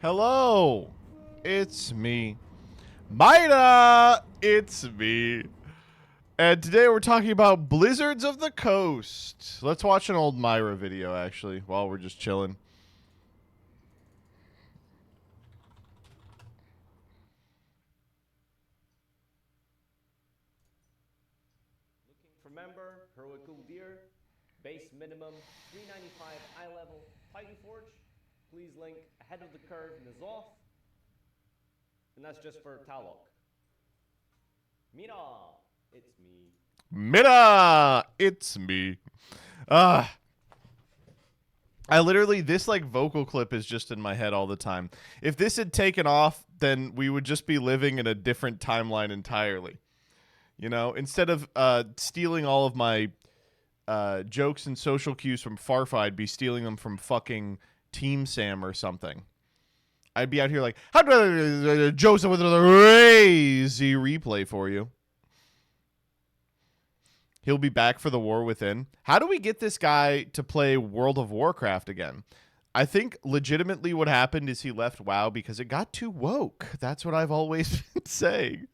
Hello, it's me. Mida, it's me. And today we're talking about Blizzards of the Coast. Let's watch an old Myra video, actually, while we're just chilling. Looking for member, heroic deer, base minimum, 395 eye level, Titan Forge. Please link ahead of the curve in the Zoth. And that's just for Talok. Mira, it's me. Mida, it's me. I literally, this like vocal clip is just in my head all the time. If this had taken off, then we would just be living in a different timeline entirely. You know, instead of stealing all of my jokes and social cues from Farfa, I'd be stealing them from fucking Team Sam or something. I'd be out here like, Joseph with another crazy replay for you. He'll be back for the War Within. How do we get this guy to play World of Warcraft again? I think legitimately what happened is he left WoW because it got too woke. That's what I've always been saying.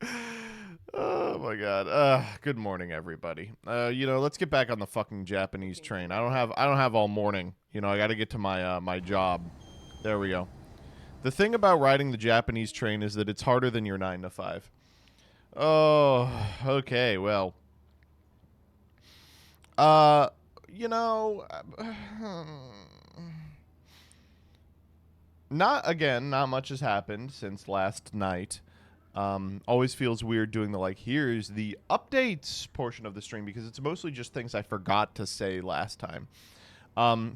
Oh my god. Good morning, everybody. Let's get back on the fucking Japanese train. I don't have all morning. You know, I got to get to my my job. There we go. The thing about riding the Japanese train is that it's harder than your 9 to 5. Oh, okay. Well, you know, not much has happened since last night. Always feels weird doing the here's the updates portion of the stream because it's mostly just things I forgot to say last time.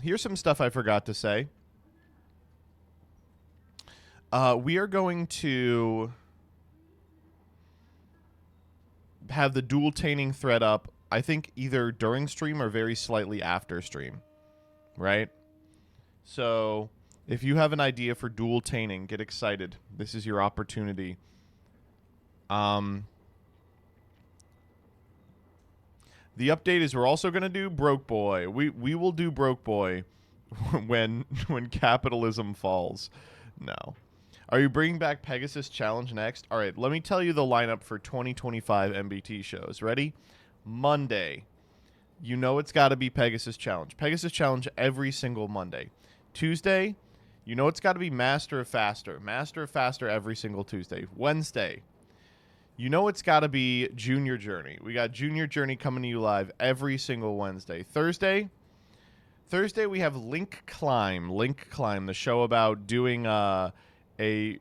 Here's some stuff I forgot to say. We are going to have the dual tainting thread up, I think either during stream or very slightly after stream, right? So if you have an idea for dual tainting, get excited. This is your opportunity. The update is we're also going to do Broke Boy. We will do Broke Boy when capitalism falls. No. Are you bringing back Pegasus Challenge next? All right, let me tell you the lineup for 2025 MBT shows. Ready? Monday. You know it's got to be Pegasus Challenge. Pegasus Challenge every single Monday. Tuesday, you know it's got to be Master of Faster. Master of Faster every single Tuesday. Wednesday, you know it's got to be Junior Journey. We got Junior Journey coming to you live every single Wednesday. Thursday, we have Link Climb. Link Climb, the show about doing a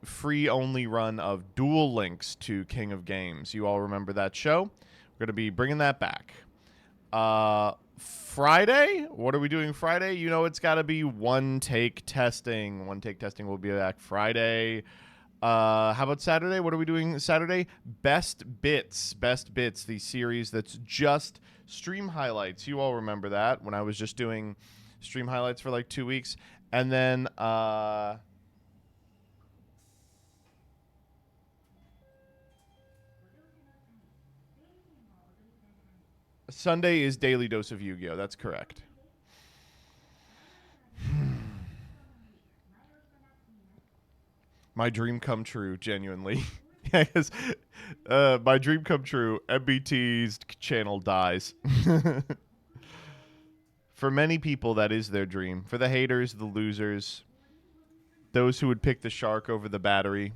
free-only run of Duel Links to King of Games. You all remember that show? We're going to be bringing that back. Friday? What are we doing Friday? You know it's got to be One Take Testing. One Take Testing will be back Friday. How about Saturday? What are we doing Saturday? Best Bits. Best Bits, the series that's just stream highlights. You all remember that when I was just doing stream highlights for like 2 weeks. And then Sunday is Daily Dose of Yu-Gi-Oh! That's correct. My dream come true, genuinely. Yes, my dream come true. MBT's channel dies. For many people, that is their dream. For the haters, the losers, those who would pick the shark over the battery.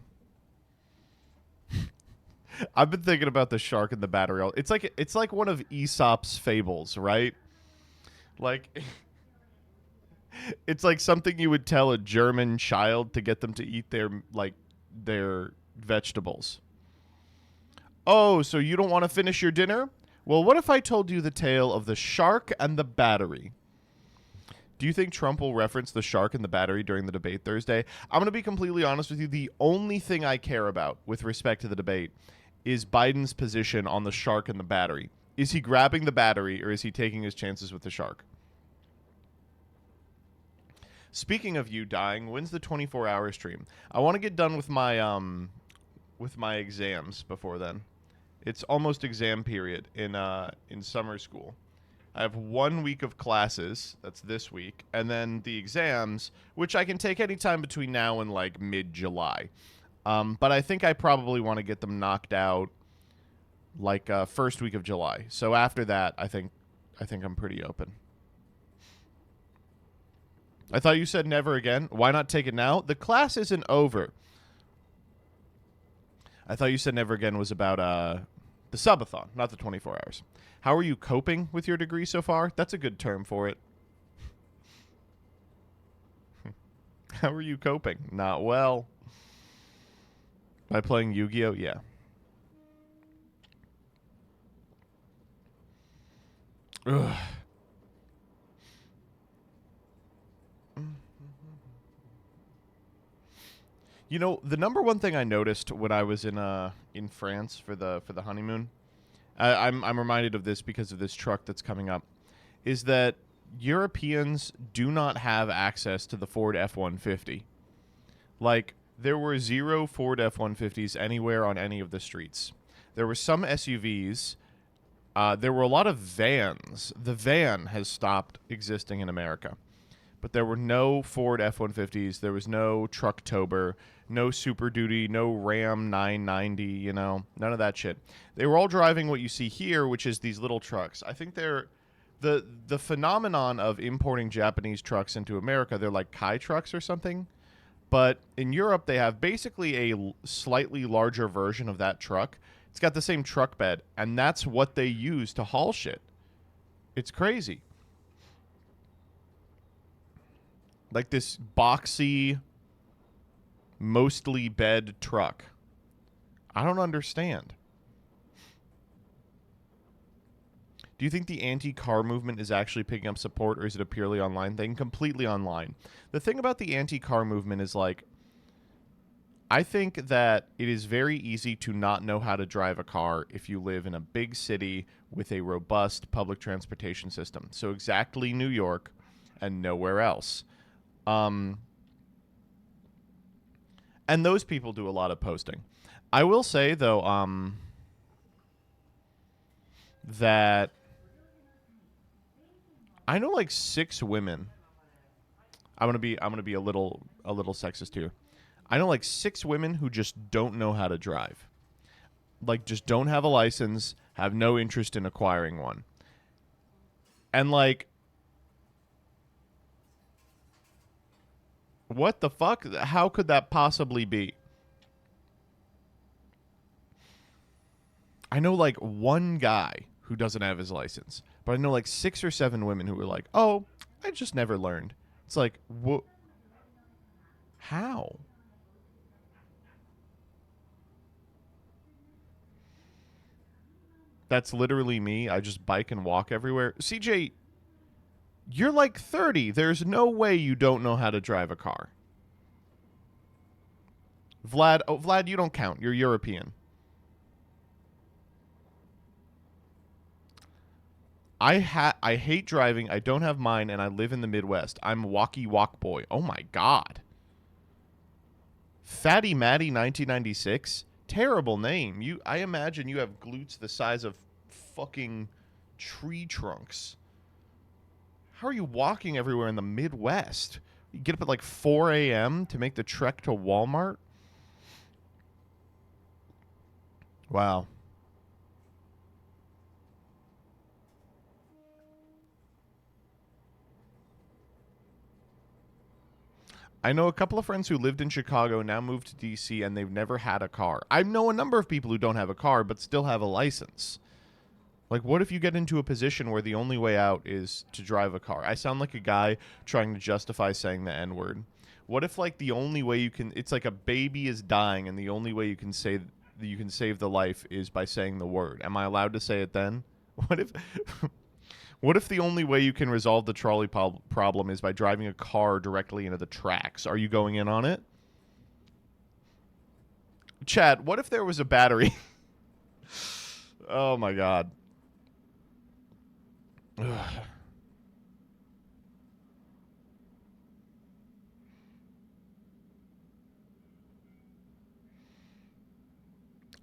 I've been thinking about the shark and the battery. It's like one of Aesop's fables, right? Like it's like something you would tell a German child to get them to eat their vegetables. Oh, so you don't want to finish your dinner? Well, what if I told you the tale of the shark and the battery? Do you think Trump will reference the shark and the battery during the debate Thursday? I'm going to be completely honest with you. The only thing I care about with respect to the debate is Biden's position on the shark and the battery. Is he grabbing the battery or is he taking his chances with the shark? Speaking of you dying, when's the 24-hour stream? I want to get done with my exams before then. It's almost exam period in summer school. I have 1 week of classes. That's this week. And then the exams, which I can take anytime between now and like mid-July. But I think I probably want to get them knocked out like first week of July. So after that, I think I'm pretty open. I thought you said never again. Why not take it now? The class isn't over. I thought you said never again was about the subathon, not the 24 hours. How are you coping with your degree so far? That's a good term for it. How are you coping? Not well. By playing Yu-Gi-Oh? Yeah. Ugh. You know, the number one thing I noticed when I was in France for the honeymoon, I'm reminded of this because of this truck that's coming up, is that Europeans do not have access to the Ford F-150. Like, there were 0 Ford F-150s anywhere on any of the streets. There were some SUVs. There were a lot of vans. The van has stopped existing in America. But there were no Ford F-150s. There was no Trucktober, no Super Duty, no Ram 990, you know, none of that shit. They were all driving what you see here, which is these little trucks. I think they're the phenomenon of importing Japanese trucks into America. They're like Kai trucks or something. But in Europe, they have basically a slightly larger version of that truck. It's got the same truck bed, and that's what they use to haul shit. It's crazy. Like this boxy, mostly bed truck. I don't understand. Do you think the anti-car movement is actually picking up support, or is it a purely online thing? Completely online. The thing about the anti-car movement is, like, I think that it is very easy to not know how to drive a car if you live in a big city with a robust public transportation system. So exactly New York and nowhere else. And those people do a lot of posting. I will say, though, that I know like 6 women. I'm gonna be a little sexist here. I know like 6 women who just don't know how to drive. Like, just don't have a license, have no interest in acquiring one. And like, what the fuck? How could that possibly be? I know like 1 guy who doesn't have his license, but I know like 6 or 7 women who were like, "Oh, I just never learned." It's like, what? How? That's literally me. I just bike and walk everywhere. CJ, you're like 30. There's no way you don't know how to drive a car. Vlad, you don't count. You're European. I hate driving. I don't have mine, and I live in the Midwest. I'm Walkie Walk Boy. Oh my god. Fatty Matty 1996. Terrible name. I imagine you have glutes the size of fucking tree trunks. How are you walking everywhere in the Midwest? You get up at like 4 a.m. to make the trek to Walmart? Wow. I know a couple of friends who lived in Chicago, now moved to D.C., and they've never had a car. I know a number of people who don't have a car but still have a license. Like, what if you get into a position where the only way out is to drive a car? I sound like a guy trying to justify saying the N-word. What if, like, the only way you can... It's like a baby is dying, and the only way you can save the life is by saying the word. Am I allowed to say it then? What if... What if the only way you can resolve the trolley problem is by driving a car directly into the tracks? Are you going in on it? Chad, what if there was a battery? Oh, my God. Ugh.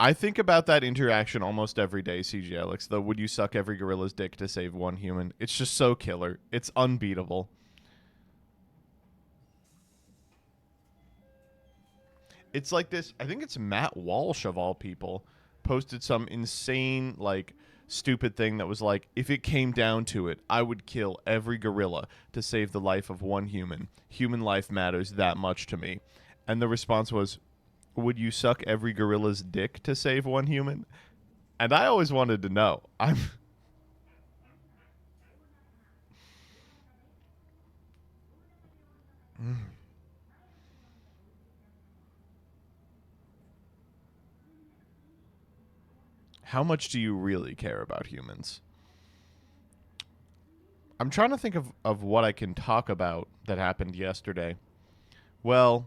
I think about that interaction almost every day, CG Alex. The would you suck every gorilla's dick to save one human? It's just so killer. It's unbeatable. It's like this. I think it's Matt Walsh of all people posted some insane like stupid thing that was like, if it came down to it, I would kill every gorilla to save the life of one human. Human life matters that much to me. And the response was, would you suck every gorilla's dick to save one human? And I always wanted to know. How much do you really care about humans? I'm trying to think of what I can talk about that happened yesterday. Well,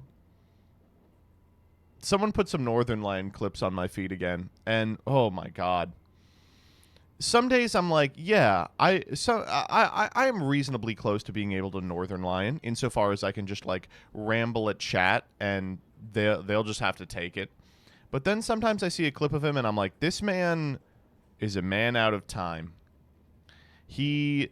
someone put some Northern Lion clips on my feed again, and oh my god. Some days I'm like, yeah, I am reasonably close to being able to Northern Lion insofar as I can just like ramble at chat and they'll just have to take it. But then sometimes I see a clip of him and I'm like, this man is a man out of time. He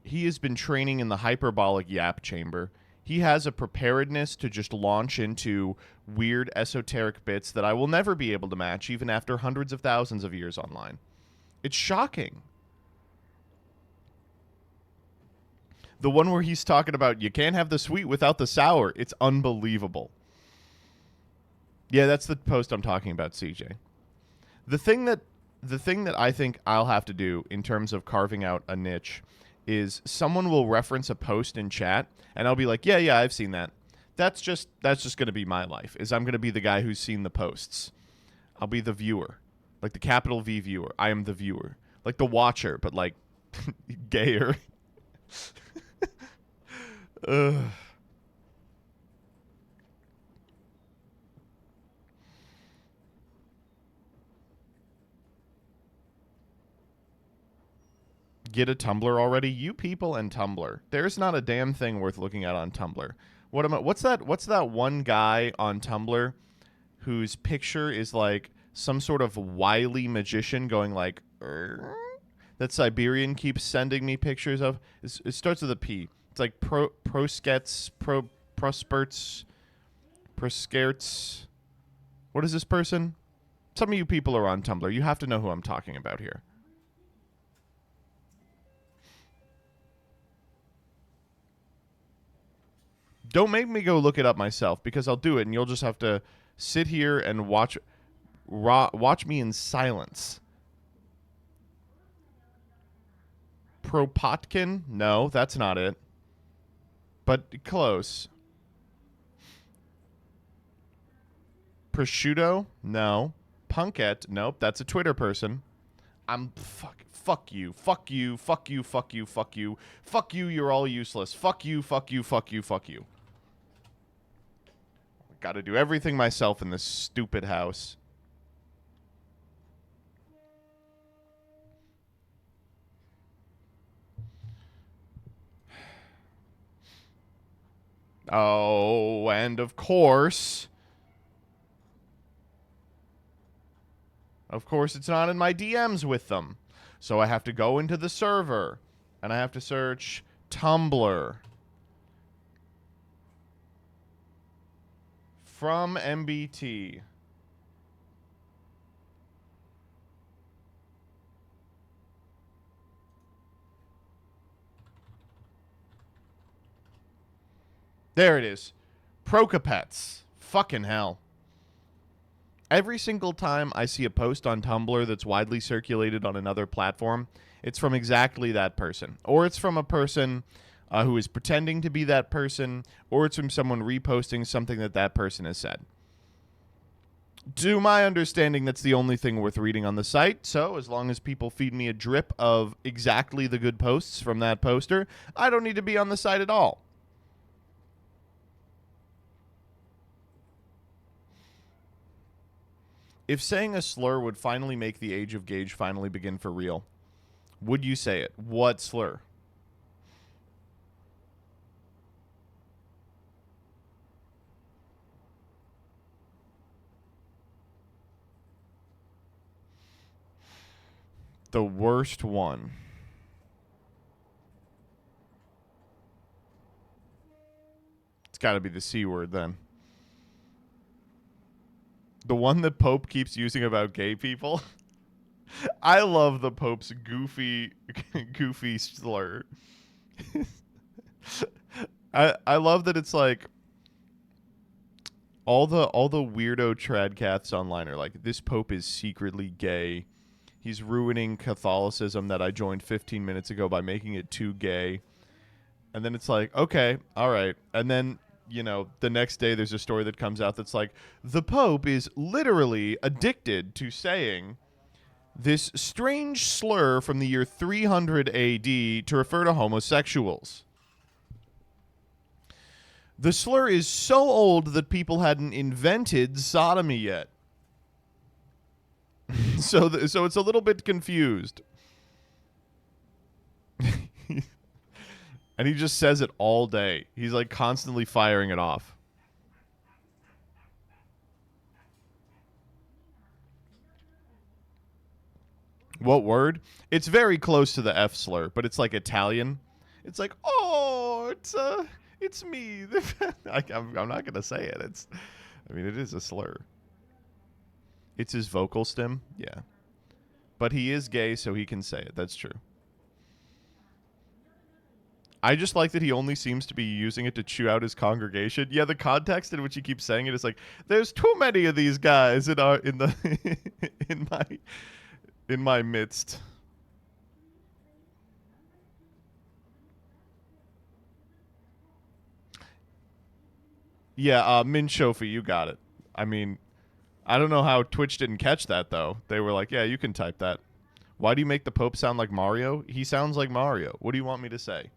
has been training in the hyperbolic yap chamber. He has a preparedness to just launch into weird esoteric bits that I will never be able to match even after hundreds of thousands of years online. It's shocking. The one where he's talking about you can't have the sweet without the sour. It's unbelievable. Yeah, that's the post I'm talking about, CJ. The thing that I think I'll have to do in terms of carving out a niche is someone will reference a post in chat and I'll be like, yeah, I've seen that. That's just going to be my life. Is I'm going to be the guy who's seen the posts. I'll be the viewer. Like the capital V viewer. I am the viewer. Like the watcher, but like gayer. Ugh. Get a Tumblr already? You people and Tumblr. There's not a damn thing worth looking at on Tumblr. What's that one guy on Tumblr whose picture is like some sort of wily magician going like that Siberian keeps sending me pictures of? It starts with a P. It's like proskerts. What is this person? Some of you people are on Tumblr. You have to know who I'm talking about here. Don't make me go look it up myself because I'll do it and you'll just have to sit here and watch me in silence. Propotkin? No, that's not it. But close. Prosciutto? No. Punket? Nope, that's a Twitter person. Fuck you. Fuck you. Fuck you. Fuck you. Fuck you. Fuck you. You're all useless. Fuck you. Fuck you. Fuck you. Fuck you. Got to do everything myself in this stupid house. Oh, and of course, it's not in my DMs with them. So I have to go into the server and I have to search Tumblr. From MBT. There it is. Procopets. Fucking hell. Every single time I see a post on Tumblr that's widely circulated on another platform, it's from exactly that person. Or it's from a person who is pretending to be that person, or it's from someone reposting something that person has said. To my understanding, that's the only thing worth reading on the site, so as long as people feed me a drip of exactly the good posts from that poster, I don't need to be on the site at all. If saying a slur would finally make the age of Gage finally begin for real, would you say it? What slur? The worst one. It's got to be the C word then. The one that Pope keeps using about gay people. I love the Pope's goofy slur. I love that it's like all the weirdo tradcaths online are like, this Pope is secretly gay. He's ruining Catholicism that I joined 15 minutes ago by making it too gay. And then it's like, okay, all right. And then, you know, the next day there's a story that comes out that's like, the Pope is literally addicted to saying this strange slur from the year 300 AD to refer to homosexuals. The slur is so old that people hadn't invented sodomy yet. So it's a little bit confused. And he just says it all day. He's like constantly firing it off. What word? It's very close to the F slur, but it's like Italian. It's like, oh, it's me. I'm not gonna say it. It is a slur. It's his vocal stem, yeah. But he is gay, so he can say it. That's true. I just like that he only seems to be using it to chew out his congregation. Yeah, the context in which he keeps saying it is like, there's too many of these guys in my midst. Yeah, Min Shofi, you got it. I mean, I don't know how Twitch didn't catch that, though. They were like, yeah, you can type that. Why do you make the Pope sound like Mario? He sounds like Mario. What do you want me to say?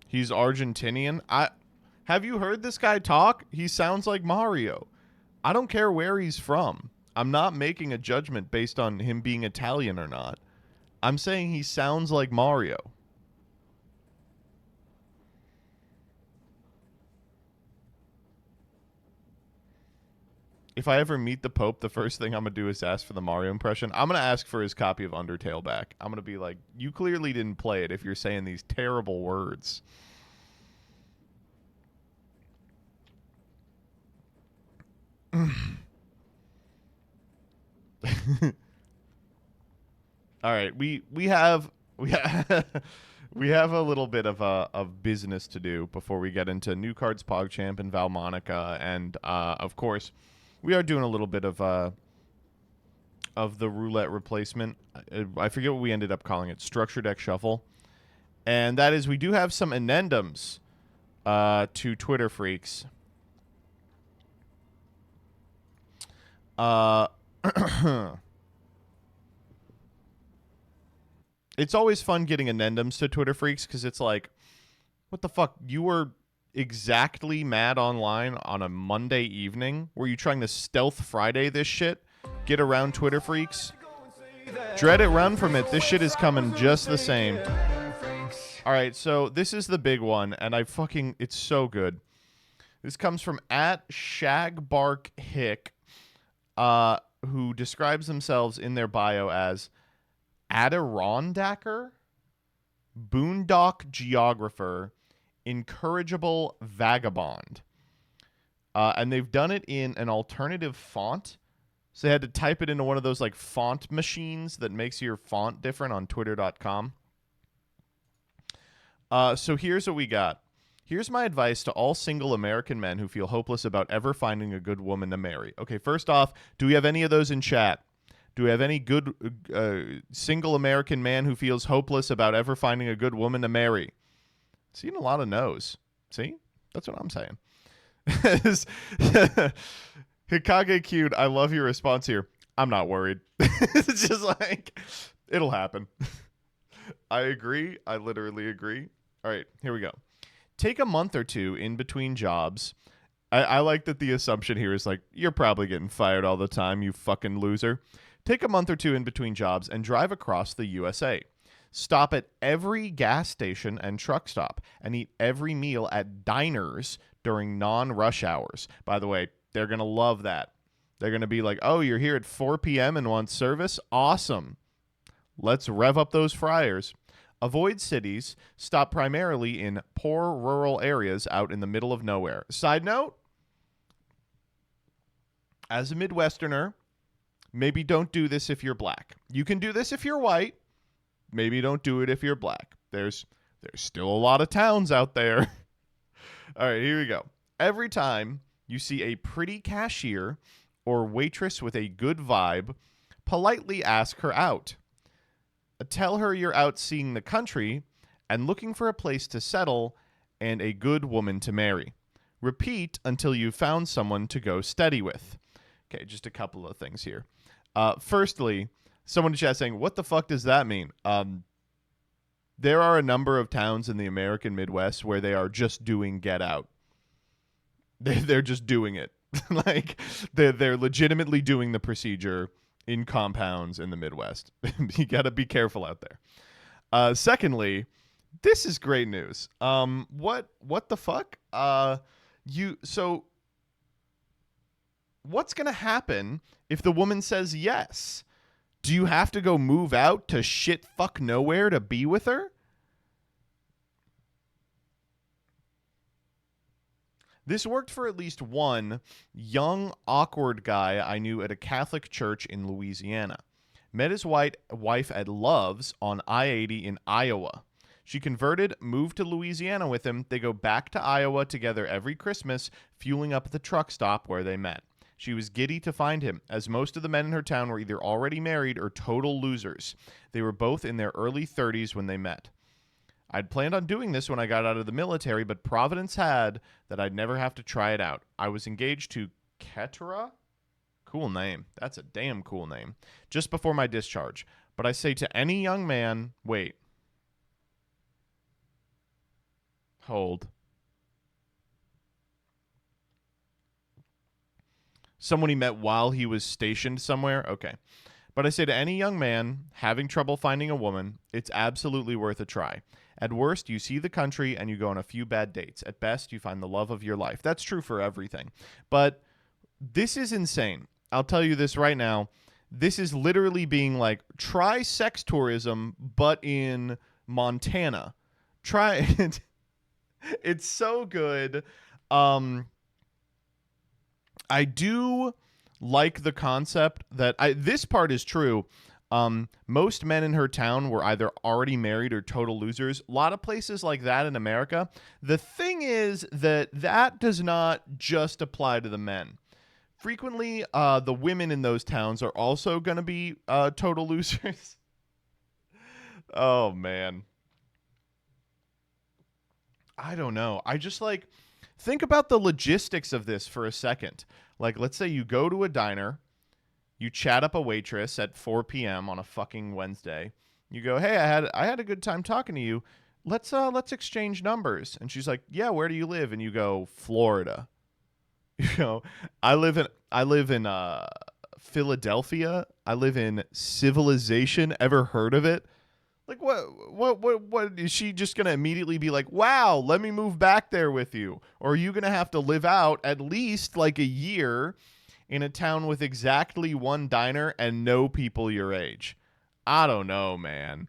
He's Argentinian. Have you heard this guy talk? He sounds like Mario. I don't care where he's from. I'm not making a judgment based on him being Italian or not. I'm saying he sounds like Mario. If I ever meet the Pope, the first thing I'm going to do is ask for the Mario impression. I'm going to ask for his copy of Undertale back. I'm going to be like, you clearly didn't play it if you're saying these terrible words. All right, we have we have a little bit of business to do before we get into New Cards PogChamp and Valmonica, and of course, we are doing a little bit of the roulette replacement. I forget what we ended up calling it, structure deck shuffle, and that is we do have some addendums to Twitter freaks. It's always fun getting addendums to Twitter freaks because it's like, what the fuck? You were exactly mad online on a Monday evening? Were you trying to stealth Friday this shit? Get around Twitter freaks? Dread it, run from it. This shit is coming just the same. All right, so this is the big one, and it's so good. This comes from @ShagbarkHick, who describes themselves in their bio as Adirondacker, boondock geographer, incorrigible vagabond. And they've done it in an alternative font. So they had to type it into one of those like font machines that makes your font different on twitter.com. So here's what we got. Here's my advice to all single American men who feel hopeless about ever finding a good woman to marry. Okay, first off, do we have any of those in chat? Do we have any good single American man who feels hopeless about ever finding a good woman to marry? Seeing a lot of no's. See? That's what I'm saying. Hikage cute. I love your response here. I'm not worried. It's just like, it'll happen. I agree. I literally agree. All right, here we go. Take a month or two in between jobs I like that the assumption here is like, you're probably getting fired all the time, you fucking loser. Take a month or two in between jobs and drive across the USA. Stop at every gas station and truck stop and eat every meal at diners during non-rush hours. By the way, they're going to love that. They're going to be like, oh, you're here at 4 p.m. and want service? Awesome. Let's rev up those fryers. Avoid cities. Stop primarily in poor rural areas out in the middle of nowhere. Side note, as a Midwesterner, maybe don't do this if you're black. You can do this if you're white. Maybe don't do it if you're black. There's still a lot of towns out there. All right, here we go. Every time you see a pretty cashier or waitress with a good vibe, politely ask her out. Tell her you're out seeing the country and looking for a place to settle and a good woman to marry. Repeat until you've found someone to go steady with. Okay, just a couple of things here. Firstly, someone in chat saying, what the fuck does that mean? There are a number of towns in the American Midwest where they are just doing Get Out. They're just doing it. Like, they're legitimately doing the procedure in compounds in the Midwest. You got to be careful out there. Secondly, this is great news. What the fuck? So what's going to happen if the woman says yes? Do you have to go move out to shit fuck nowhere to be with her? This worked for at least one young, awkward guy I knew at a Catholic church in Louisiana. Met his wife at Love's on I-80 in Iowa. She converted, moved to Louisiana with him. They go back to Iowa together every Christmas, fueling up at the truck stop where they met. She was giddy to find him, as most of the men in her town were either already married or total losers. They were both in their early 30s when they met. I'd planned on doing this when I got out of the military, but Providence had that I'd never have to try it out. I was engaged to Ketera? Cool name. That's a damn cool name. Just before my discharge. But I say to any young man, wait. Hold. Someone he met while he was stationed somewhere? Okay. But I say to any young man having trouble finding a woman, it's absolutely worth a try. At worst, you see the country and you go on a few bad dates. At best, you find the love of your life. That's true for everything. But this is insane. I'll tell you this right now. This is literally being like, try sex tourism, but in Montana. Try it. It's so good. I do like the concept that this part is true. Most men in her town were either already married or total losers. A lot of places like that in America. The thing is that does not just apply to the men. Frequently, the women in those towns are also going to be total losers. Oh, man. I don't know. I just like, think about the logistics of this for a second. Like, let's say you go to a diner, you chat up a waitress at 4 p.m. on a fucking Wednesday. You go, hey, I had a good time talking to you. Let's exchange numbers. And she's like, yeah, where do you live? And you go, Florida. You know, I live in Philadelphia. I live in civilization. Ever heard of it? Like, what is she just going to immediately be like, wow, let me move back there with you? Or are you going to have to live out at least like a year in a town with exactly one diner and no people your age? I don't know, man.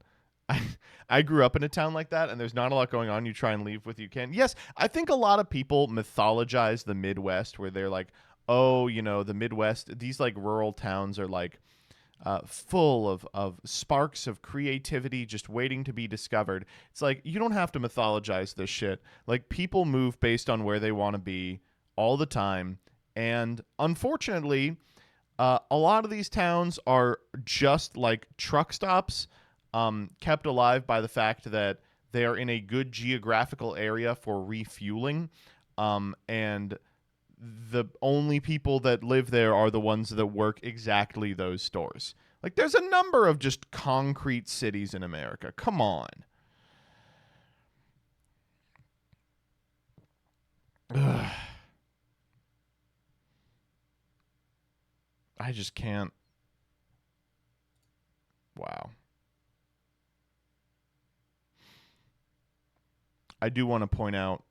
I grew up in a town like that, and there's not a lot going on. You try and leave with you can. Yes, I think a lot of people mythologize the Midwest, where they're like, oh, you know, the Midwest, these like rural towns are like full of sparks of creativity just waiting to be discovered. It's like, you don't have to mythologize this shit. Like, people move based on where they want to be all the time. And unfortunately, a lot of these towns are just like truck stops, kept alive by the fact that they are in a good geographical area for refueling. And the only people that live there are the ones that work exactly those stores. Like, there's a number of just concrete cities in America. Come on. Ugh. I just can't. Wow. I do want to point out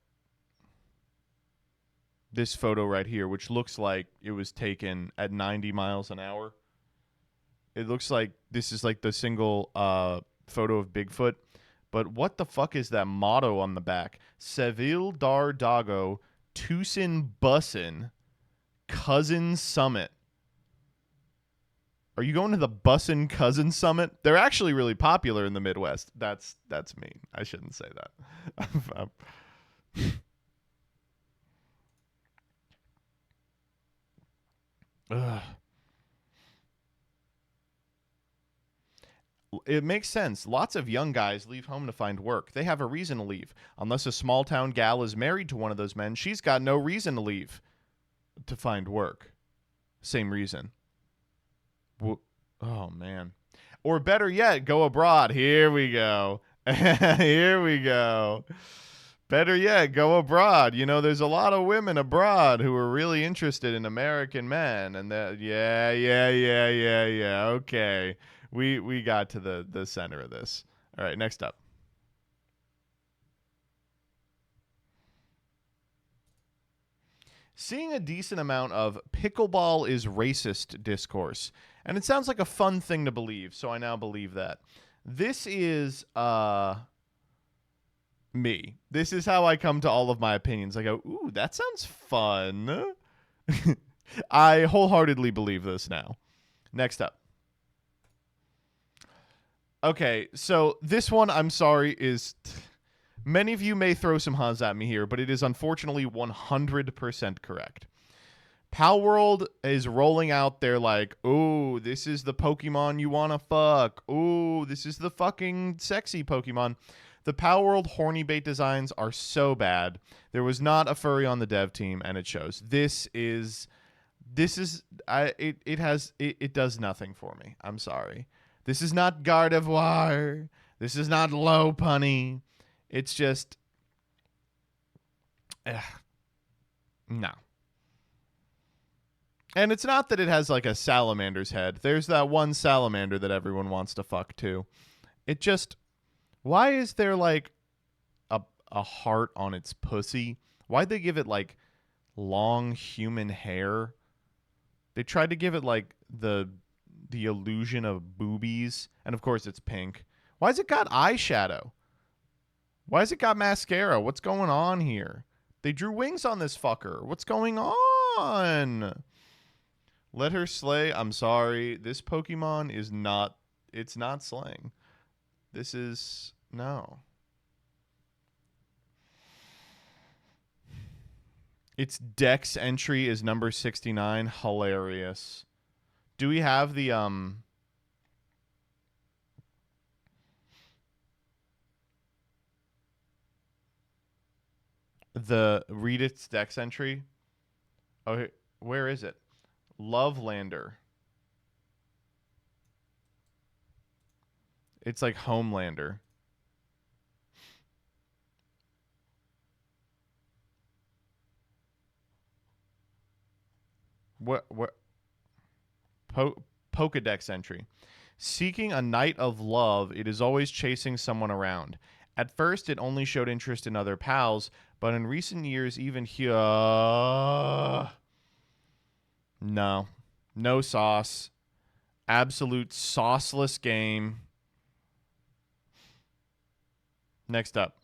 this photo right here, which looks like it was taken at 90 miles an hour. It looks like this is like the single photo of Bigfoot. But what the fuck is that motto on the back? Seville Dar Dago, Tucson Bussin, Cousin Summit. Are you going to the Bussin Cousin Summit? They're actually really popular in the Midwest. That's mean. I shouldn't say that. Ugh. It makes sense. Lots of young guys leave home to find work. They have a reason to leave. Unless a small town gal is married to one of those men, she's got no reason to leave to find work. Same reason. Oh, man. Or better yet, go abroad. Here we go. Here we go. Better yet, go abroad. You know, there's a lot of women abroad who are really interested in American men. And that, yeah. Okay. We got to the center of this. All right, next up. Seeing a decent amount of pickleball is racist discourse. And it sounds like a fun thing to believe, so I now believe that. This is me. This is how I come to all of my opinions. I go, ooh, that sounds fun. I wholeheartedly believe this now. Next up. Okay, so this one, I'm sorry, is... Many of you may throw some Haas at me here, but it is unfortunately 100% correct. Pal World is rolling out their like, oh, this is the Pokemon you want to fuck. Oh, this is the fucking sexy Pokemon. The Pal World horny bait designs are so bad. There was not a furry on the dev team, and it shows. It does nothing for me. I'm sorry. This is not Gardevoir. This is not low punny. It's just, no. And it's not that it has like a salamander's head. There's that one salamander that everyone wants to fuck too. It just, why is there like a heart on its pussy? Why'd they give it like long human hair? They tried to give it like the illusion of boobies, and of course it's pink. Why's it got eyeshadow? Why's it got mascara? What's going on here? They drew wings on this fucker. What's going on? Let her slay. I'm sorry. This Pokemon is not, it's not slaying. This is, no. Its Dex entry is number 69. Hilarious. Do we have the read its Dex entry? Oh, where is it? Lovelander. It's like Homelander. What Pokedex entry. Seeking a knight of love, it is always chasing someone around. At first, it only showed interest in other pals, but in recent years, even here... No. No sauce. Absolute sauceless game. Next up.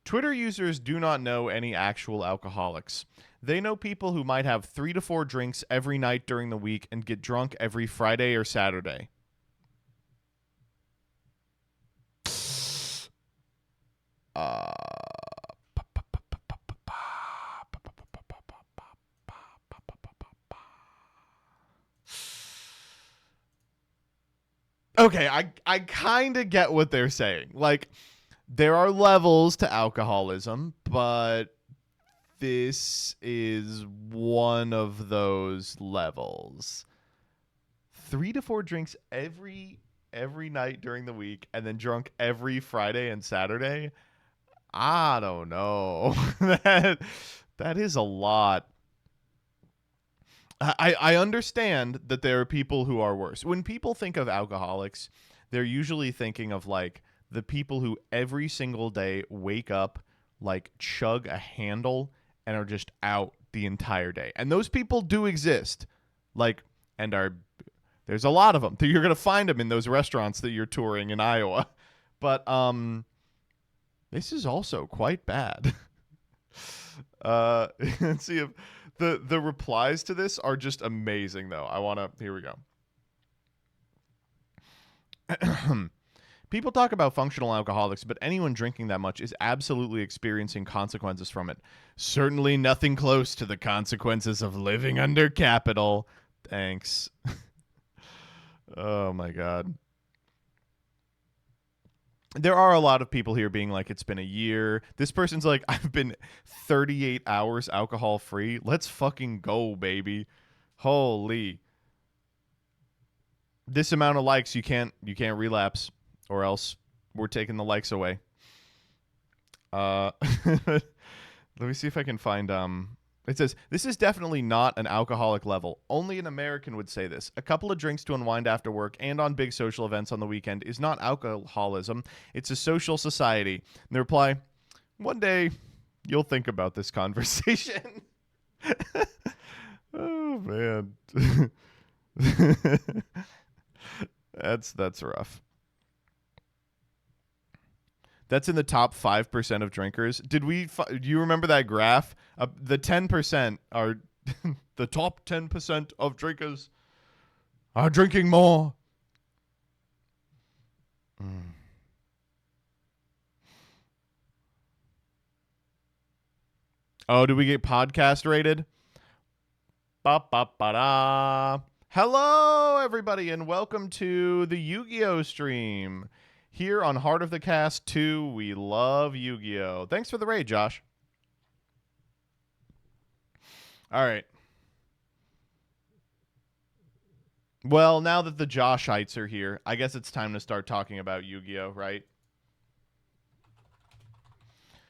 Twitter users do not know any actual alcoholics. They know people who might have 3 to 4 drinks every night during the week and get drunk every Friday or Saturday. Okay, I kind of get what they're saying. Like, there are levels to alcoholism, but this is one of those levels. 3 to 4 drinks every night during the week and then drunk every Friday and Saturday. I don't know. that is a lot. I understand that there are people who are worse. When people think of alcoholics, they're usually thinking of like the people who every single day wake up, like chug a handle and are just out the entire day. And those people do exist. Like, and are, there's a lot of them. You're going to find them in those restaurants that you're touring in Iowa. But this is also quite bad. Let's see if the replies to this are just amazing though. Here we go. People talk about functional alcoholics, but anyone drinking that much is absolutely experiencing consequences from it. Certainly nothing close to the consequences of living under capital. Thanks. Oh my God. There are a lot of people here being like, it's been a year. This person's like, I've been 38 hours alcohol free. Let's fucking go, baby. Holy. This amount of likes, you can't relapse, or else we're taking the likes away. Let me see if I can find it says, this is definitely not an alcoholic level. Only an American would say this. A couple of drinks to unwind after work and on big social events on the weekend is not alcoholism. It's a social society. And they reply, one day you'll think about this conversation. Oh, man. That's rough. That's in the top 5% of drinkers. Do you remember that graph? The 10% are the top 10% of drinkers are drinking more. Oh, did we get podcast rated? Ba-ba-ba-da. Hello, everybody, and welcome to the Yu-Gi-Oh! Stream. Here on Heart of the Cast 2, we love Yu-Gi-Oh! Thanks for the raid, Josh. All right. Well, now that the Joshites are here, I guess it's time to start talking about Yu-Gi-Oh!, right?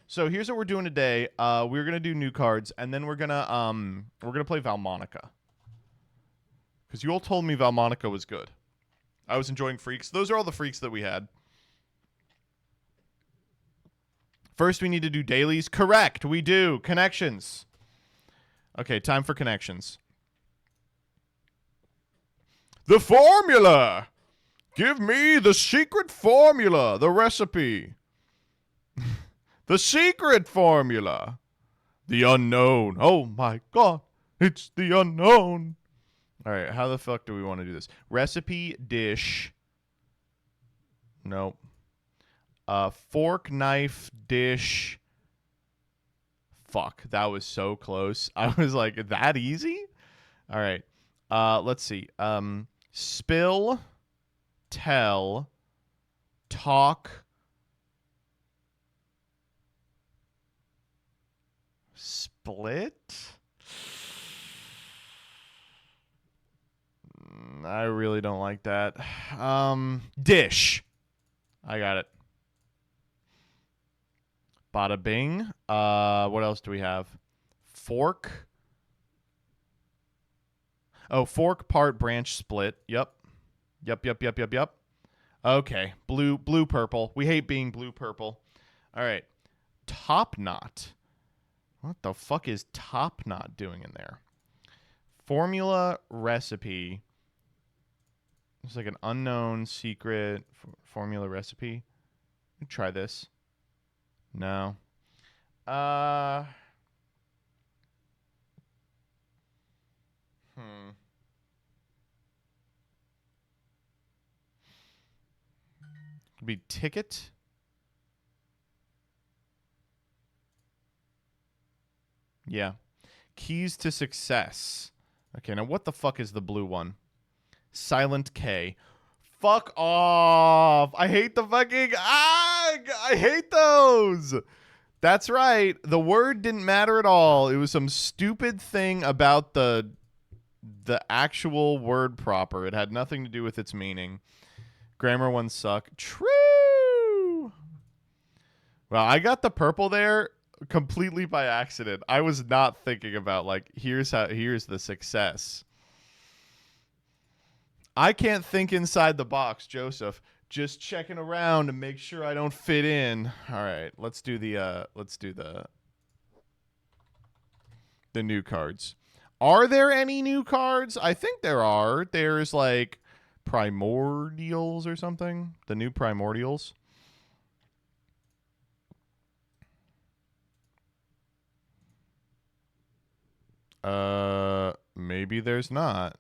So here's what we're doing today. We're gonna do new cards, and then we're gonna play Valmonica. Because you all told me Valmonica was good. I was enjoying Freaks. Those are all the Freaks that we had. First, we need to do dailies. Correct, we do. Connections. Okay, time for connections. The formula! Give me the secret formula, the recipe. The secret formula. The unknown. Oh my God, it's the unknown. All right, how the fuck do we want to do this? Recipe, dish. Nope. Fork, knife, dish. Fuck, that was so close. I was like, that easy? All right. Let's see. Spill, tell, talk, split. I really don't like that. Dish. I got it. Bada bing. What else do we have? Fork. Oh, fork, part, branch, split. Yep. Okay. Blue, purple. We hate being blue, purple. All right. Top knot. What the fuck is top knot doing in there? Formula, recipe. It's like an unknown secret formula recipe. Try this. No. Could be ticket. Yeah. Keys to success. Okay, now what the fuck is the blue one? Silent K. Fuck off. I hate the fucking... I hate those. That's right. The word didn't matter at all. It was some stupid thing about the actual word proper. It had nothing to do with its meaning. Grammar ones suck. True. Well, I got the purple there. completely by accident. I was not thinking about like here's the success. I can't think inside the box, Joseph. Just checking around to make sure I don't fit in. All right, let's do the new cards. Are there any new cards? I think there are. There's like Primordials or something. The new Primordials. Maybe there's not.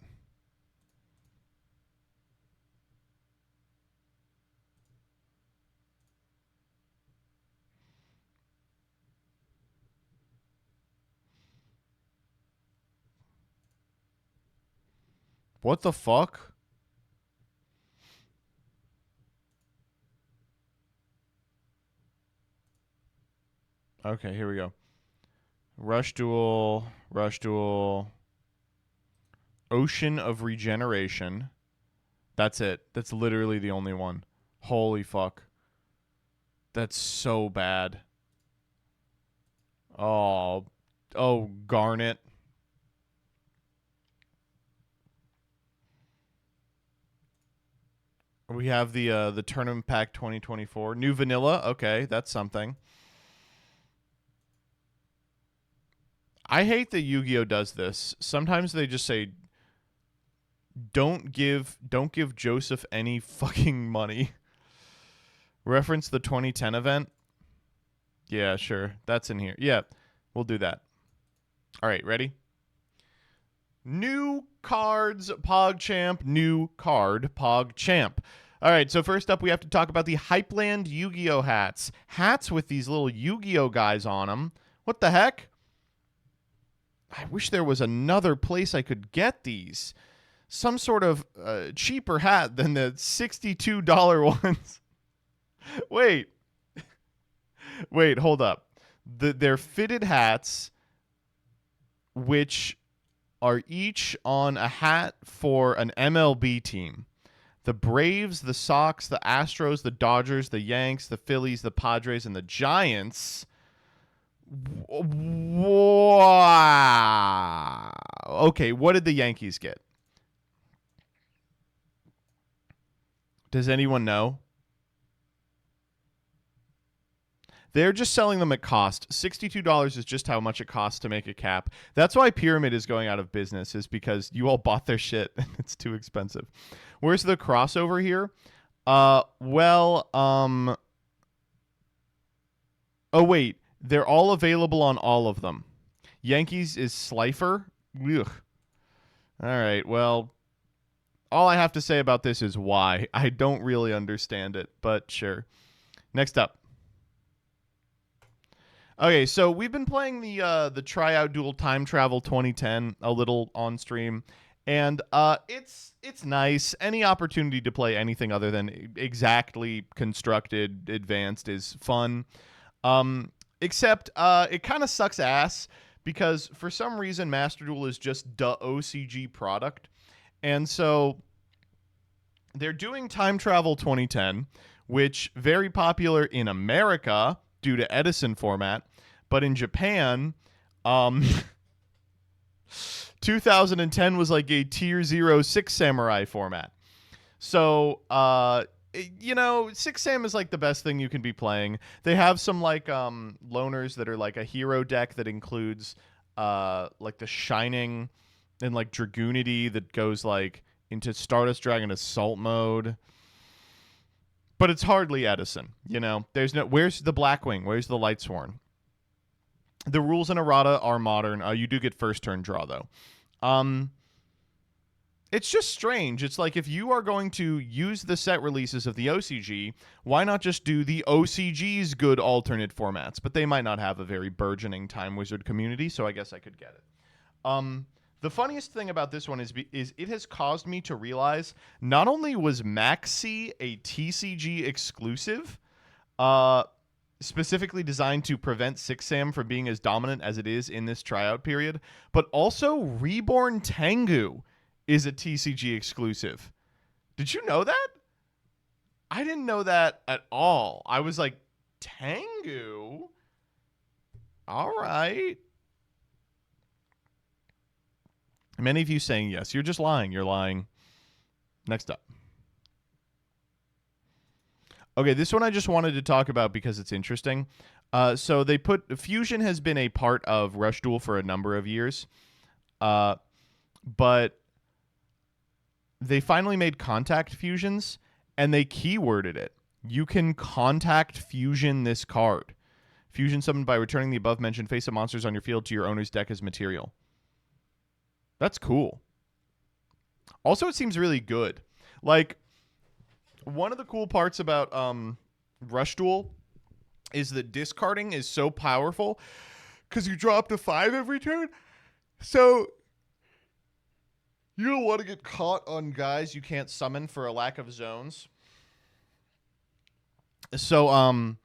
What the fuck? Okay, here we go. Rush Duel, Ocean of Regeneration. That's it. That's literally the only one. Holy fuck. That's so bad. Oh, Garnet. We have the Tournament Pack 2024. New Vanilla. Okay, that's something. I hate that Yu-Gi-Oh does this. Sometimes they just say don't give Joseph any fucking money. Reference the 2010 event. Yeah, sure. That's in here. Yeah, we'll do that. All right, ready? New cards, PogChamp. New card, PogChamp. All right, so first up, we have to talk about the Hypeland Yu-Gi-Oh hats. Hats with these little Yu-Gi-Oh guys on them. What the heck? I wish there was another place I could get these. Some sort of cheaper hat than the $62 ones. Wait, hold up. They're fitted hats, which are each on a hat for an MLB team. The Braves, the Sox, the Astros, the Dodgers, the Yanks, the Phillies, the Padres, and the Giants. Wow. Okay, what did the Yankees get? Does anyone know? They're just selling them at cost. $62 is just how much it costs to make a cap. That's why Pyramid is going out of business, is because you all bought their shit and it's too expensive. Where's the crossover here? Oh wait, they're all available on all of them. Yankees is Slifer. Ugh. All right, well, all I have to say about this is why. I don't really understand it, but sure. Next up. Okay, so we've been playing the Tryout Duel Time Travel 2010 a little on stream, and it's nice. Any opportunity to play anything other than exactly constructed advanced is fun. Except it kind of sucks ass because for some reason Master Duel is just the OCG product, and so they're doing Time Travel 2010, which very popular in America due to Edison format, but in Japan, 2010 was like a tier 0 6 samurai format. So, Six Sam is like the best thing you can be playing. They have some like loaners that are like a hero deck that includes like the Shining and like Dragoonity that goes like into Stardust Dragon Assault mode. But it's hardly Edison, There's no. Where's the Blackwing? Where's the Lightsworn? The rules in errata are modern. You do get first turn draw though. It's just strange. It's like if you are going to use the set releases of the OCG, why not just do the OCG's good alternate formats? But they might not have a very burgeoning Time Wizard community, so I guess I could get it. The funniest thing about this one is it has caused me to realize not only was Maxi a TCG exclusive, specifically designed to prevent Six Sam from being as dominant as it is in this tryout period, but also Reborn Tengu is a TCG exclusive. Did you know that? I didn't know that at all. I was like, Tengu? All right. Many of you saying yes. You're just lying. You're lying. Next up. Okay, this one I just wanted to talk about because it's interesting. So they put Fusion has been a part of Rush Duel for a number of years, but they finally made contact fusions and they keyworded it. You can contact fusion this card. Fusion summoned by returning the above mentioned face of monsters on your field to your owner's deck as material. That's cool. Also, it seems really good. Like, one of the cool parts about Rush Duel is that discarding is so powerful because you draw up to 5 every turn. So you don't want to get caught on guys you can't summon for a lack of zones. So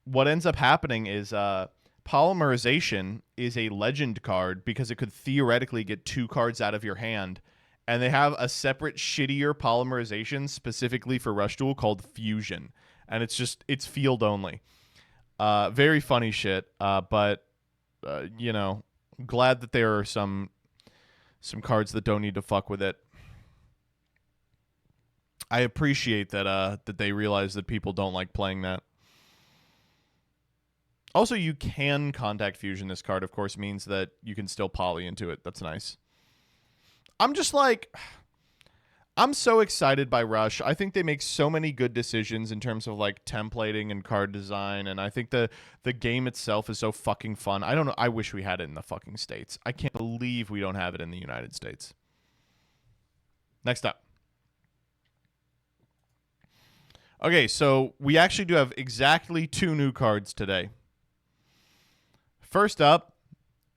what ends up happening is Polymerization is a legend card because it could theoretically get 2 cards out of your hand. And they have a separate, shittier Polymerization specifically for Rush Duel called Fusion. And it's field only. Very funny shit. But glad that there are some cards that don't need to fuck with it. I appreciate that they realize that people don't like playing that. Also, you can contact fusion this card, of course, means that you can still poly into it. That's nice. I'm just like, I'm so excited by Rush. I think they make so many good decisions in terms of like templating and card design, and I think the game itself is so fucking fun. I don't know. I wish we had it in the fucking States. I can't believe we don't have it in the United States. Next up. Okay, so we actually do have exactly 2 new cards today. First up,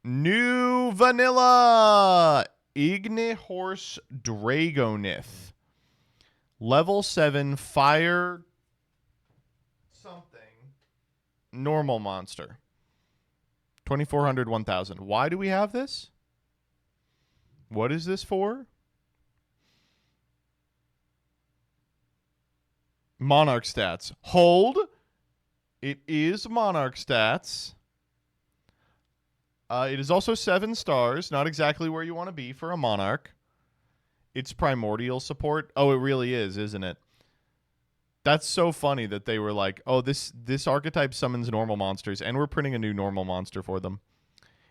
new vanilla Ignihorse Dragonith. Level 7 fire something normal monster. 2400, 1000. Why do we have this? What is this for? Monarch stats. Hold. It is Monarch stats. It is also 7 stars. Not exactly where you want to be for a Monarch. It's primordial support. Oh, it really is, isn't it? That's so funny that they were like, oh, this archetype summons normal monsters, and we're printing a new normal monster for them.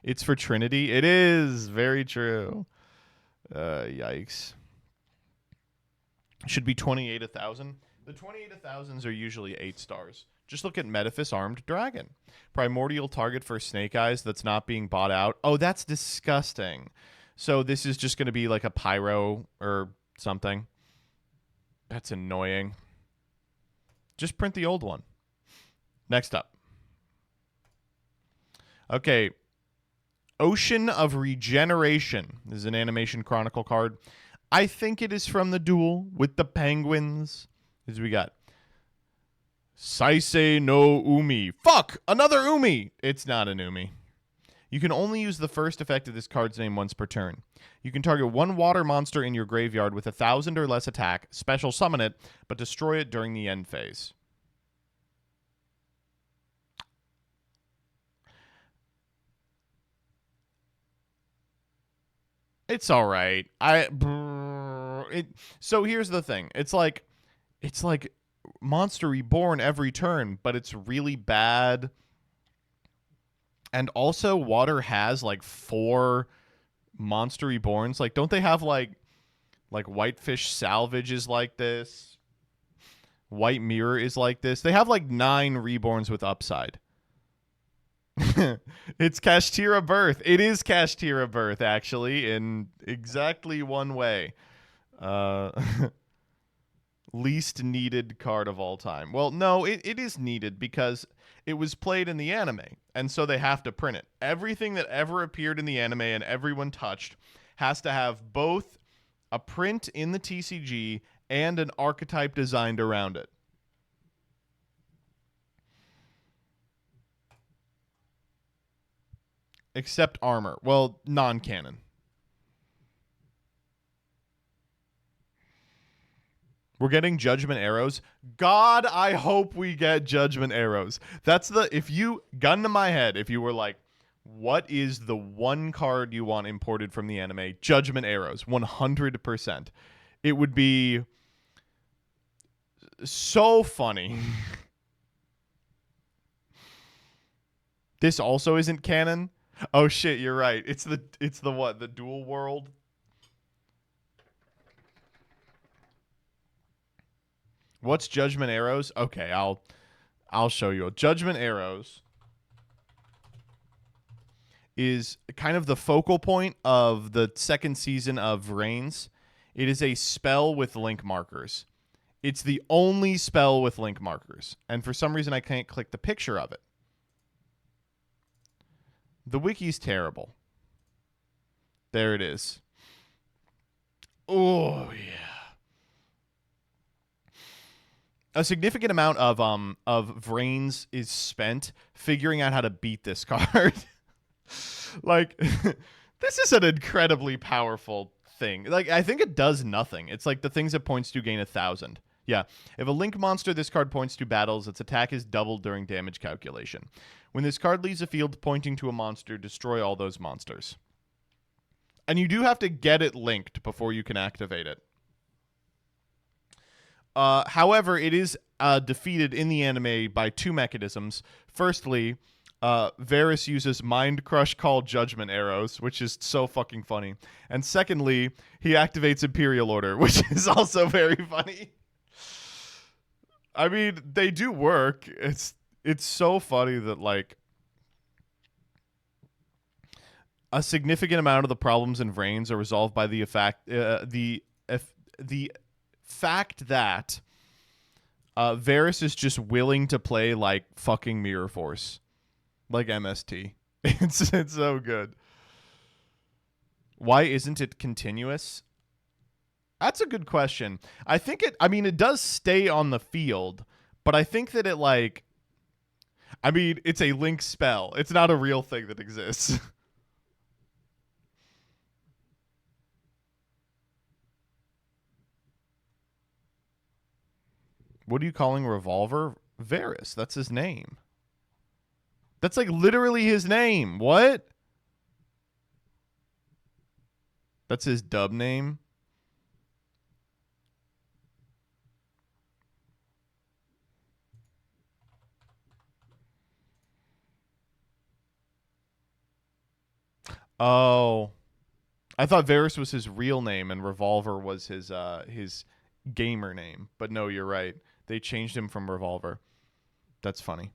It's for Trinity. It is. Very true. Yikes. Should be 28 1,000. The 28 1,000s are usually 8 stars. Just look at Metaphys Armed Dragon. Primordial target for Snake Eyes that's not being bought out. Oh, that's disgusting. So this is just going to be like a Pyro or something. That's annoying. Just print the old one. Next up. Okay. Ocean of Regeneration. This is an Animation Chronicle card. I think it is from the duel with the penguins. As we got Saisei no Umi. Fuck! Another Umi! It's not an Umi. You can only use the first effect of this card's name once per turn. You can target 1 water monster in your graveyard with 1,000 or less attack, special summon it, but destroy it during the end phase. It's alright. So here's the thing. It's like Monster Reborn every turn, but it's really bad. And also, Water has like 4 Monster Reborns. Like, don't they have like Whitefish Salvage is like this? White Mirror is like this. They have like 9 Reborns with upside. It's Kashtira Birth. It is Kashtira Birth, actually, in exactly one way. Least needed card of all time. Well, no, it is needed because it was played in the anime, and so they have to print it. Everything that ever appeared in the anime and everyone touched has to have both a print in the TCG and an archetype designed around it. Except armor. Well, non-canon. We're getting Judgment Arrows. God, I hope we get Judgment Arrows. That's if you, gun to my head, if you were like, What is the one card you want imported from the anime? Judgment Arrows, 100%. It would be so funny. This also isn't canon. Oh shit, you're right. It's the what? The dual world. What's Judgment Arrows? Okay, I'll show you. Judgment Arrows is kind of the focal point of the second season of VRAINS. It is a spell with link markers. It's the only spell with link markers. And for some reason I can't click the picture of it. The wiki's terrible. There it is. Oh, yeah. A significant amount of VRAINS is spent figuring out how to beat this card. Like, this is an incredibly powerful thing. Like, I think it does nothing. It's like the things it points to gain 1,000. Yeah. If a link monster this card points to battles, its attack is doubled during damage calculation. When this card leaves a field pointing to a monster, destroy all those monsters. And you do have to get it linked before you can activate it. However, it is defeated in the anime by two mechanisms. Firstly, Varys uses Mind Crush called Judgment Arrows, which is so fucking funny. And secondly, he activates Imperial Order, which is also very funny. I mean, they do work. It's so funny that, like, a significant amount of the problems in VRAINS are resolved by the fact that Varys is just willing to play like fucking Mirror Force, like MST. It's so good. Why isn't it continuous? That's a good question. I think it does stay on the field, but I think that it it's a link spell. It's not a real thing that exists. What are you calling Revolver? Varys. That's his name. That's like literally his name. What? That's his dub name? Oh. I thought Varys was his real name and Revolver was his gamer name. But no, you're right. They changed him from Revolver. That's funny.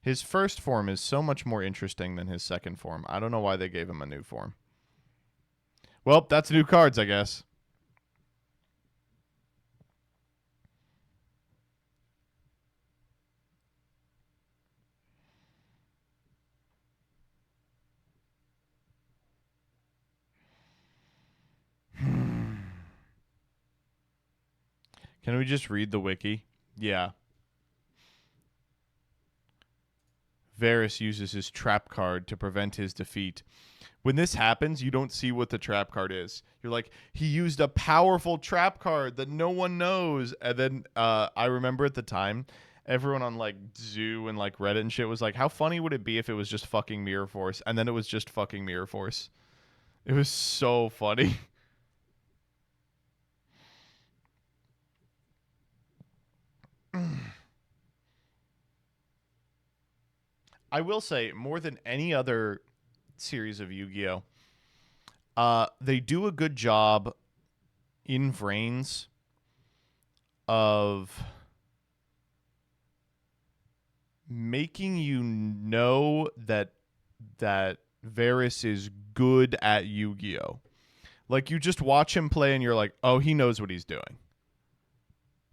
His first form is so much more interesting than his second form. I don't know why they gave him a new form. Well, that's new cards, I guess. Can we just read the wiki? Yeah. Varys uses his trap card to prevent his defeat. When this happens, you don't see what the trap card is. You're like, he used a powerful trap card that no one knows. And then I remember at the time, everyone on like Zoo and like Reddit and shit was like, how funny would it be if it was just fucking Mirror Force? And then it was just fucking Mirror Force. It was so funny. I will say, more than any other series of Yu-Gi-Oh, they do a good job in VRAINS of making you know that Varys is good at Yu-Gi-Oh. Like, you just watch him play and you're like, oh, he knows what he's doing.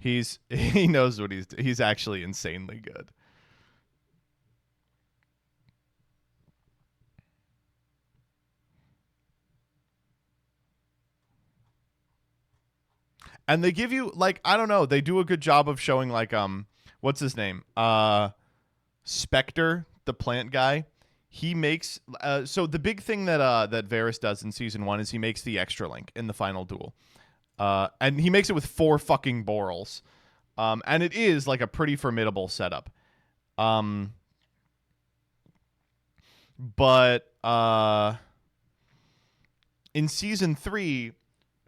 He knows what he's actually insanely good. And they give you like, I don't know, they do a good job of showing like what's his name? Spectre, the plant guy. He makes so the big thing that Varys does in season 1 is he makes the extra link in the final duel. And he makes it with 4 fucking Borals. And it is like a pretty formidable setup. But in season 3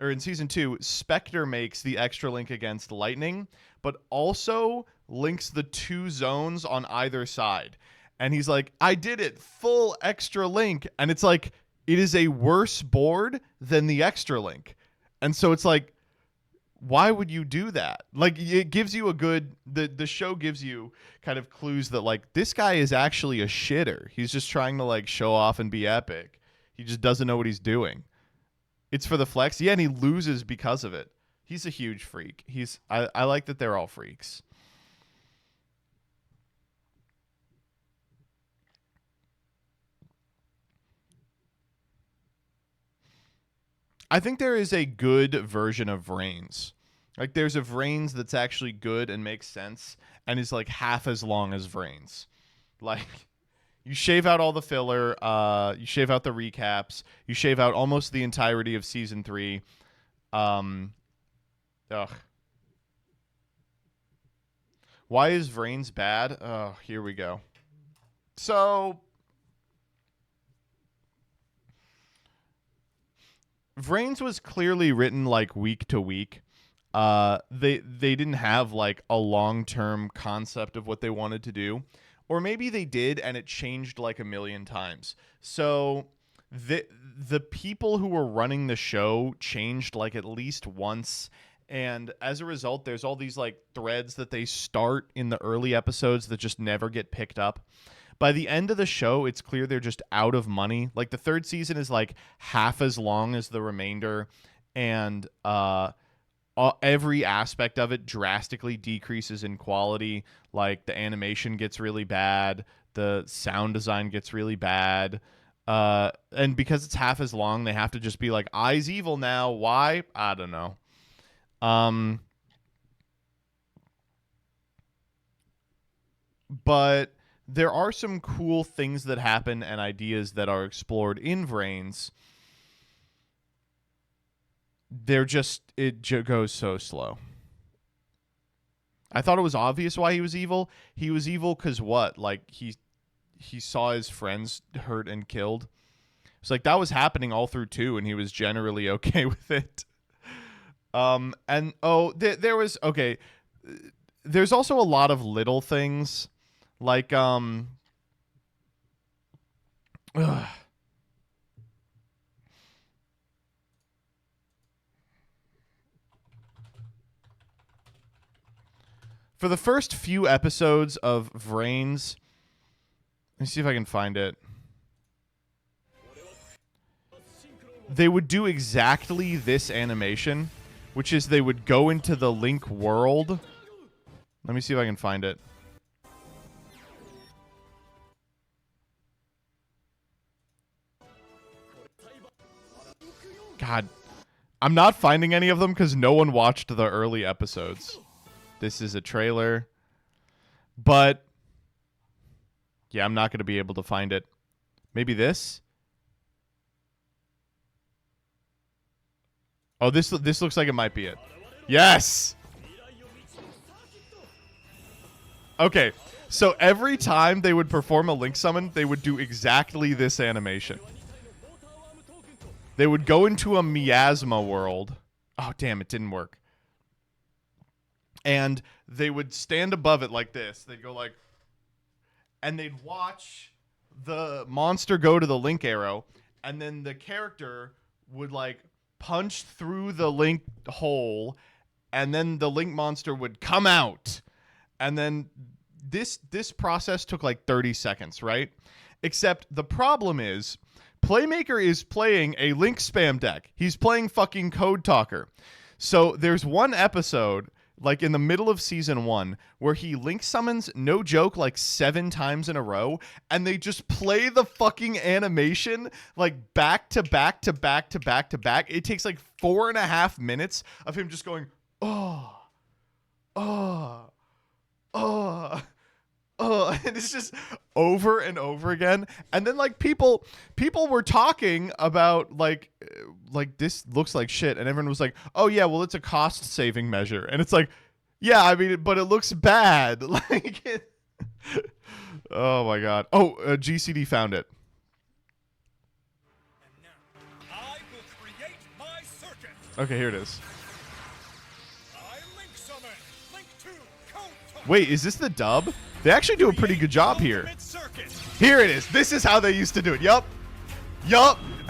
or in season 2, Spectre makes the extra link against Lightning, but also links the 2 zones on either side. And he's like, I did it, full extra link. And it's like, it is a worse board than the extra link. And so it's like, why would you do that? Like, it gives you a good, the show gives you kind of clues that, like, this guy is actually a shitter. He's just trying to, like, show off and be epic. He just doesn't know what he's doing. It's for the flex. Yeah, and he loses because of it. He's a huge freak. I like that they're all freaks. I think there is a good version of VRAINS. Like, there's a VRAINS that's actually good and makes sense and is like half as long as VRAINS. Like, you shave out all the filler, you shave out the recaps, you shave out almost the entirety of season 3. Ugh. Why is VRAINS bad? Oh, here we go. So, VRAINS was clearly written like week to week. They didn't have like a long-term concept of what they wanted to do. Or maybe they did and it changed like a million times. So the people who were running the show changed like at least once. And as a result, there's all these like threads that they start in the early episodes that just never get picked up. By the end of the show, it's clear they're just out of money. Like, the 3rd season is like half as long as the remainder. And every aspect of it drastically decreases in quality. Like, the animation gets really bad, the sound design gets really bad, and because it's half as long, they have to just be like, I's evil now. Why? I don't know. But there are some cool things that happen and ideas that are explored in VRAINS. It goes so slow. I thought it was obvious why he was evil. He was evil because what? Like, he saw his friends hurt and killed. It's like that was happening all through 2, and he was generally okay with it. And there was okay. There's also a lot of little things, like for the first few episodes of VRAINS, let me see if I can find it. They would do exactly this animation, which is they would go into the Link world. Let me see if I can find it. God, I'm not finding any of them because no one watched the early episodes. This is a trailer. But yeah, I'm not going to be able to find it. Maybe this? Oh, this looks like it might be it. Yes! Okay, so every time they would perform a Link summon, they would do exactly this animation. They would go into a miasma world. Oh, damn, it didn't work. And they would stand above it like this. They'd go like... And they'd watch the monster go to the Link arrow, and then the character would, like, punch through the Link hole, and then the Link monster would come out. And then this process took, like, 30 seconds, right? Except the problem is... Playmaker is playing a Link spam deck. He's playing fucking Code Talker. So there's one episode, like in the middle of season 1, where he Link summons, no joke, like 7 times in a row, and they just play the fucking animation like back to back to back to back to back. It takes like 4.5 minutes of him just going, oh, oh, oh, and it's just over and over again. And then like people were talking about like this looks like shit, and everyone was like, oh yeah, well it's a cost saving measure, and it's like, yeah, I mean, but it looks bad. Like, oh my god. Oh, GCD found it. And now, I will create my circuit. Okay, here it is. I link summon. Link 2, code talk. Wait, is this the dub? They actually do a pretty good job here. Ultimate circuit. Here it is. This is how they used to do it. Yup.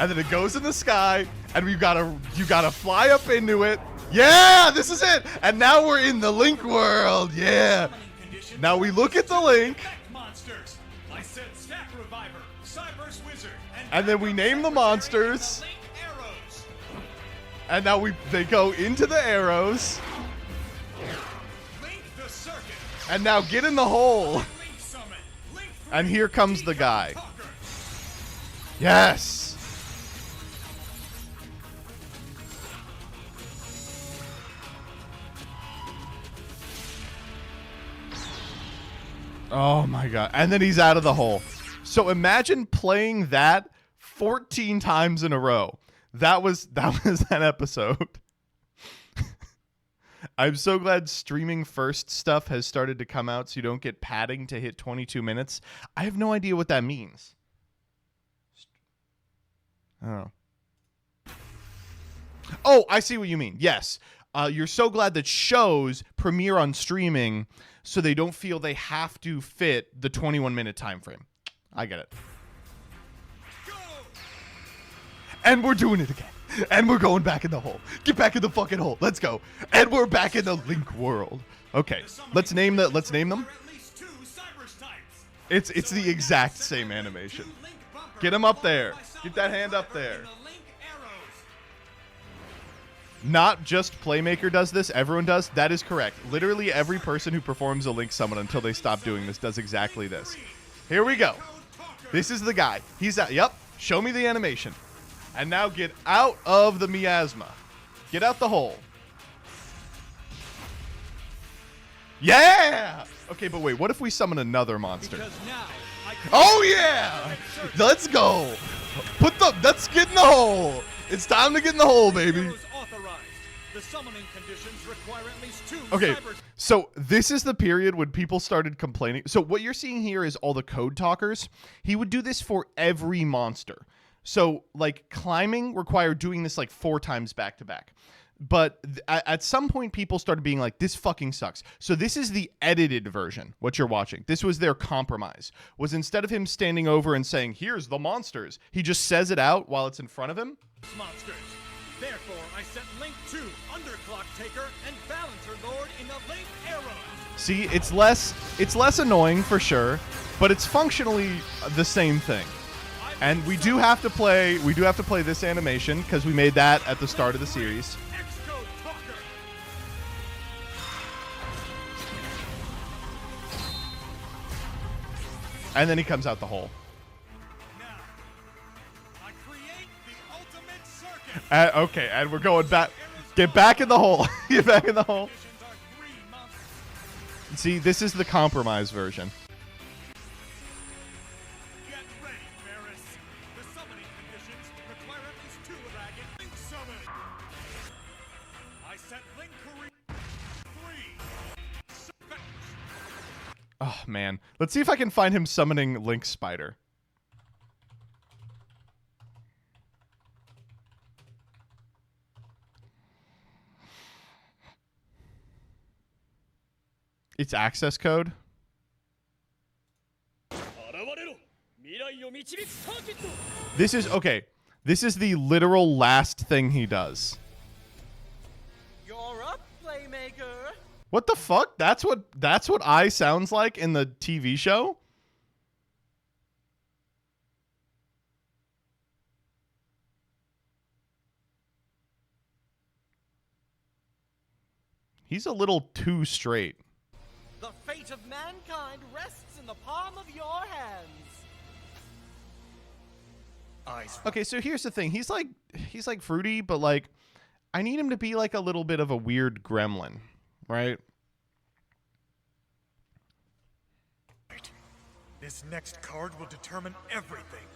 And then it goes in the sky, and you gotta fly up into it. Yeah, this is it. And now we're in the Link world. Yeah. Now we look at the Link. Monsters. I said Stack Reviver, Cyber's Wizard, And then we name the monsters. Link arrows. And now they go into the arrows. Link the circuit. And now get in the hole. Link summon. Link 3, And here comes the guy. Talker. Yes. Oh my god. And then he's out of the hole. So imagine playing that 14 times in a row. That was that episode. I'm so glad streaming first stuff has started to come out so you don't get padding to hit 22 minutes. I have no idea what that means. Oh. Oh, I see what you mean. Yes. You're so glad that shows premiere on streaming so they don't feel they have to fit the 21-minute time frame. I get it. Go. And we're doing it again. And we're going back in the hole. Get back in the fucking hole. Let's go. And we're back in the Link world. Okay. Let's name them. At least 2 Cybers types. It's the exact same animation. Get him up there. Get that hand up there. Not just Playmaker does this, everyone does. That is correct. Literally every person who performs a Link summon until they stop doing this does exactly this. Here we go. This is the guy. He's out. Yep. Show me the animation. And now get out of the miasma. Get out the hole. Yeah! Okay, but wait, what if we summon another monster? Because now I Oh yeah! Let's go. Let's get in the hole. It's time to get in the hole, baby. Arrows authorized. The summoning conditions require at least 2 Okay, Cybers. so this is the period when people started complaining. So what you're seeing here is all the code talkers. He would do this for every monster. So like climbing required doing this like 4 times back to back. But at some point, people started being like, this fucking sucks. So this is the edited version, what you're watching. This was their compromise. Was instead of him standing over and saying, here's the monsters, he just says it out while it's in front of him. Monsters. Therefore, I set Link 2, Underclock Taker, and Balancer Lord in the Link Arrow. See, it's less annoying for sure, but it's functionally the same thing. And we do have to play this animation because we made that at the start of the series. X-Code Talker. And then he comes out the hole. Now, I create the ultimate circuit. Okay, and we're going back. Get back in the hole. Get back in the hole. Conditions are 3 monsters. See, this is the compromise version. Get ready, Varys. The summoning conditions require at least 2 ragged Link summon. I set Link 3. Oh, man. Let's see if I can find him summoning Link Spider. It's access code. This is okay. This is the literal last thing he does. You're up, Playmaker. What the fuck? That's what I sounds like in the TV show? He's a little too straight. The fate of mankind rests in the palm of your hands. Okay, so here's the thing. He's like fruity, but like I need him to be like a little bit of a weird gremlin, right? This next card will determine everything.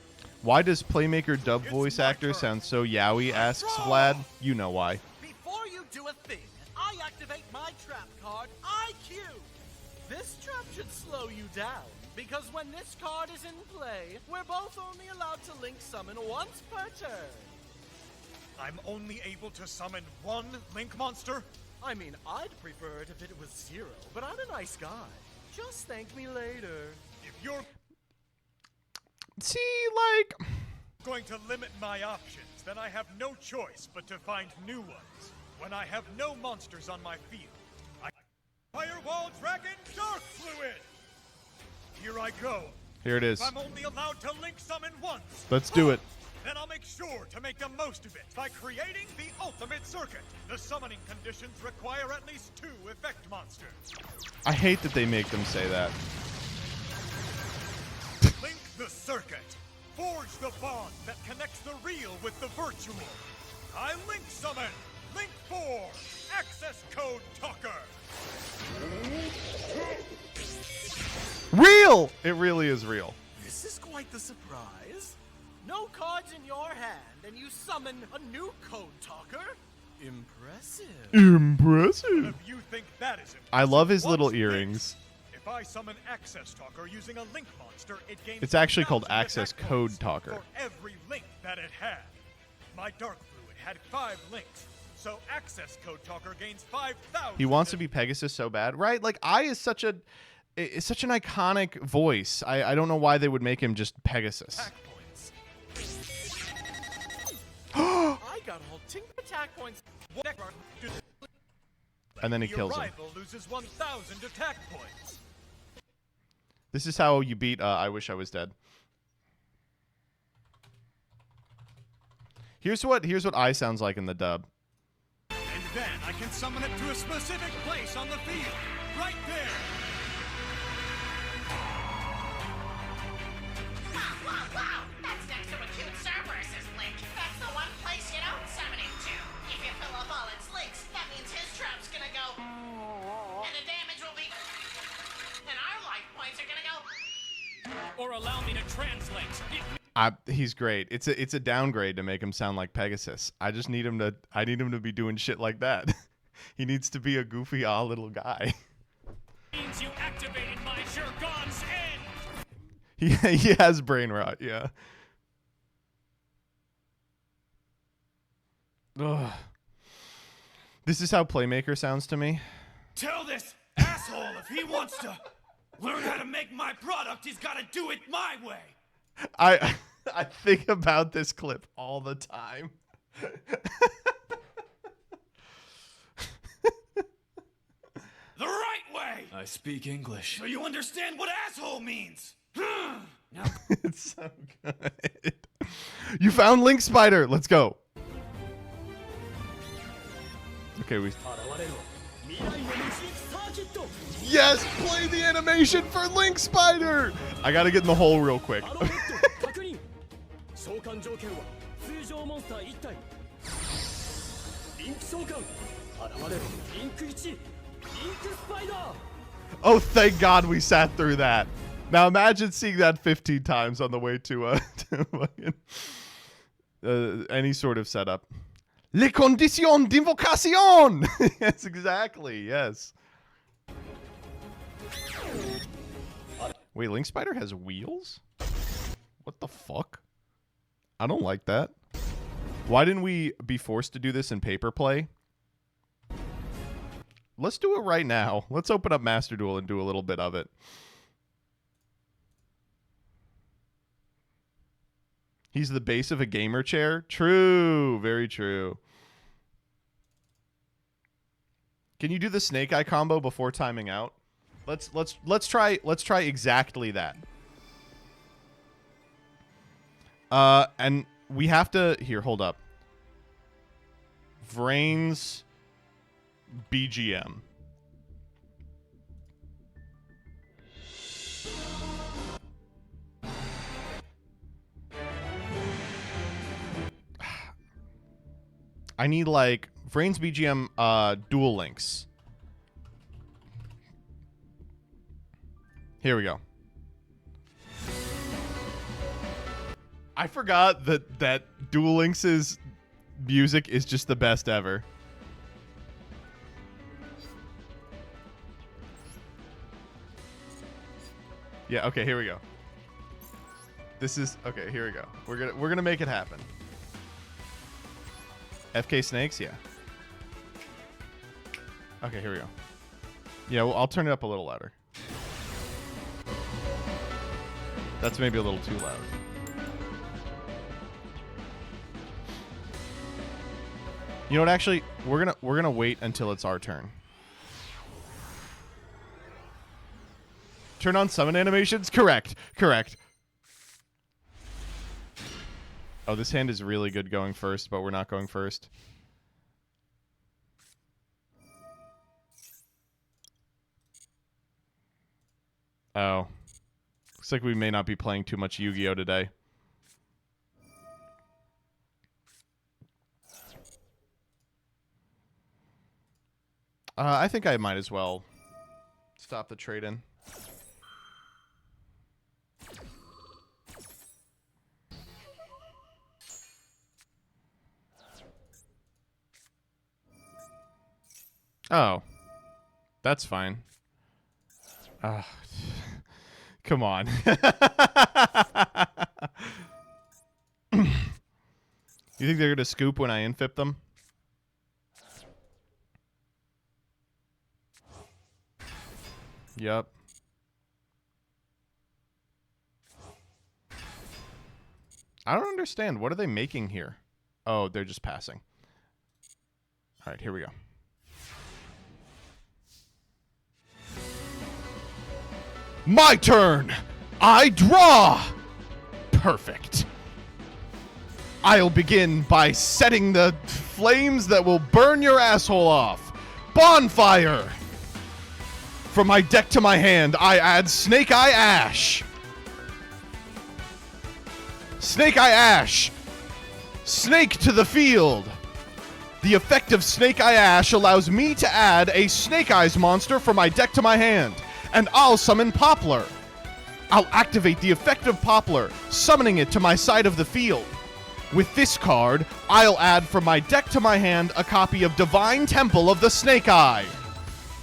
Why does Playmaker dub voice actor sound so yaoi? Asks Vlad. You know why. Before you do a thing, I activate my trap card, IQ. This trap should slow you down, because when this card is in play, we're both only allowed to link summon once per turn. I'm only able to summon one Link monster? I mean, I'd prefer it if it was 0, but I'm a nice guy. Just thank me later. If you're See, like, going to limit my options, then I have no choice but to find new ones. When I have no monsters on my field, I Firewall Dragon Dark Fluid! Here I go. here it is. If I'm only allowed to link summon once, Let's do it. then I'll make sure to make the most of it by creating the ultimate circuit. The summoning conditions require at least 2 effect monsters. I hate that they make them say that. Link the circuit. Forge the bond that connects the real with the virtual. I link summon Link 4 Access Code Talker. Real! It really is real. This is quite the surprise. No cards in your hand, and you summon a new code talker? Impressive. Impressive. If you think that is impressive, I love his watch little this. earrings. If I summon Access Talker using a Link monster, it gains It's actually called 1,000 Access attack Code points Talker. for every link that it had. My Dark Fluid had 5 links, so Access Code Talker gains 5,000. He wants to be Pegasus so bad, right? Like, I is such an iconic voice. I don't know why they would make him just Pegasus. attack points. I got all tink attack points. And then he The kills him. rival loses 1,000 attack points. This is how you beat I Wish I Was Dead. Here's what I sounds like in the dub. And then I can summon it to a specific place on the field. Right there. Wow! That's next to a cute Cerberus's link. That's the one place you don't summon him to. If you fill up all its links, that means his trap's gonna go. And the damage will be. And our life points are gonna go. Or allow me to translate. He's great. It's a downgrade to make him sound like Pegasus. I need him to be doing shit like that. He needs to be a goofy little guy. Means you activated my Zergon's end. He has brain rot, yeah. Ugh. This is how Playmaker sounds to me. Tell this asshole if he wants to learn how to make my product, he's got to do it my way. I think about this clip all the time. The right way. I speak English. So you understand what asshole means. Now, It's so good. You found Link Spider. Let's go. Okay, Yes, play the animation for Link Spider. I gotta get in the hole real quick. Oh, thank God we sat through that. Now imagine seeing that 15 times on the way to any sort of setup. Les conditions d'invocation! Yes, exactly, yes. Wait, Link Spider has wheels? What the fuck? I don't like that. Why didn't we be forced to do this in paper play? Let's do it right now. Let's open up Master Duel and do a little bit of it. He's the base of a gamer chair? True. Very true. Can you do the snake eye combo before timing out? Let's try exactly that. And we have to here, hold up. VRAINS BGM. I need like VRAINS BGM dual links. Here we go. I forgot that Duel Links' music is just the best ever. Yeah, okay, here we go. This is okay, here we go. We're gonna make it happen. FK Snakes, yeah. Okay, here we go. Yeah, well, I'll turn it up a little louder. That's maybe a little too loud. You know what? Actually, we're gonna wait until it's our turn. Turn on summon animations. Correct. Correct. Oh, this hand is really good going first, but we're not going first. Oh. Looks like we may not be playing too much Yu-Gi-Oh! Today. I think I might as well stop the trade-in. Oh. That's fine. Come on. You think they're going to scoop when I infip them? Yep. I don't understand. What are they making here? Oh, they're just passing. All right, here we go. My turn! I draw! Perfect. I'll begin by setting the flames that will burn your asshole off. Bonfire! From my deck to my hand, I add Snake Eye Ash. Snake Eye Ash. Snake to the field. The effect of Snake Eye Ash allows me to add a Snake Eyes monster from my deck to my hand, and I'll summon Poplar. I'll activate the effect of Poplar, summoning it to my side of the field. With this card, I'll add from my deck to my hand a copy of Divine Temple of the Snake Eye.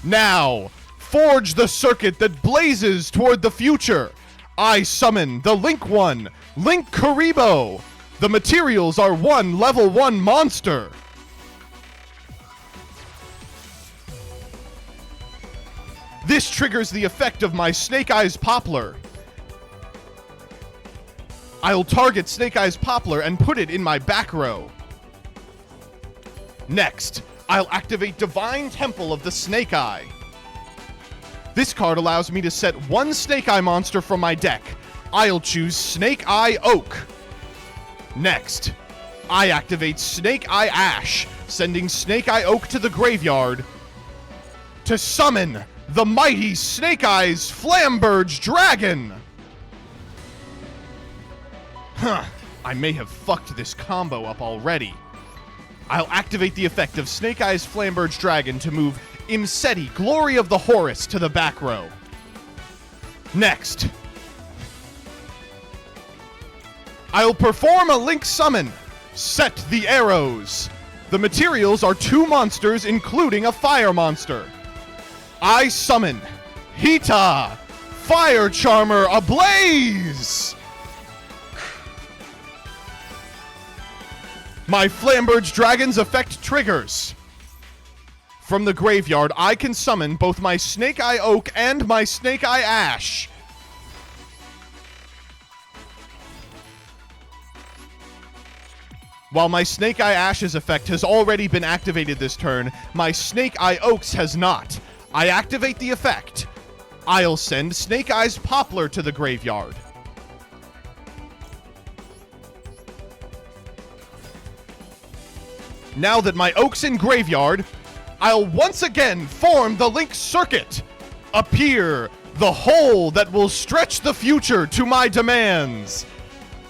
Now, forge the circuit that blazes toward the future. I summon the Link 1, Link Karibo. The materials are one level 1 monster. This triggers the effect of my Snake Eyes Poplar. I'll target Snake Eyes Poplar and put it in my back row. Next, I'll activate Divine Temple of the Snake Eye. This card allows me to set one Snake Eye monster from my deck. I'll choose Snake Eye Oak. Next, I activate Snake Eye Ash, sending Snake Eye Oak to the graveyard to summon the mighty Snake Eyes Flamberge Dragon. Huh, I may have fucked this combo up already. I'll activate the effect of Snake Eyes Flamberge Dragon to move Imseti, Glory of the Horus, to the back row. Next, I'll perform a Link Summon. Set the arrows. The materials are 2 monsters, including a fire monster. I summon Hita, Fire Charmer Ablaze! My Flamberge Dragon's effect triggers. From the graveyard, I can summon both my Snake Eye Oak and my Snake Eye Ash. While my Snake Eye Ash's effect has already been activated this turn, my Snake Eye Oak's has not. I activate the effect. I'll send Snake Eyes Poplar to the graveyard. Now that my Oak's in graveyard, I'll once again form the Link Circuit. Appear, the hole that will stretch the future to my demands.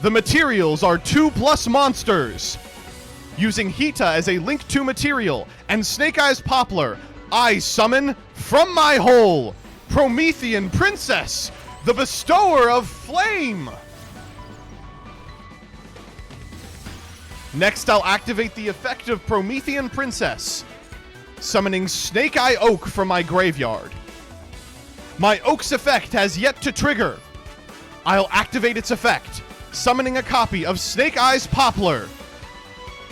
The materials are 2+ monsters. Using Hita as a Link 2 material and Snake Eyes Poplar, I summon from my hole Promethean Princess, the bestower of flame. Next, I'll activate the effect of Promethean Princess, summoning Snake Eye Oak from my graveyard. My Oak's effect has yet to trigger. I'll activate its effect, summoning a copy of Snake Eye's Poplar.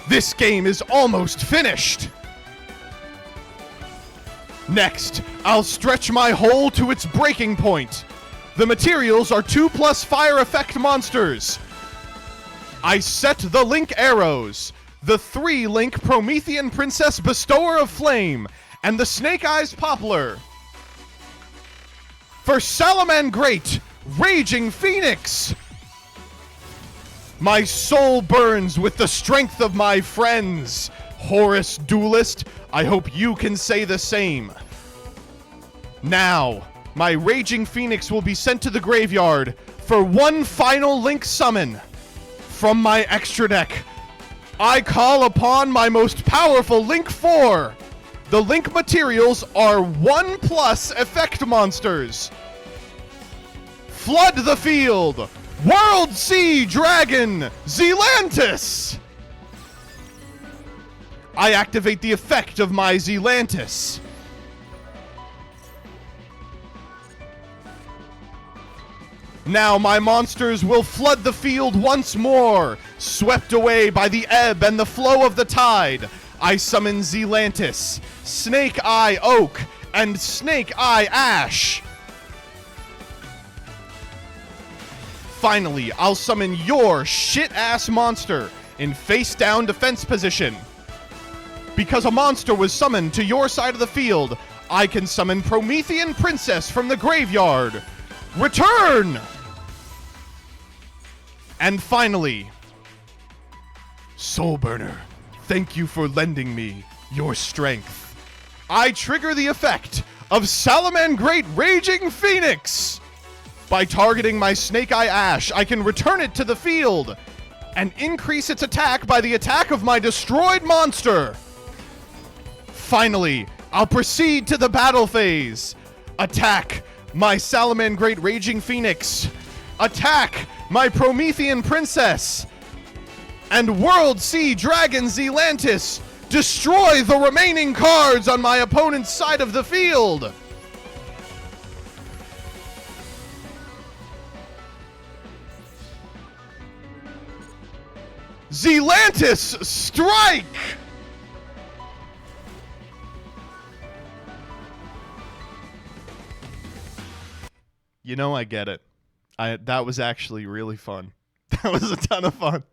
This game is almost finished. Next, I'll stretch my hole to its breaking point. The materials are 2+ fire effect monsters. I set the Link Arrows, the 3-link Promethean Princess Bestower of Flame, and the Snake Eyes Poplar. For Salamangreat, Raging Phoenix. My soul burns with the strength of my friends. Horus Duelist, I hope you can say the same. Now, my Raging Phoenix will be sent to the graveyard for one final Link summon. From my extra deck, I call upon my most powerful Link 4. The Link materials are 1+ effect monsters. Flood the field! World Sea Dragon Zealantis! I activate the effect of my Zealantis. Now my monsters will flood the field once more, swept away by the ebb and the flow of the tide. I summon Zealantis, Snake Eye Oak, and Snake Eye Ash. Finally, I'll summon your shit-ass monster in face-down defense position. Because a monster was summoned to your side of the field, I can summon Promethean Princess from the graveyard. Return! And finally, Soulburner, thank you for lending me your strength. I trigger the effect of Salamangreat Raging Phoenix. By targeting my Snake Eye Ash, I can return it to the field and increase its attack by the attack of my destroyed monster. Finally, I'll proceed to the battle phase. Attack my Salamangreat Raging Phoenix. Attack my Promethean Princess. And World Sea Dragon Zealantis. Destroy the remaining cards on my opponent's side of the field. Zealantis, strike! You know, I get it. That was actually really fun. That was a ton of fun.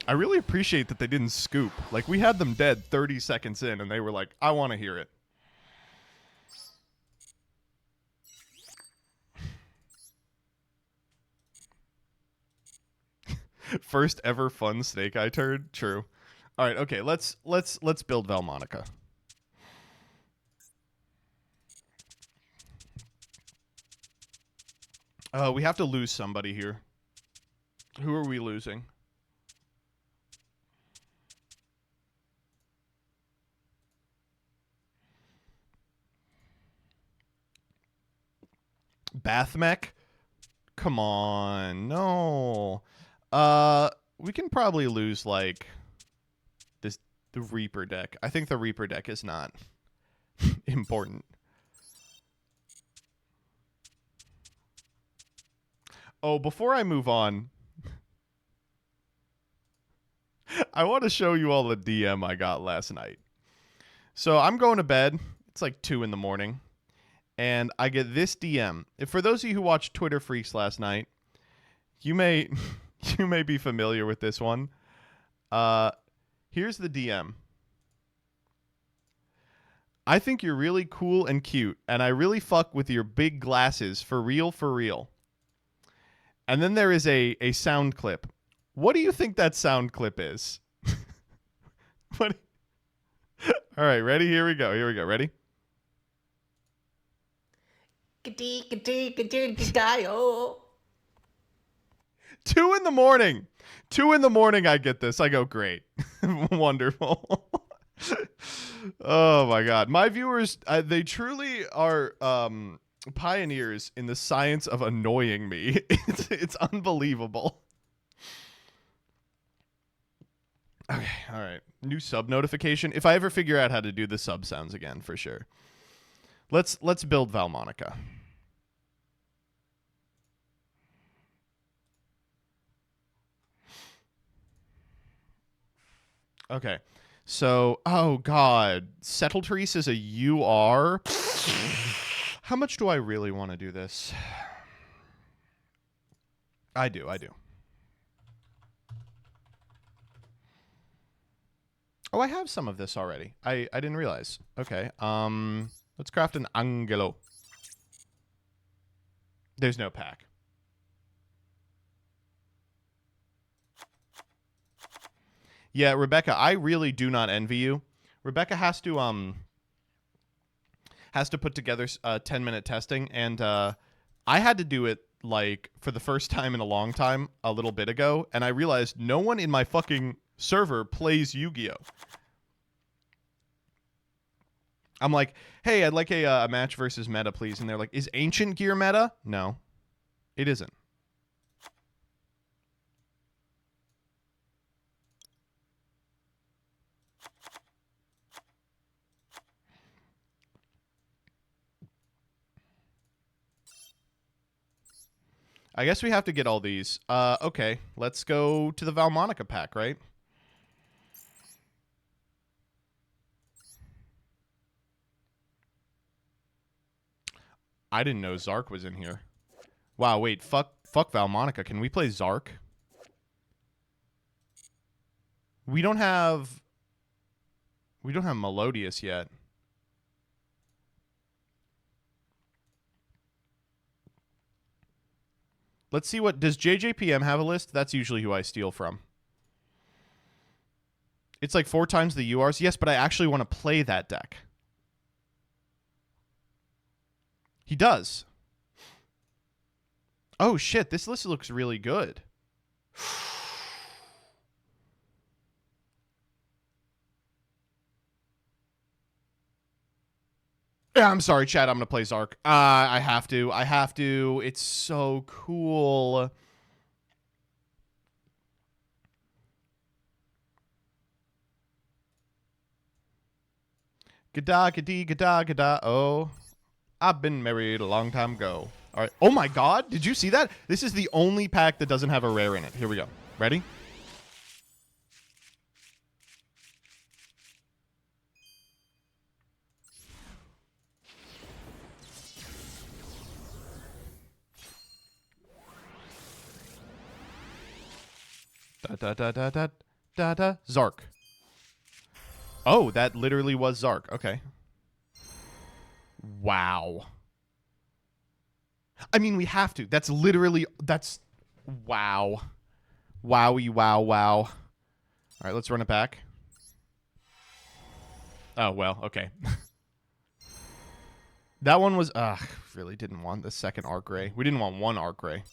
I really appreciate that they didn't scoop. Like, we had them dead 30 seconds in, and they were like, I want to hear it. First ever fun Snake Eye turn? True. All right, okay, let's build Valmonica. We have to lose somebody here. Who are we losing? Bathmech? Come on. No. We can probably lose, like, the Reaper deck. I think the Reaper deck is not important. Oh, before I move on, I want to show you all the DM I got last night. So I'm going to bed. It's like 2 in the morning. And I get this DM. For those of you who watched Twitter Freaks last night, you may be familiar with this one. Here's the DM. I think you're really cool and cute, and I really fuck with your big glasses, for real, for real. And then there is a sound clip. What do you think that sound clip is? What? All right, ready? Here we go. Ready? 2 in the morning. 2 in the morning, I get this. I go, great. Wonderful. Oh, my God. My viewers, they truly are pioneers in the science of annoying me. It's unbelievable. Okay, all right. New sub notification. If I ever figure out how to do the sub sounds again, for sure. Let's build Valmonica. Okay. So, oh god, Settle Therese is a UR. How much do I really want to do this? I do. Oh, I have some of this already. I didn't realize. Okay. Let's craft an Angelo. There's no pack. Yeah, Rebecca, I really do not envy you. Rebecca has to put together 10-minute testing, and I had to do it like for the first time in a long time a little bit ago, and I realized no one in my fucking server plays Yu-Gi-Oh. I'm like, hey, I'd like a match versus meta, please. And they're like, is Ancient Gear meta? No, it isn't. I guess we have to get all these. Okay, let's go to the Valmonica pack, right? I didn't know Zark was in here. Wow, wait, fuck Valmonica. Can we play Zark? We don't have Melodious yet. Let's see what does JJPM have a list? That's usually who I steal from. It's like 4 times the URs. Yes, but I actually want to play that deck. He does. Oh shit, this list looks really good. Yeah, I'm sorry, Chad. I'm going to play Zark. I have to. It's so cool. Gada, gada, gada, gada. Oh, I've been married a long time ago. All right. Oh, my God. Did you see that? This is the only pack that doesn't have a rare in it. Here we go. Ready? Da. Zark. Oh, that literally was Zark. Okay. Wow. I mean, we have to. That's wow. Wowie, wow. All right, let's run it back. Oh, well, okay. That one was, really didn't want the second Arc Ray. We didn't want one Arc Ray.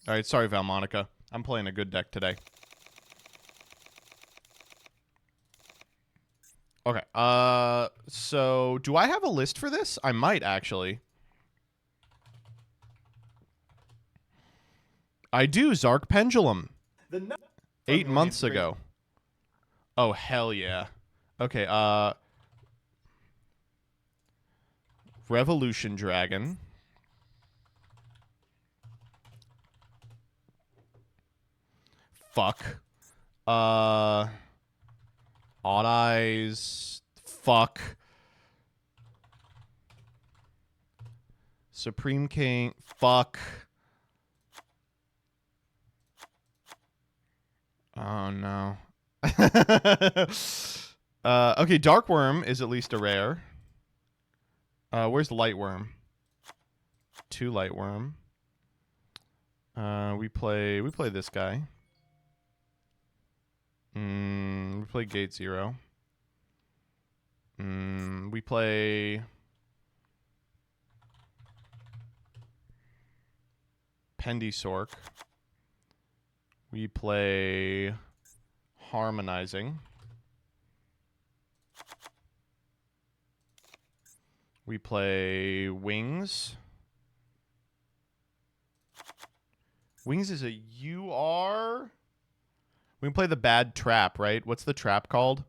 All right, sorry, Valmonica. I'm playing a good deck today. Okay, so do I have a list for this? I might, actually. I do, Zark Pendulum. 8 months ago. Oh, hell yeah. Okay, Revolution Dragon. Fuck. Odd Eyes. Fuck. Supreme King. Fuck. Oh, no. Okay, Dark Worm is at least a rare. Where's Lightworm? 2 Lightworm. We play this guy. We play Gate Zero. We play Pendy Sork. We play Harmonizing. We play Wings. Wings is a UR. We can play the bad trap, right? What's the trap called?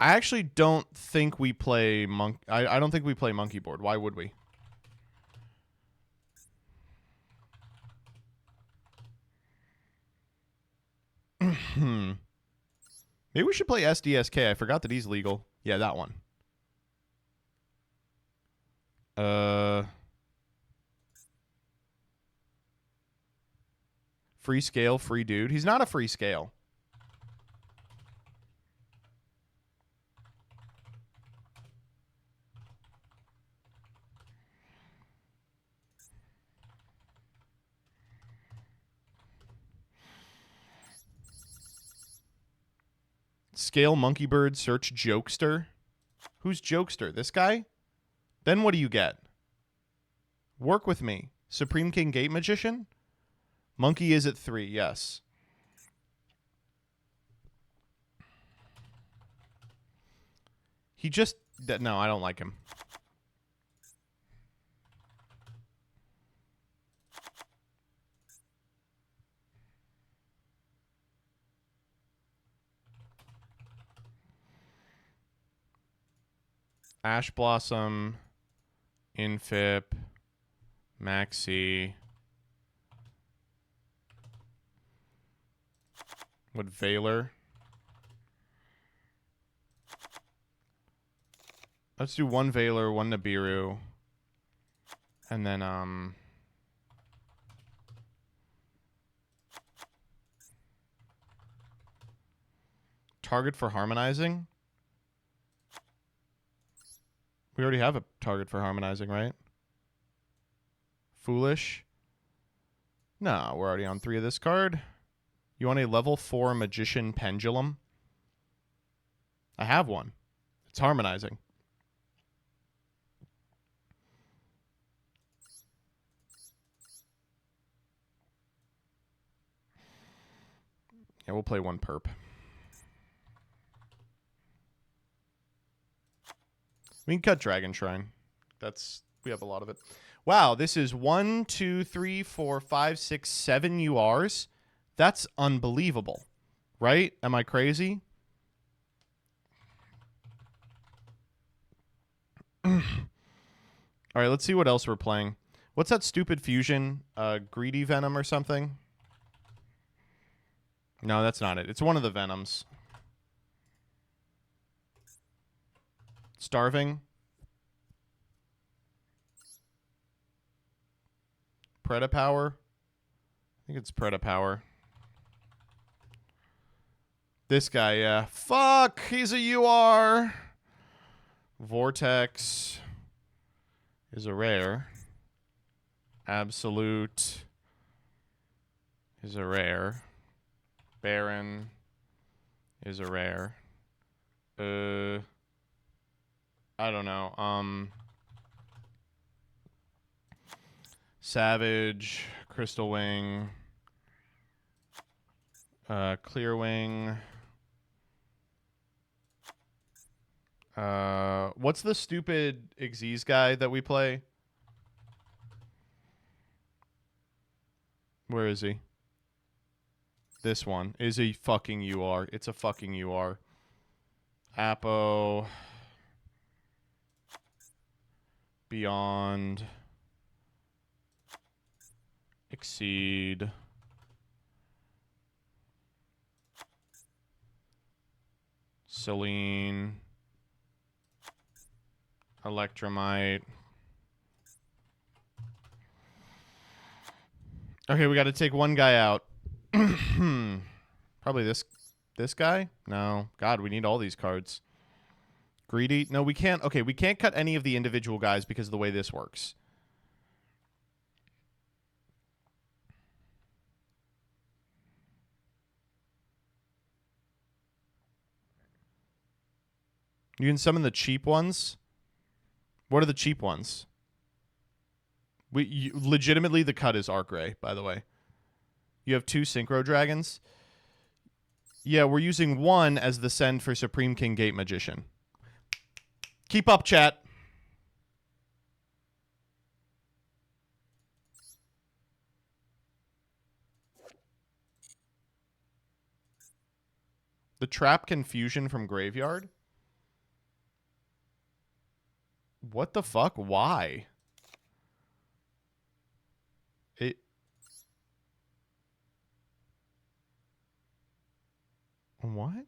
I actually don't think we play I don't think we play monkey board. Why would we? Maybe we should play SDSK. I forgot that he's legal. Yeah, that one. Free scale, free dude. He's not a free scale. Scale monkey bird search jokester. Who's jokester? This guy? Then what do you get? Work with me. Supreme King Gate Magician? Monkey is at 3, yes. He just... No, I don't like him. Ash Blossom, Infip, Maxi. What, Valor? Let's do one Valor, one Nibiru. And then, target for harmonizing? We already have a target for harmonizing, right? Foolish? No, we're already on 3 of this card. You want a level 4 Magician Pendulum? I have one. It's harmonizing. Yeah, we'll play one perp. We can cut Dragon Shrine. We have a lot of it. Wow, this is 1, 2, 3, 4, 5, 6, 7 URs. That's unbelievable. Right? Am I crazy? All right, let's see what else we're playing. What's that stupid fusion? Greedy Venom or something? No, that's not it. It's one of the Venoms. Starving. Predapower. I think it's Predapower. This guy, yeah. Fuck! He's a UR! Vortex is a rare. Absolute is a rare. Baron is a rare. I don't know. Savage, Crystal Wing, Clear Wing. What's the stupid Xyz guy that we play? Where is he? This one is a fucking UR. It's a fucking UR. Apo. Beyond. Exceed. Celine. Electromite. Okay, we got to take one guy out. Probably this guy? No. God, we need all these cards. Greedy? No, we can't. Okay, we can't cut any of the individual guys because of the way this works. You can summon the cheap ones. What are the cheap ones? Legitimately, the cut is Arcray, by the way. You have 2 Synchro Dragons. Yeah, we're using 1 as the send for Supreme King Gate Magician. Keep up, chat. The trap confusion from graveyard? What the fuck? Why? It... What?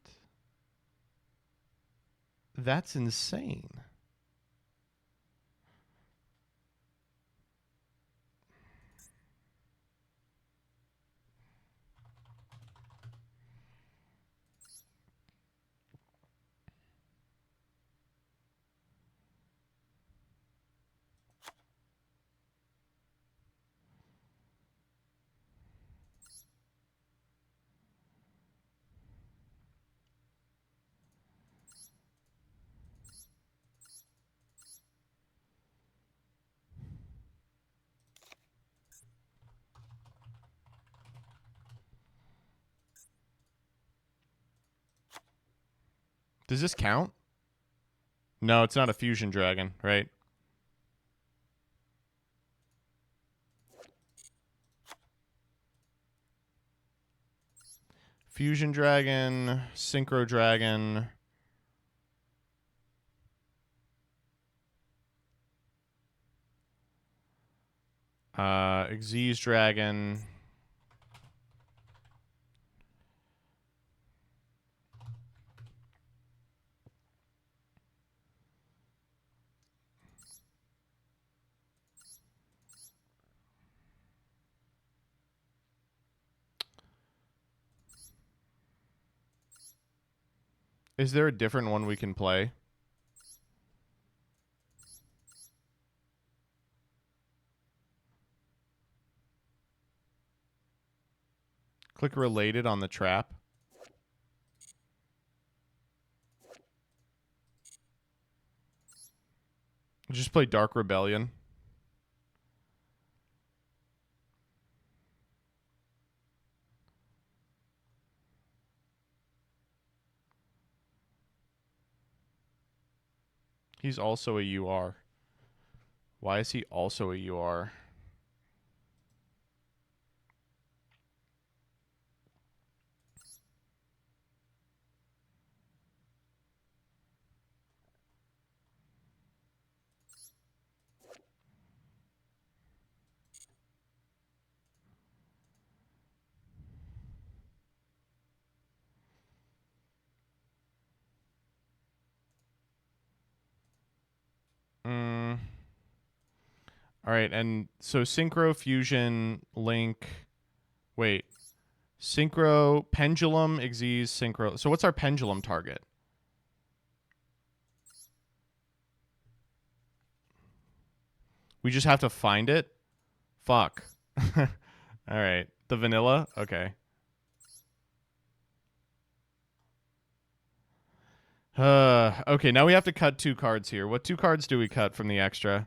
That's insane. Does this count? No, it's not a fusion dragon, right? Fusion dragon, synchro dragon. Xyz dragon. Is there a different one we can play? Click related on the trap. Just play Dark Rebellion. He's also a UR. Why is he also a UR? All right, and so Synchro, Fusion, Link. Wait. Synchro, Pendulum, Xyz, Synchro. So what's our Pendulum target? We just have to find it? Fuck. All right. The vanilla? Okay. Okay, now we have to cut 2 cards here. What 2 cards do we cut from the extra?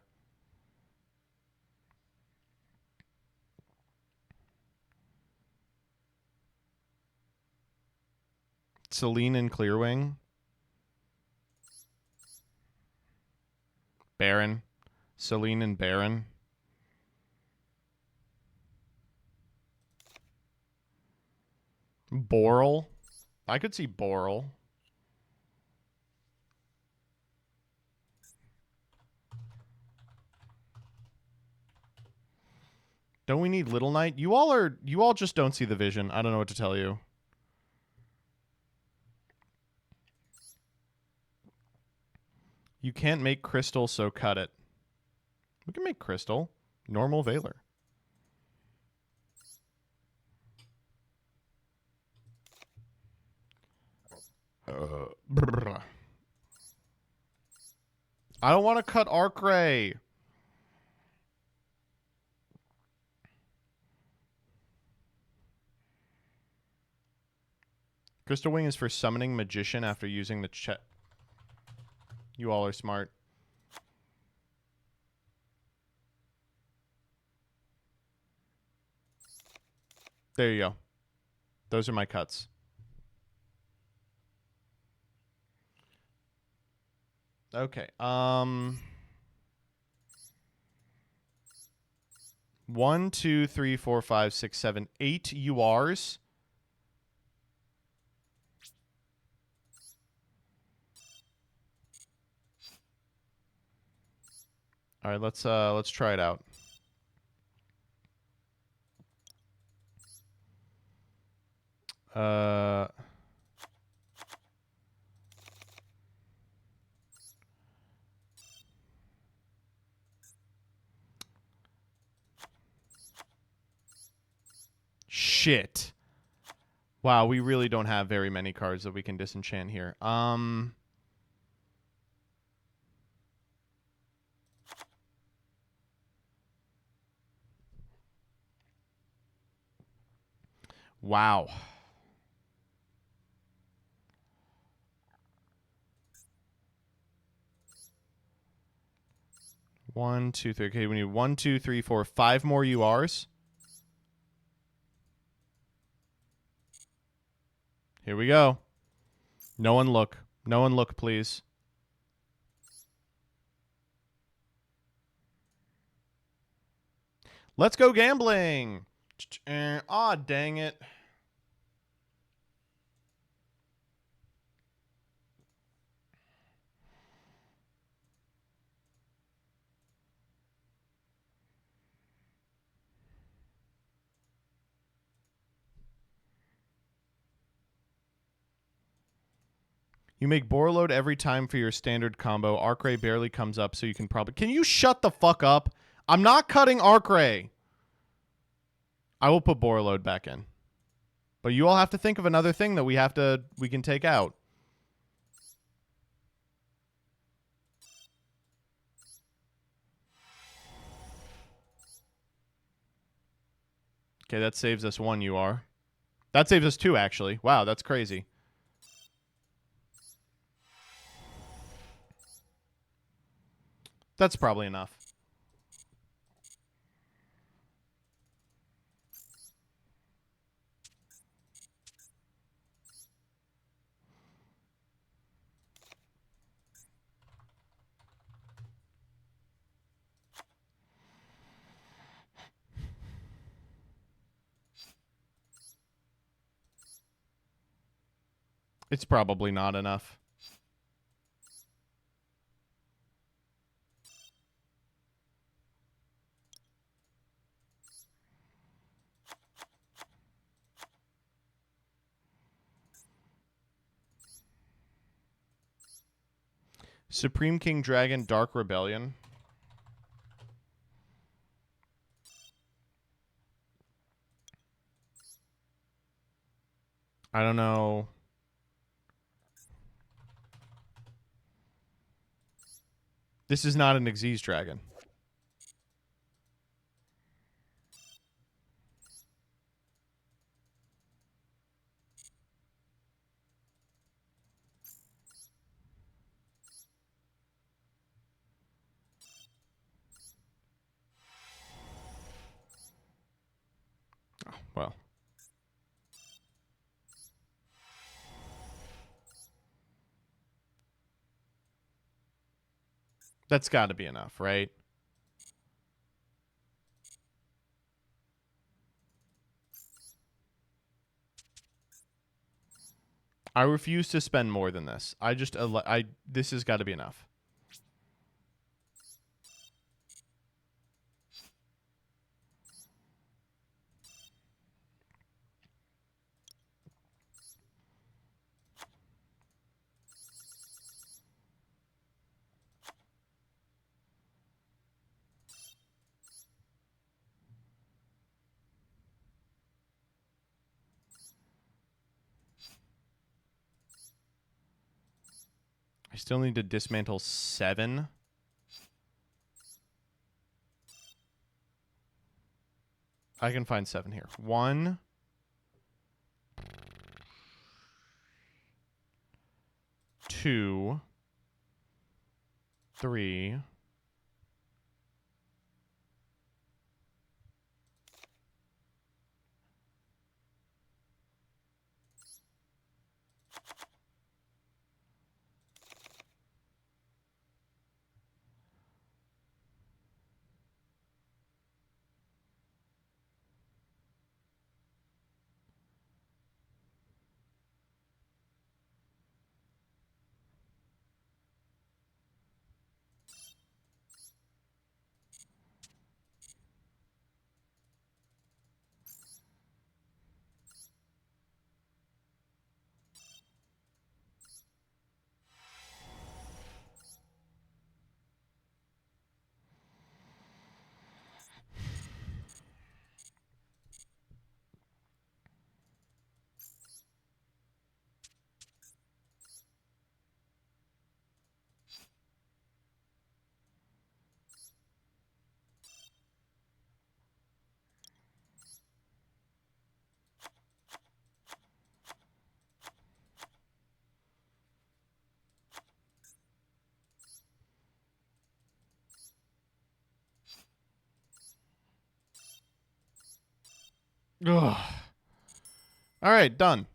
Celine and Clearwing. Baron. Celine and Baron. Boral. I could see Boral. Don't we need Little Knight? You all just don't see the vision. I don't know what to tell you. You can't make Crystal, so cut it. We can make Crystal. Normal Veiler. I don't want to cut Arcray. Crystal Wing is for summoning Magician after using the check. You all are smart. There you go. Those are my cuts. Okay. 1, 2, 3, 4, 5, 6, 7, 8 URs. All right, let's try it out. Shit. Wow, we really don't have very many cards that we can disenchant here. Wow. One, two, three. Okay, we need 1, 2, 3, 4, 5 more URs. Here we go. No one look. No one look, please. Let's go gambling. Aw, dang it. You make Borreload every time for your standard combo. Arcray barely comes up, so you can probably... Can you shut the fuck up? I'm not cutting Arcray. I will put Borreload back in. But you all have to think of another thing that we can take out. Okay, that saves us 1 UR. That saves us 2, actually. Wow, that's crazy. That's probably enough. It's probably not enough. Supreme King Dragon, Dark Rebellion. I don't know. This is not an Xyz Dragon. Oh, well. That's got to be enough, right? I refuse to spend more than this. This has got to be enough. I still need to dismantle 7. I can find 7 here. 1, 2, 3, Ugh. All right, done.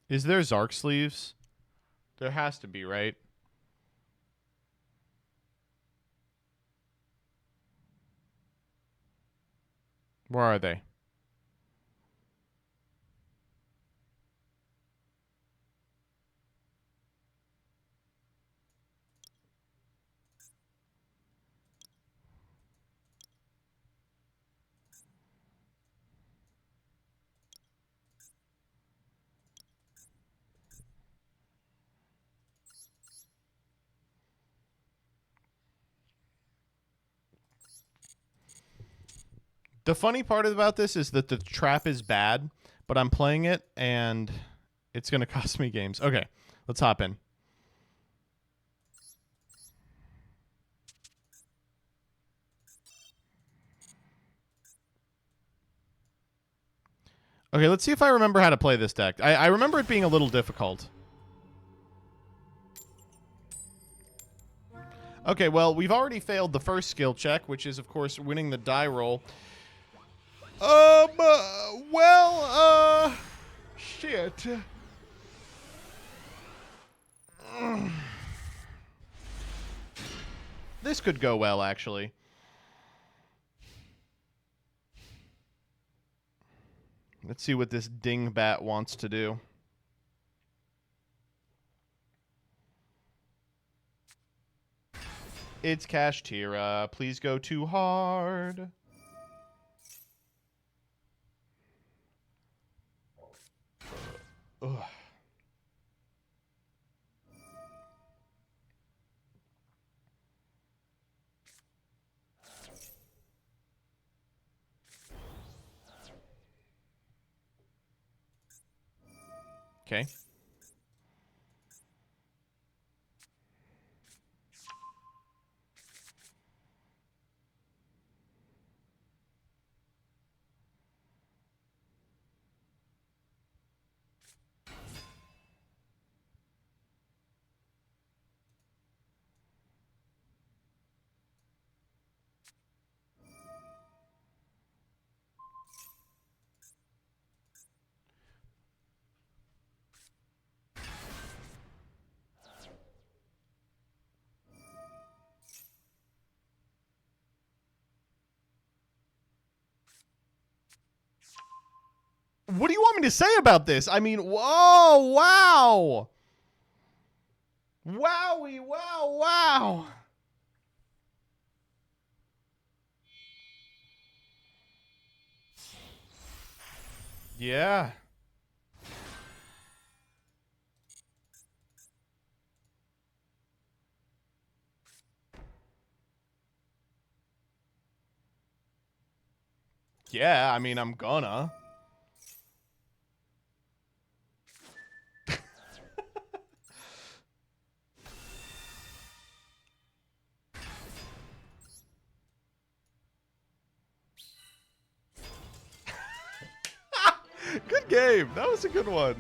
Is there Zark sleeves? There has to be, right? Where are they? The funny part about this is that the trap is bad, but I'm playing it and it's going to cost me games. Okay, let's hop in. Okay, let's see if I remember how to play this deck. I remember it being a little difficult. Okay, well, we've already failed the first skill check, which is, of course, winning the die roll. Shit. This could go well, actually. Let's see what this dingbat wants to do. It's Kashtira. Please go too hard. Ugh. Okay. What do you want me to say about this? I mean, whoa, wow. Wowie, wow, wow. Yeah. Yeah, I mean, I'm gonna. Good game. That was a good one.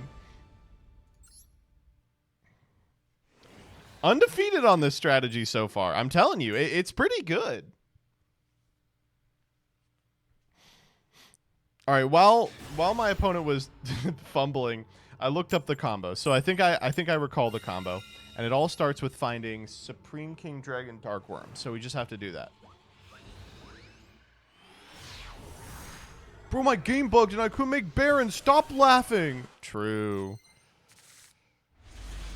Undefeated on this strategy so far. I'm telling you, it's pretty good. All right, while my opponent was fumbling, I looked up the combo. So I think I recall the combo, and it all starts with finding Supreme King Dragon Dark Worm. So we just have to do that. Bro, my game bugged and I couldn't make Baron. Stop laughing. True.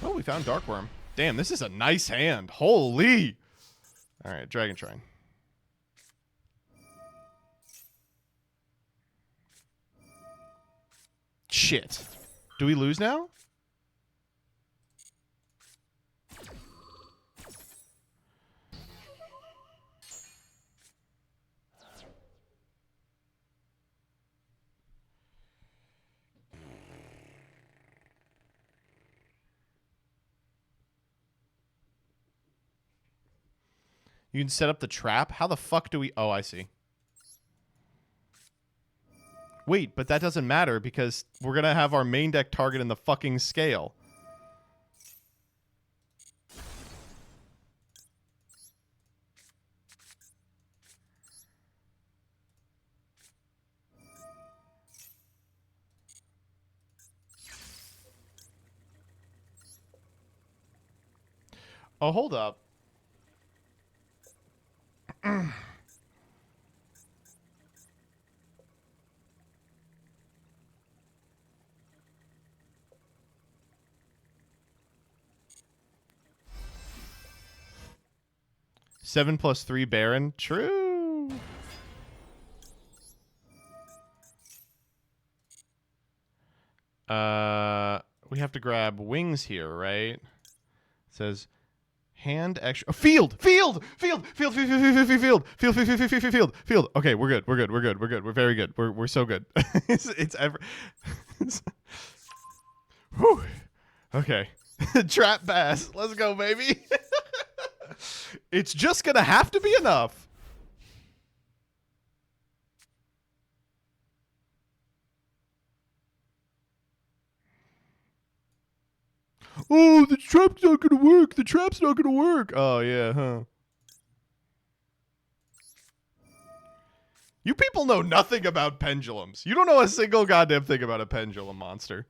Oh, we found Dark Worm. Damn, this is a nice hand. Holy. All right, Dragon Shrine. Shit. Do we lose now? You can set up the trap. How the fuck do we... Oh, I see. Wait, but that doesn't matter because we're going to have our main deck target in the fucking scale. Oh, hold up. 7+3 Baron. True. We have to grab wings here, right? It says hand extra. Field. Okay, we're good. We're very good. We're so good. it's ever. Whew. Okay. Trap bass. Let's go, baby. It's just gonna have to be enough. Oh, the trap's not gonna work. The trap's not gonna work. Oh, yeah, huh? You people know nothing about pendulums. You don't know a single goddamn thing about a pendulum monster.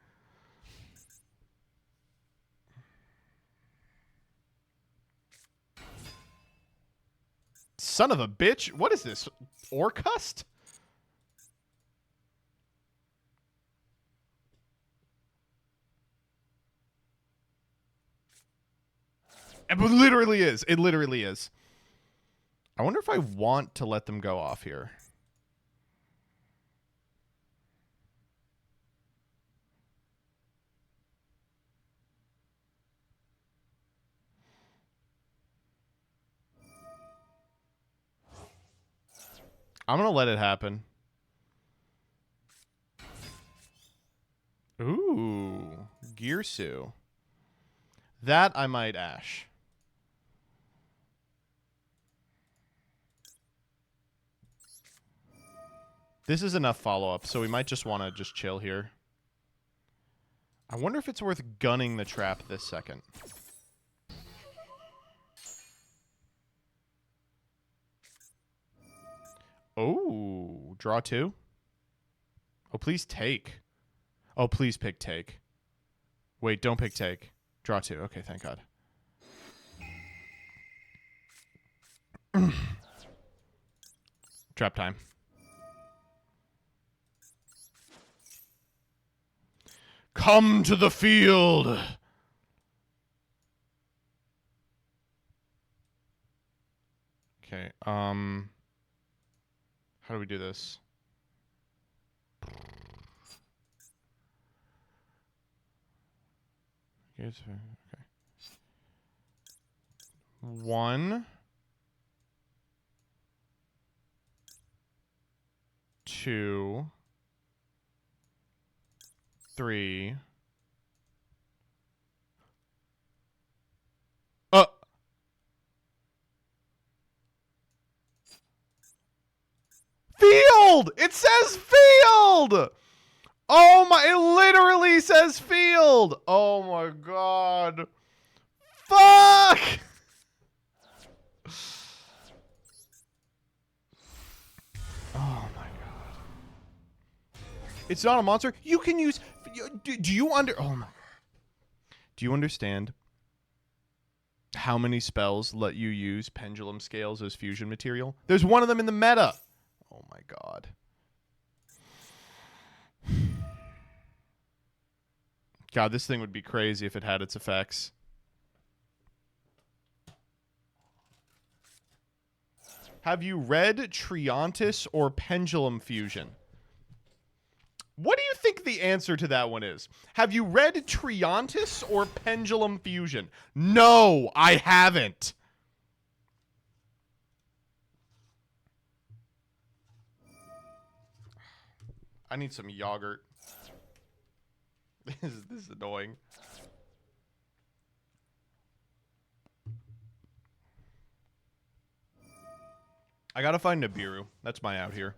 Son of a bitch. What is this? Orcust? It literally is. It literally is. I wonder if I want to let them go off here. I'm going to let it happen. Ooh. Gearsu. That I might Ash. This is enough follow-up, so we might just want to just chill here. I wonder if it's worth gunning the trap this second. Oh, draw 2? Oh, please take. Oh, please pick take. Wait, don't pick take. Draw 2. Okay, thank God. Trap time. Come to the field. Okay, how do we do this? Okay. 1, 2, 3. Field! It says field! Oh my, it literally says field! Oh my God. Fuck! Oh my God. It's not a monster. You can use... Do you Oh my... Do you understand how many spells let you use pendulum scales as fusion material? There's one of them in the meta. Oh my God. God, this thing would be crazy if it had its effects. Have you read Triantis or Pendulum Fusion? What do you think the answer to that one is? Have you read Triantis or Pendulum Fusion? No, I haven't. I need some yogurt. This is annoying. I gotta find Nibiru. That's my out here.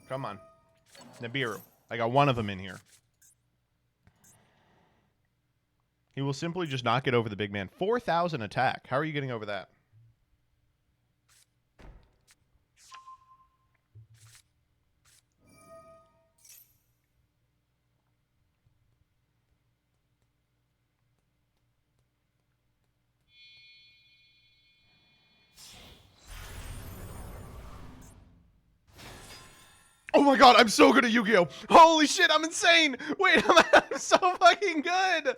Come on. Nibiru. I got one of them in here. He will simply just not get over the big man. 4,000 attack. How are you getting over that? Oh my god, I'm so good at Yu-Gi-Oh! Holy shit, I'm insane! Wait, I'm so fucking good!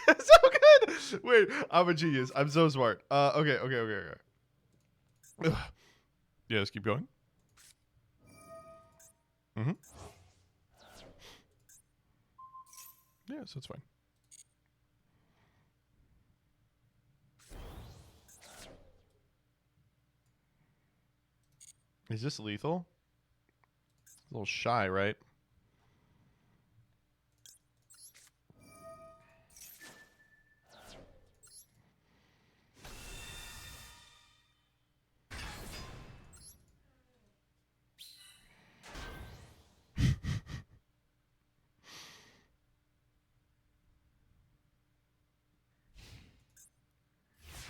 I'm so good! Wait, I'm a genius. I'm so smart. Okay. Ugh. Yeah, let's keep going. Mm-hmm. Yeah, so it's fine. Is this lethal? A little shy, right?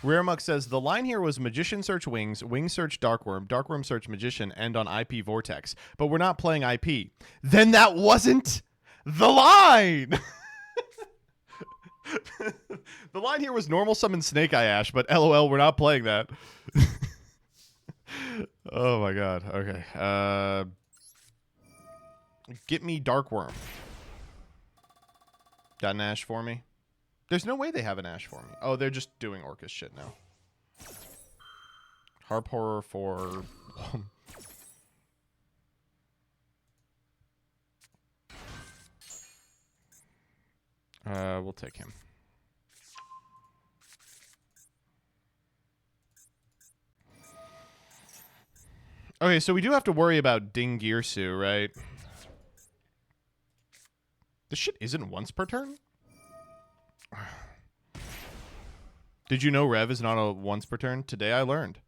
Raremuck says, the line here was Magician search Wings, Wings search Darkworm, Darkworm search Magician, end on IP Vortex. But we're not playing IP. Then that wasn't the line! The line here was normal summon Snake Eye Ash, but LOL, we're not playing that. Oh my god. Okay. Get me Darkworm. Got an Ash for me? There's no way they have an Ash for me. Oh, they're just doing Orcus shit now. Harp Horror for... we'll take him. Okay, so we do have to worry about Dingirsu, right? This shit isn't once per turn? Did you know Rev is not a once per turn? Today I learned.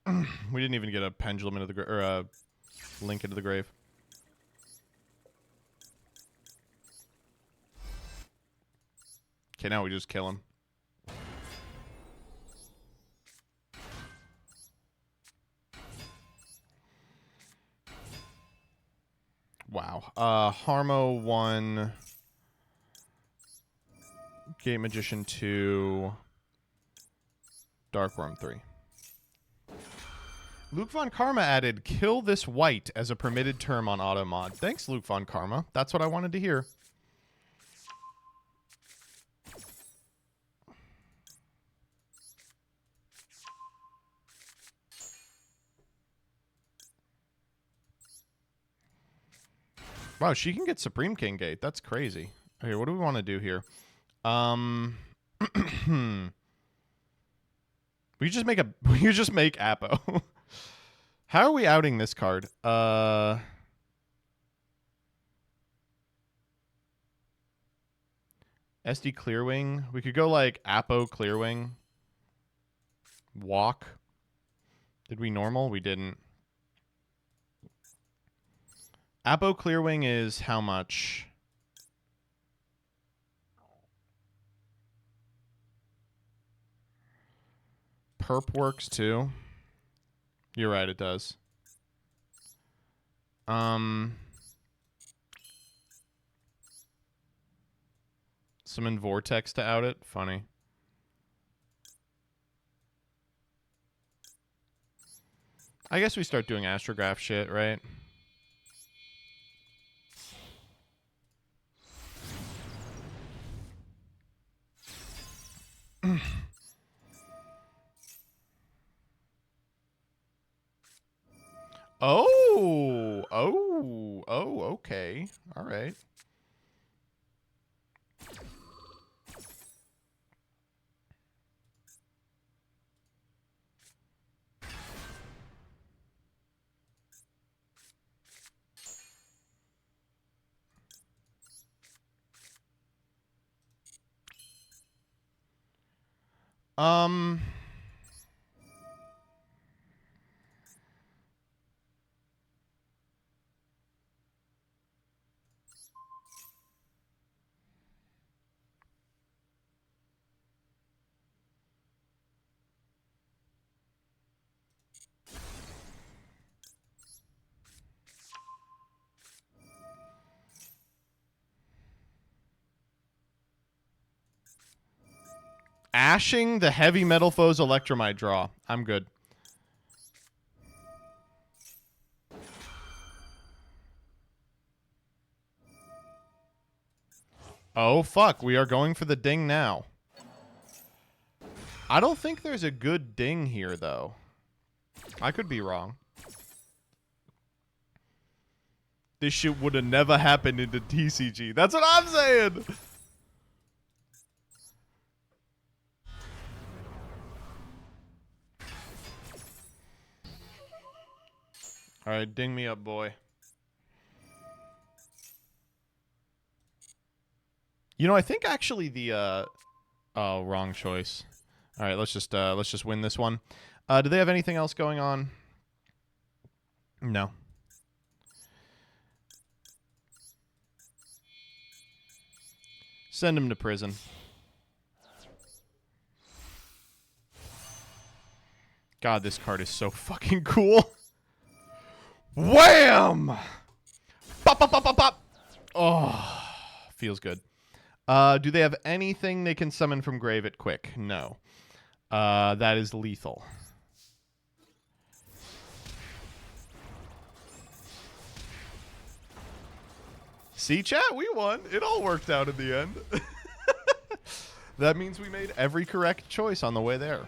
We didn't even get a pendulum into the grave, or a link into the grave. Okay, now we just kill him. Wow. Harmo 1. Gate Magician 2. Darkworm 3. Luke Von Karma added, kill this white as a permitted term on Automod. Thanks, Luke Von Karma. That's what I wanted to hear. Wow, she can get Supreme King Gate. That's crazy. Okay, what do we want to do here? We just make Apo. How are we outing this card? SD Clearwing. We could go like Apo Clearwing. Walk. Did we normal? We didn't. Apo Clearwing is how much? Perp works too. You're right, it does. Summon Vortex to out it. Funny. I guess we start doing Astrograph shit, right? Okay. All right. Um... Ashing the heavy metal foe's Electromite draw. I'm good. Oh, fuck. We are going for the ding now. I don't think there's a good ding here, though. I could be wrong. This shit would have never happened in the TCG. That's what I'm saying! Alright, ding me up, boy. You know, I think actually the, oh, wrong choice. Alright, let's just win this one. Do they have anything else going on? No. Send him to prison. God, this card is so fucking cool. Wham! Pop, pop, pop, pop, pop. Oh, feels good. Do they have anything they can summon from grave it quick? No. That is lethal. See, chat? We won. It all worked out in the end. That means we made every correct choice on the way there.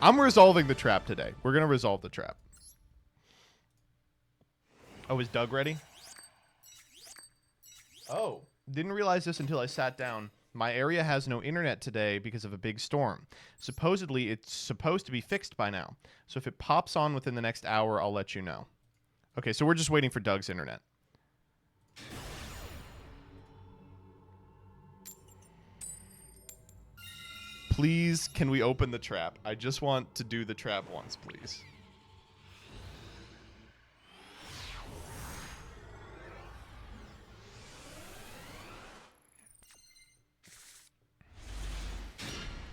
I'm resolving the trap today. We're going to resolve the trap. Oh, is Doug ready? Oh, didn't realize this until I sat down. My area has no internet today because of a big storm. Supposedly, it's supposed to be fixed by now. So if it pops on within the next hour, I'll let you know. Okay, so we're just waiting for Doug's internet. Please, can we open the trap? I just want to do the trap once, please.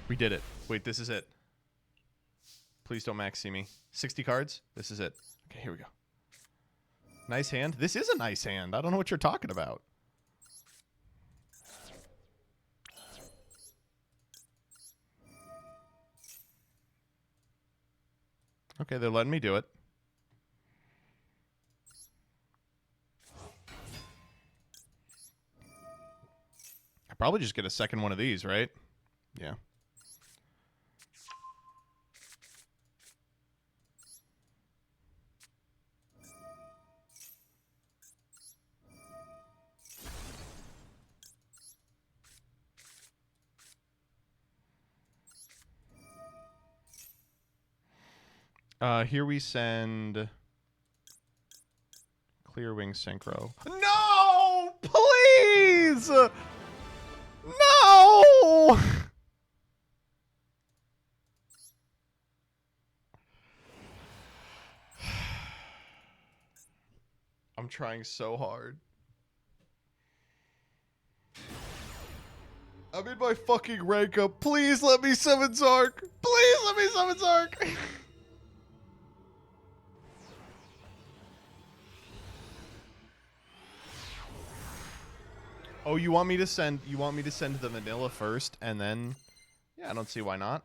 We did it. Wait, this is it. Please don't max see me. 60 cards? This is it. Okay, here we go. Nice hand. This is a nice hand. I don't know what you're talking about. Okay, they're letting me do it. I probably just get a second one of these, right? Yeah. Here we send Clear Wing Synchro. No! Please! No! I'm trying so hard. I'm in my fucking rank up. Please let me summon Zark. Please let me summon Zark. Oh, you want me to send the vanilla first and then yeah, I don't see why not.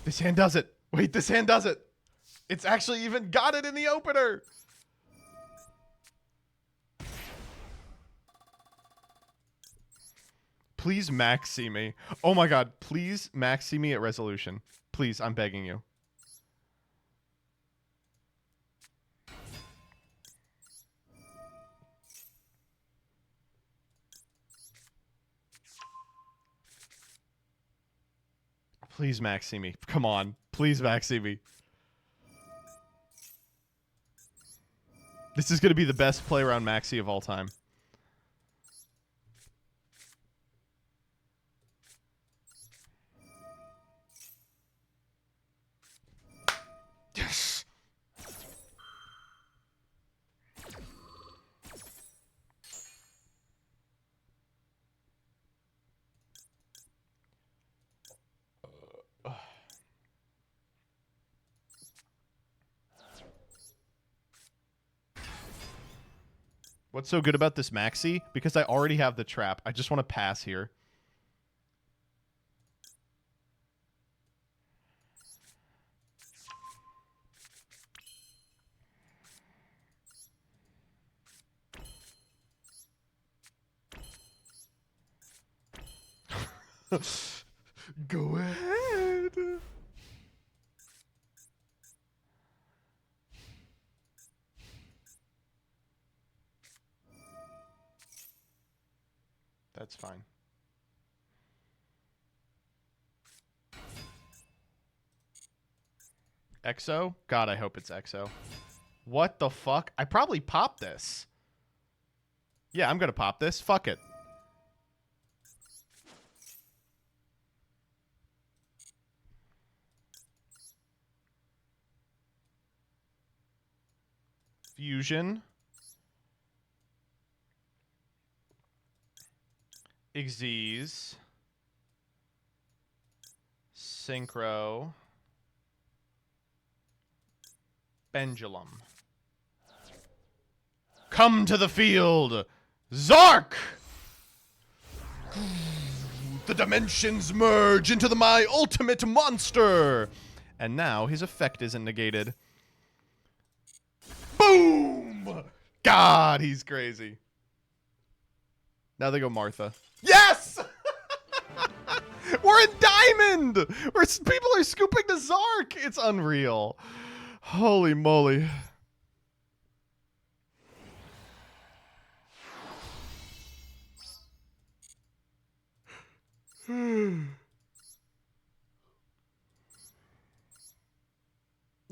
This hand does it. Wait, this hand does it. It's actually even got it in the opener. Please max see me. Oh my god, please max see me at resolution. Please, I'm begging you. Please max see me. Come on. Please max see me. This is going to be the best play around maxi of all time. Yes. What's so good about this maxi? Because I already have the trap. I just want to pass here. Go ahead. That's fine. EXO? God, I hope it's EXO. What the fuck? I probably popped this. Yeah, I'm gonna pop this. Fuck it. Fusion. Xyz. Synchro. Pendulum. Come to the field, Zark! The dimensions merge into my ultimate monster! And now his effect isn't negated. Boom! God, he's crazy. Now they go Martha. Yes! We're in Diamond! People are scooping to Zark! It's unreal. Holy moly.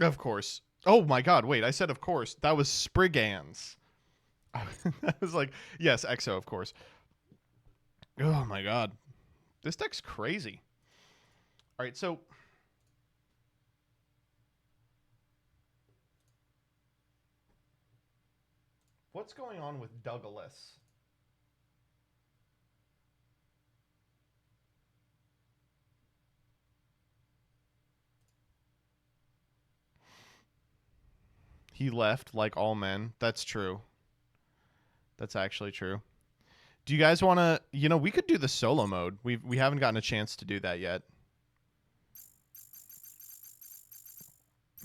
Of course. Oh my god, wait, I said of course. That was Spriggan's. I was like, yes, EXO, of course. Oh my god. This deck's crazy. Alright, so... what's going on with Douglas? He left like all men. That's true. That's actually true. Do you guys want to... you know, we could do the solo mode. We haven't gotten a chance to do that yet.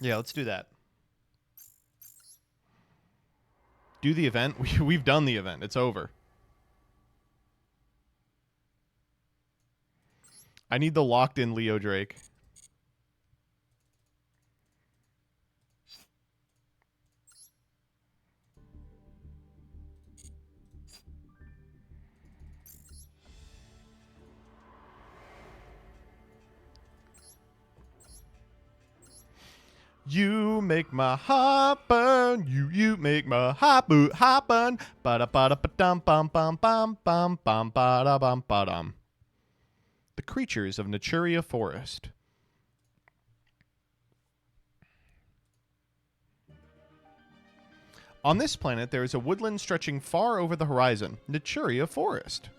Yeah, let's do that. Do the event. We've done the event. It's over. I need the locked-in Leo Drake. You make my heart burn. You make my heart burn. Ba da ba da ba dum bum bum bum bum bum ba da bum ba dum. The creatures of Naturia Forest. On this planet, there is a woodland stretching far over the horizon, Naturia Forest.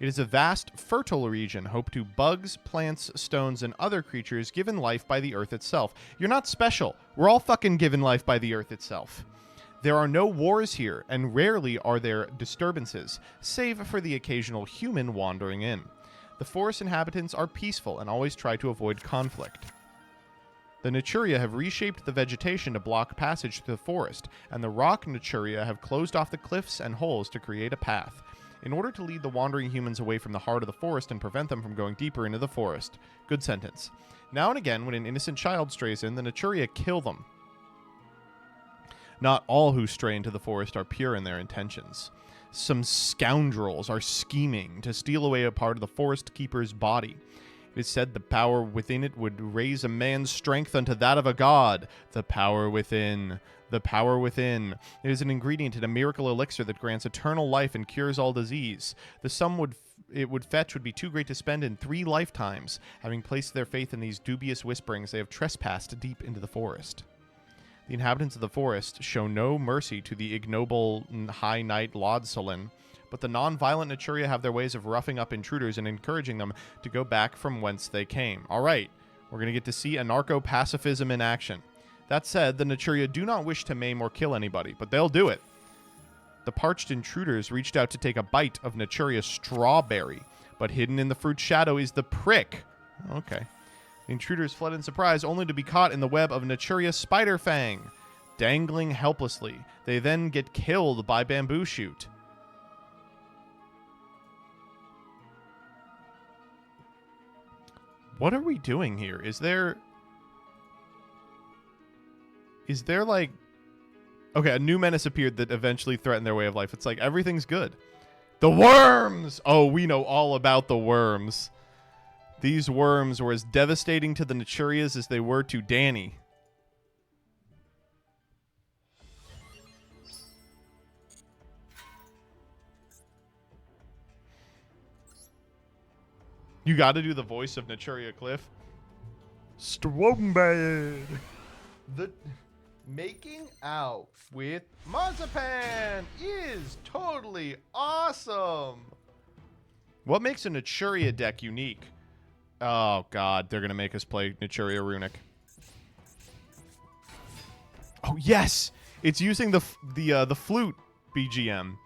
It is a vast, fertile region home to bugs, plants, stones, and other creatures given life by the Earth itself. You're not special. We're all fucking given life by the Earth itself. There are no wars here, and rarely are there disturbances, save for the occasional human wandering in. The forest inhabitants are peaceful and always try to avoid conflict. The Naturia have reshaped the vegetation to block passage to the forest, and the rock Naturia have closed off the cliffs and holes to create a path. in order to lead the wandering humans away from the heart of the forest and prevent them from going deeper into the forest. Good sentence. Now and again, when an innocent child strays in, the Naturia kill them. Not all who stray into the forest are pure in their intentions. Some scoundrels are scheming to steal away a part of the forest keeper's body. It is said the power within it would raise a man's strength unto that of a god. The power within. The power within. It is an ingredient in a miracle elixir that grants eternal life and cures all disease. The sum it would fetch would be too great to spend in 3 lifetimes. Having placed their faith in these dubious whisperings, they have trespassed deep into the forest. The inhabitants of the forest show no mercy to the ignoble High Knight Lodsolin, but the non-violent Naturia have their ways of roughing up intruders and encouraging them to go back from whence they came. All right, we're going to get to see anarcho-pacifism in action. That said, the Naturia do not wish to maim or kill anybody, but they'll do it. The parched intruders reached out to take a bite of Naturia's strawberry, but hidden in the fruit's shadow is the prick. Okay. The intruders fled in surprise, only to be caught in the web of Naturia's spider fang. Dangling helplessly, they then get killed by bamboo shoot. What are we doing here? Is there like... Okay, a new menace appeared that eventually threatened their way of life. It's like everything's good. The worms! Oh, we know all about the worms. These worms were as devastating to the Naturias as they were to Danny. You got to do the voice of Naturia Cliff. Stromberg. The making out with Marzipan is totally awesome. What makes a Naturia deck unique? Oh god, they're gonna make us play Naturia Runic. Oh yes, it's using the flute BGM.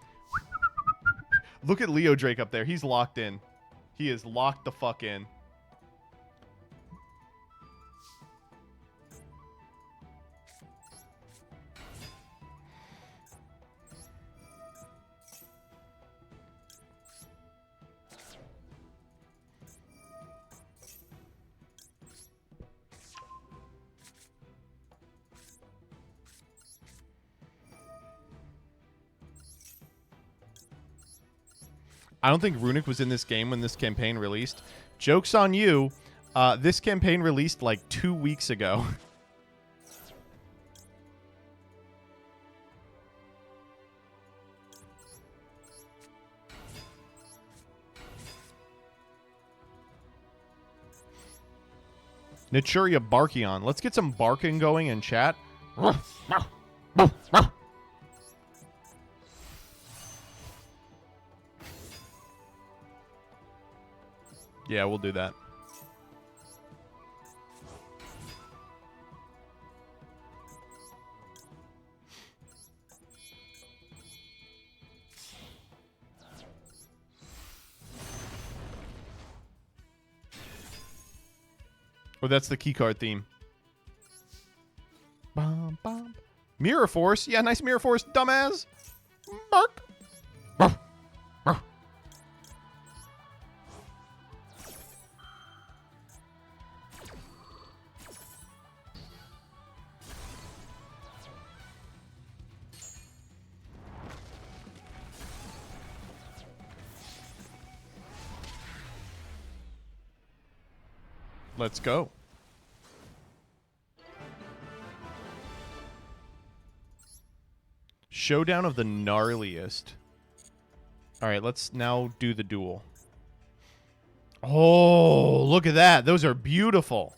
Look at Leo Drake up there. He's locked in. He is locked the fuck in. I don't think Runic was in this game when this campaign released. Joke's on you. This campaign released like 2 weeks ago. Naturia Barkion. Let's get some barking going in chat. Yeah, we'll do that. Oh, that's the keycard theme. Bum, bum. Mirror Force. Yeah, nice Mirror Force, dumbass. Bark. Bark. Bark. Let's go. Showdown of the gnarliest. All right, let's now do the duel. Oh, look at that. Those are beautiful.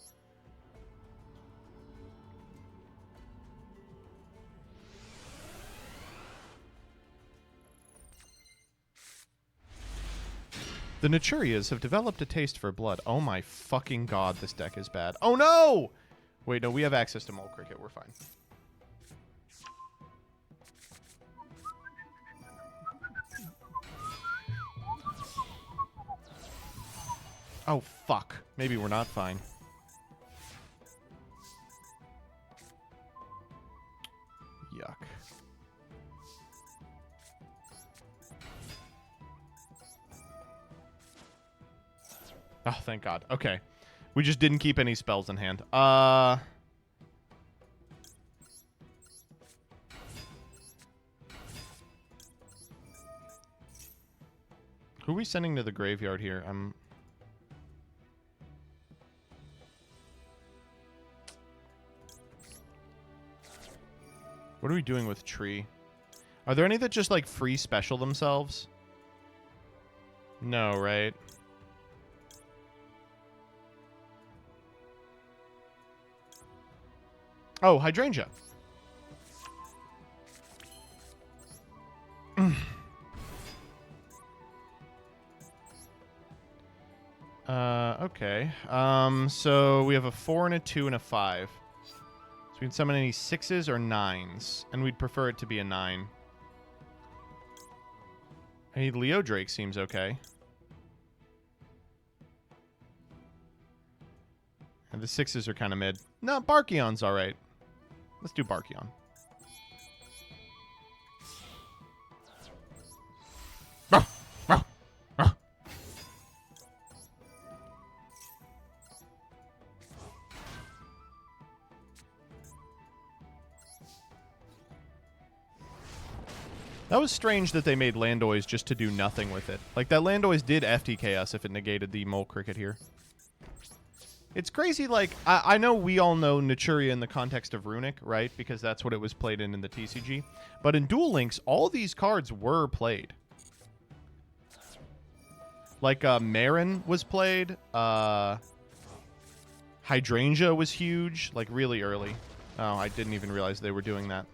The Naturias have developed a taste for blood. Oh my fucking god, this deck is bad. Oh no! Wait, no, we have access to Mole Cricket. We're fine. Oh, fuck. Maybe we're not fine. Yuck. Oh, thank God. Okay. We just didn't keep any spells in hand. Who are we sending to the graveyard here? What are we doing with Tree? Are there any that just, like, free special themselves? No, right? Oh, Hydrangea. Okay. So we have a 4 and a 2 and a 5. So we can summon any 6s or 9s, and we'd prefer it to be a 9. Hey, Leo Drake seems okay. And the 6s are kind of mid. No, Barkion's alright. Let's do Barkion. That was strange that they made Landoys just to do nothing with it. Like, that Landoys did FTK us if it negated the Mole Cricket here. It's crazy, like, I know we all know Naturia in the context of Runic, right? Because that's what it was played in the TCG. But in Duel Links, all these cards were played. Like, Marin was played. Hydrangea was huge, like, really early. Oh, I didn't even realize they were doing that.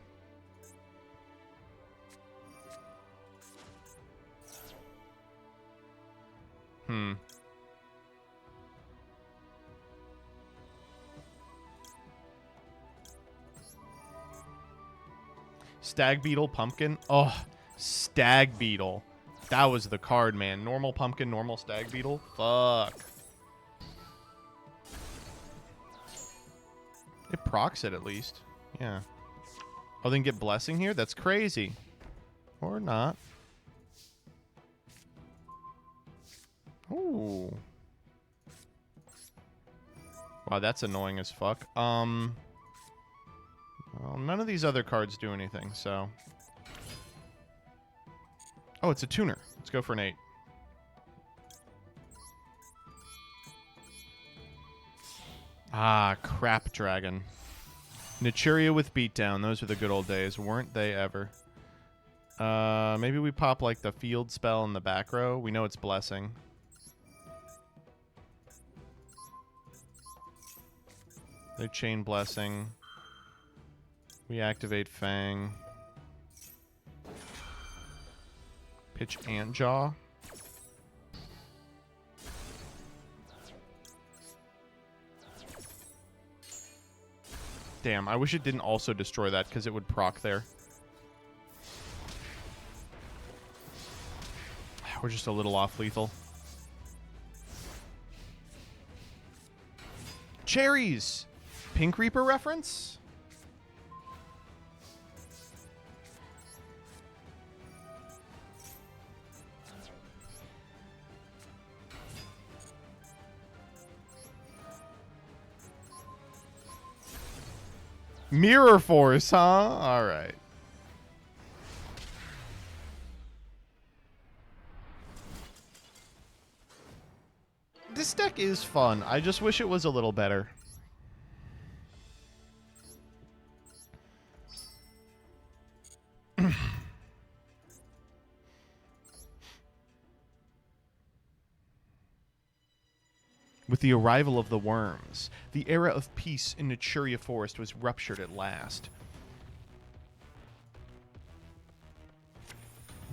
Stag Beetle, Pumpkin. Oh, Stag Beetle. That was the card, man. Normal Pumpkin, normal Stag Beetle. Fuck. It procs it at least. Yeah. Oh, then get Blessing here? That's crazy. Or not. Ooh. Wow, that's annoying as fuck. Well, none of these other cards do anything, so... Oh, it's a tuner. Let's go for an 8. Ah, Crap Dragon. Naturia with Beatdown. Those were the good old days, weren't they ever? Maybe we pop, like, the field spell in the back row. We know it's Blessing. They chain Blessing. We activate Fang. Pitch Antjaw. Damn, I wish it didn't also destroy that because it would proc there. We're just a little off lethal. Cherries! Pink Reaper reference? Mirror Force, huh? Alright. This deck is fun. I just wish it was a little better. With the arrival of the worms, the era of peace in Naturia Forest was ruptured at last.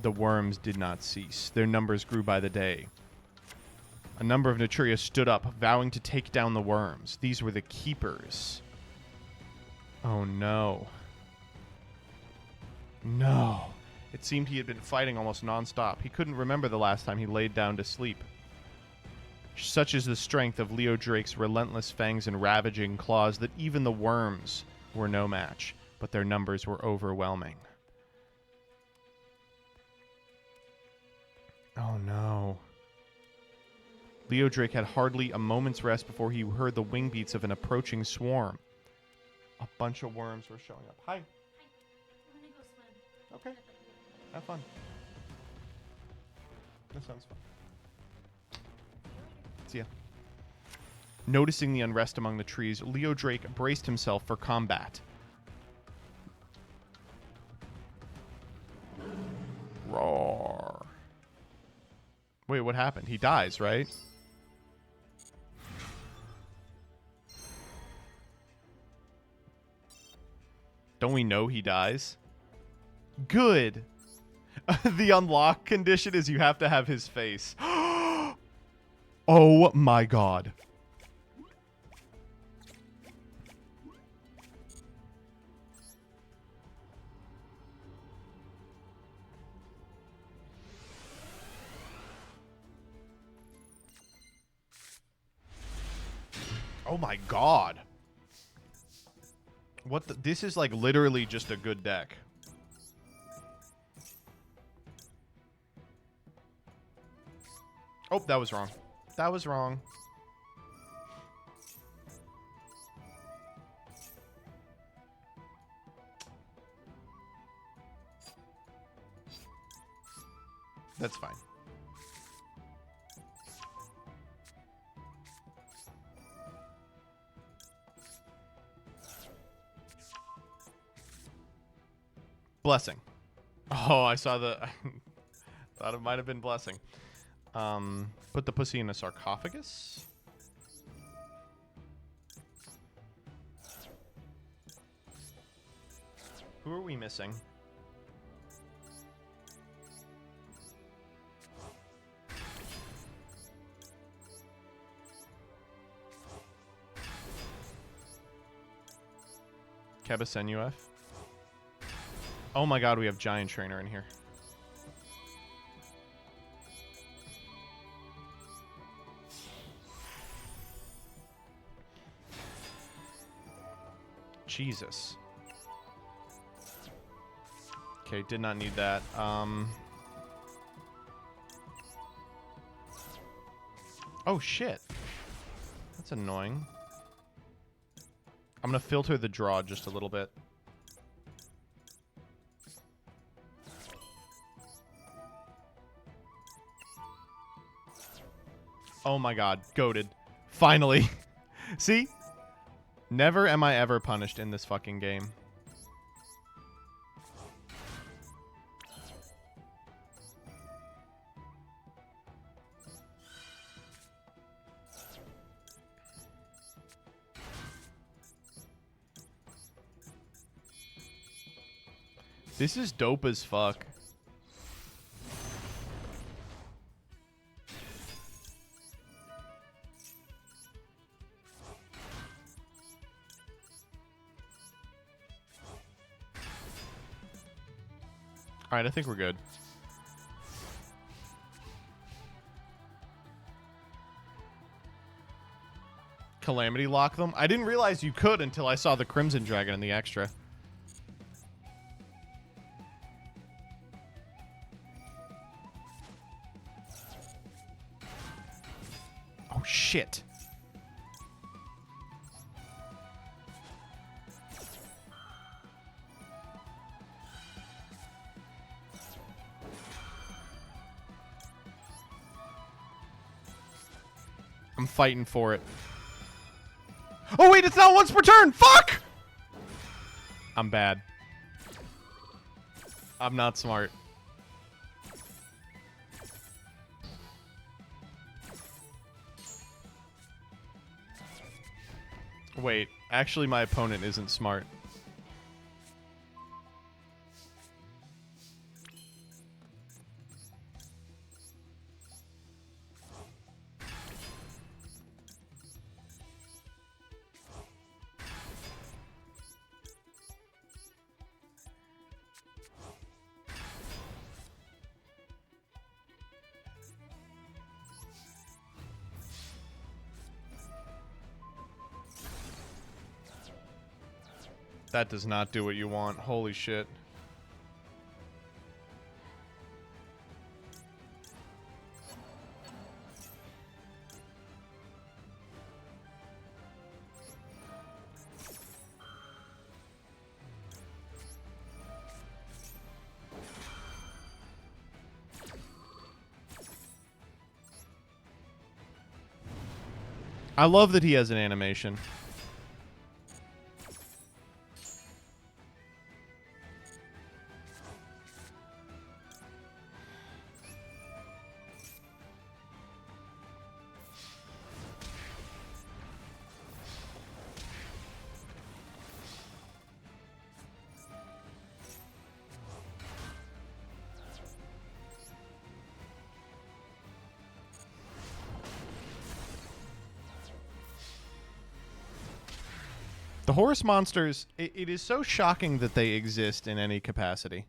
The worms did not cease. Their numbers grew by the day. A number of Naturia stood up, vowing to take down the worms. These were the Keepers. Oh no. No. It seemed he had been fighting almost non-stop. He couldn't remember the last time he laid down to sleep. Such is the strength of Leo Drake's relentless fangs and ravaging claws that even the worms were no match, but their numbers were overwhelming. Oh no. Leo Drake had hardly a moment's rest before he heard the wing beats of an approaching swarm. A bunch of worms were showing up. Hi. I'm gonna go swim. Okay. Have fun. That sounds fun. See ya. Noticing the unrest among the trees, Leo Drake braced himself for combat. Roar. Wait, what happened? He dies, right? Don't we know he dies? Good. The unlock condition is you have to have his face. Oh my god. Oh my god. What the? This is like literally just a good deck. Oh, that was wrong. That was wrong. That's fine. Blessing. Oh, I saw the... thought it might have been blessing. Put the pussy in a sarcophagus. Who are we missing? Kebasenuf. Oh my god, we have Giant Trainer in here. Jesus. Okay, did not need that. Oh shit. That's annoying. I'm gonna filter the draw just a little bit. Oh my god, goated. Finally. See? Never am I ever punished in this fucking game. This is dope as fuck. Alright, I think we're good. Calamity lock them? I didn't realize you could until I saw the Crimson Dragon in the extra. Oh, shit. I'm fighting for it. Oh, wait, it's not once per turn! Fuck! I'm bad. I'm not smart. Wait, actually my opponent isn't smart. That does not do what you want. Holy shit. I love that he has an animation. The horse monsters, it is so shocking that they exist in any capacity.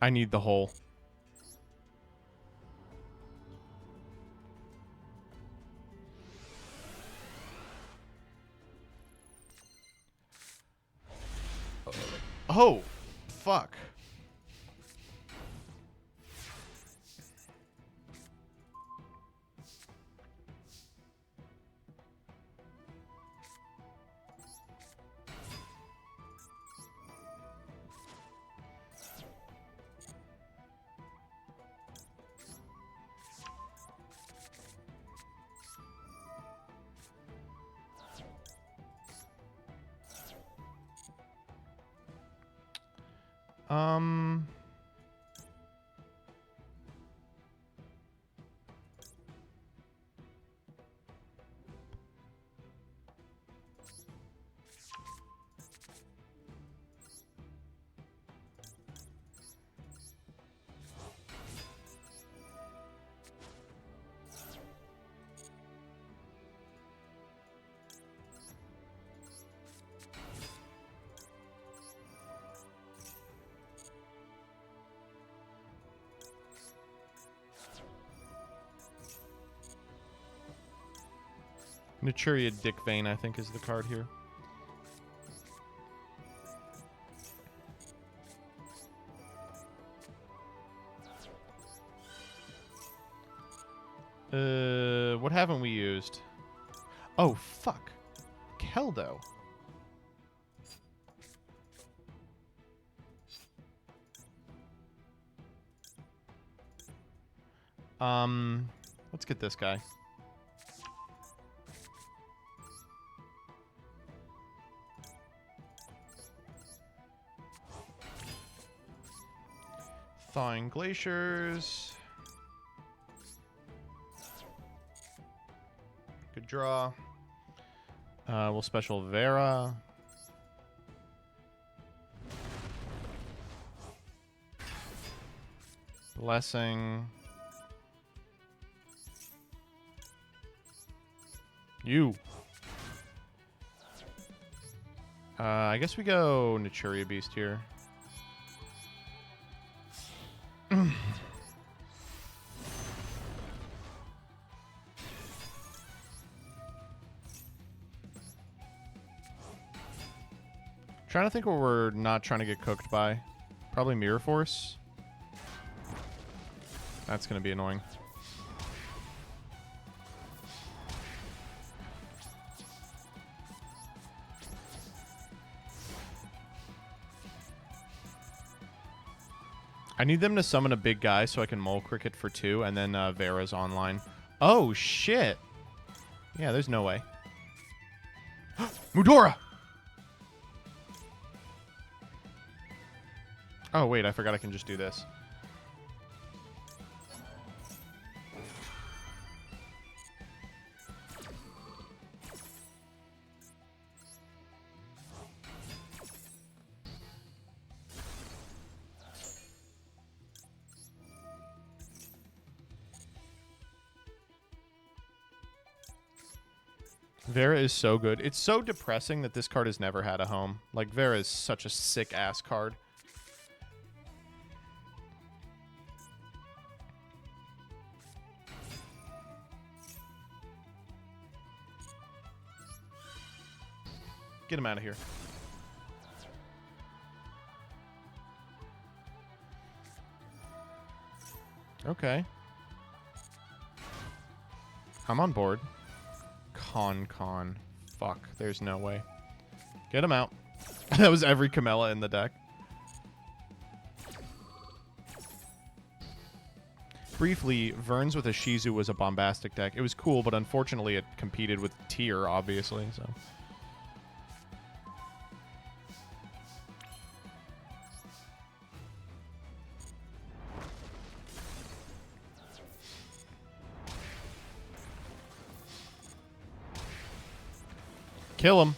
I need the hole. Oh, fuck. Um... Naturia Dick Vein, I think, is the card here. What haven't we used? Oh, fuck. Keldo. Let's get this guy. Thawing Glaciers. Good draw. We'll special Vera. Blessing. You. I guess we go Naturia Beast here. Trying to think what we're not trying to get cooked by. Probably Mirror Force. That's going to be annoying. I need them to summon a big guy so I can Mole Cricket for 2, and then Vera's online. Oh, shit. Yeah, there's no way. Mudora! Oh, wait, I forgot I can just do this. Vera is so good. It's so depressing that this card has never had a home. Like, Vera is such a sick-ass card. Get him out of here. Okay. I'm on board. Con. Fuck, there's no way. Get him out. That was every Camella in the deck. Briefly, Verns with a Shizu was a bombastic deck. It was cool, but unfortunately it competed with Tyr, obviously, so... Kill him.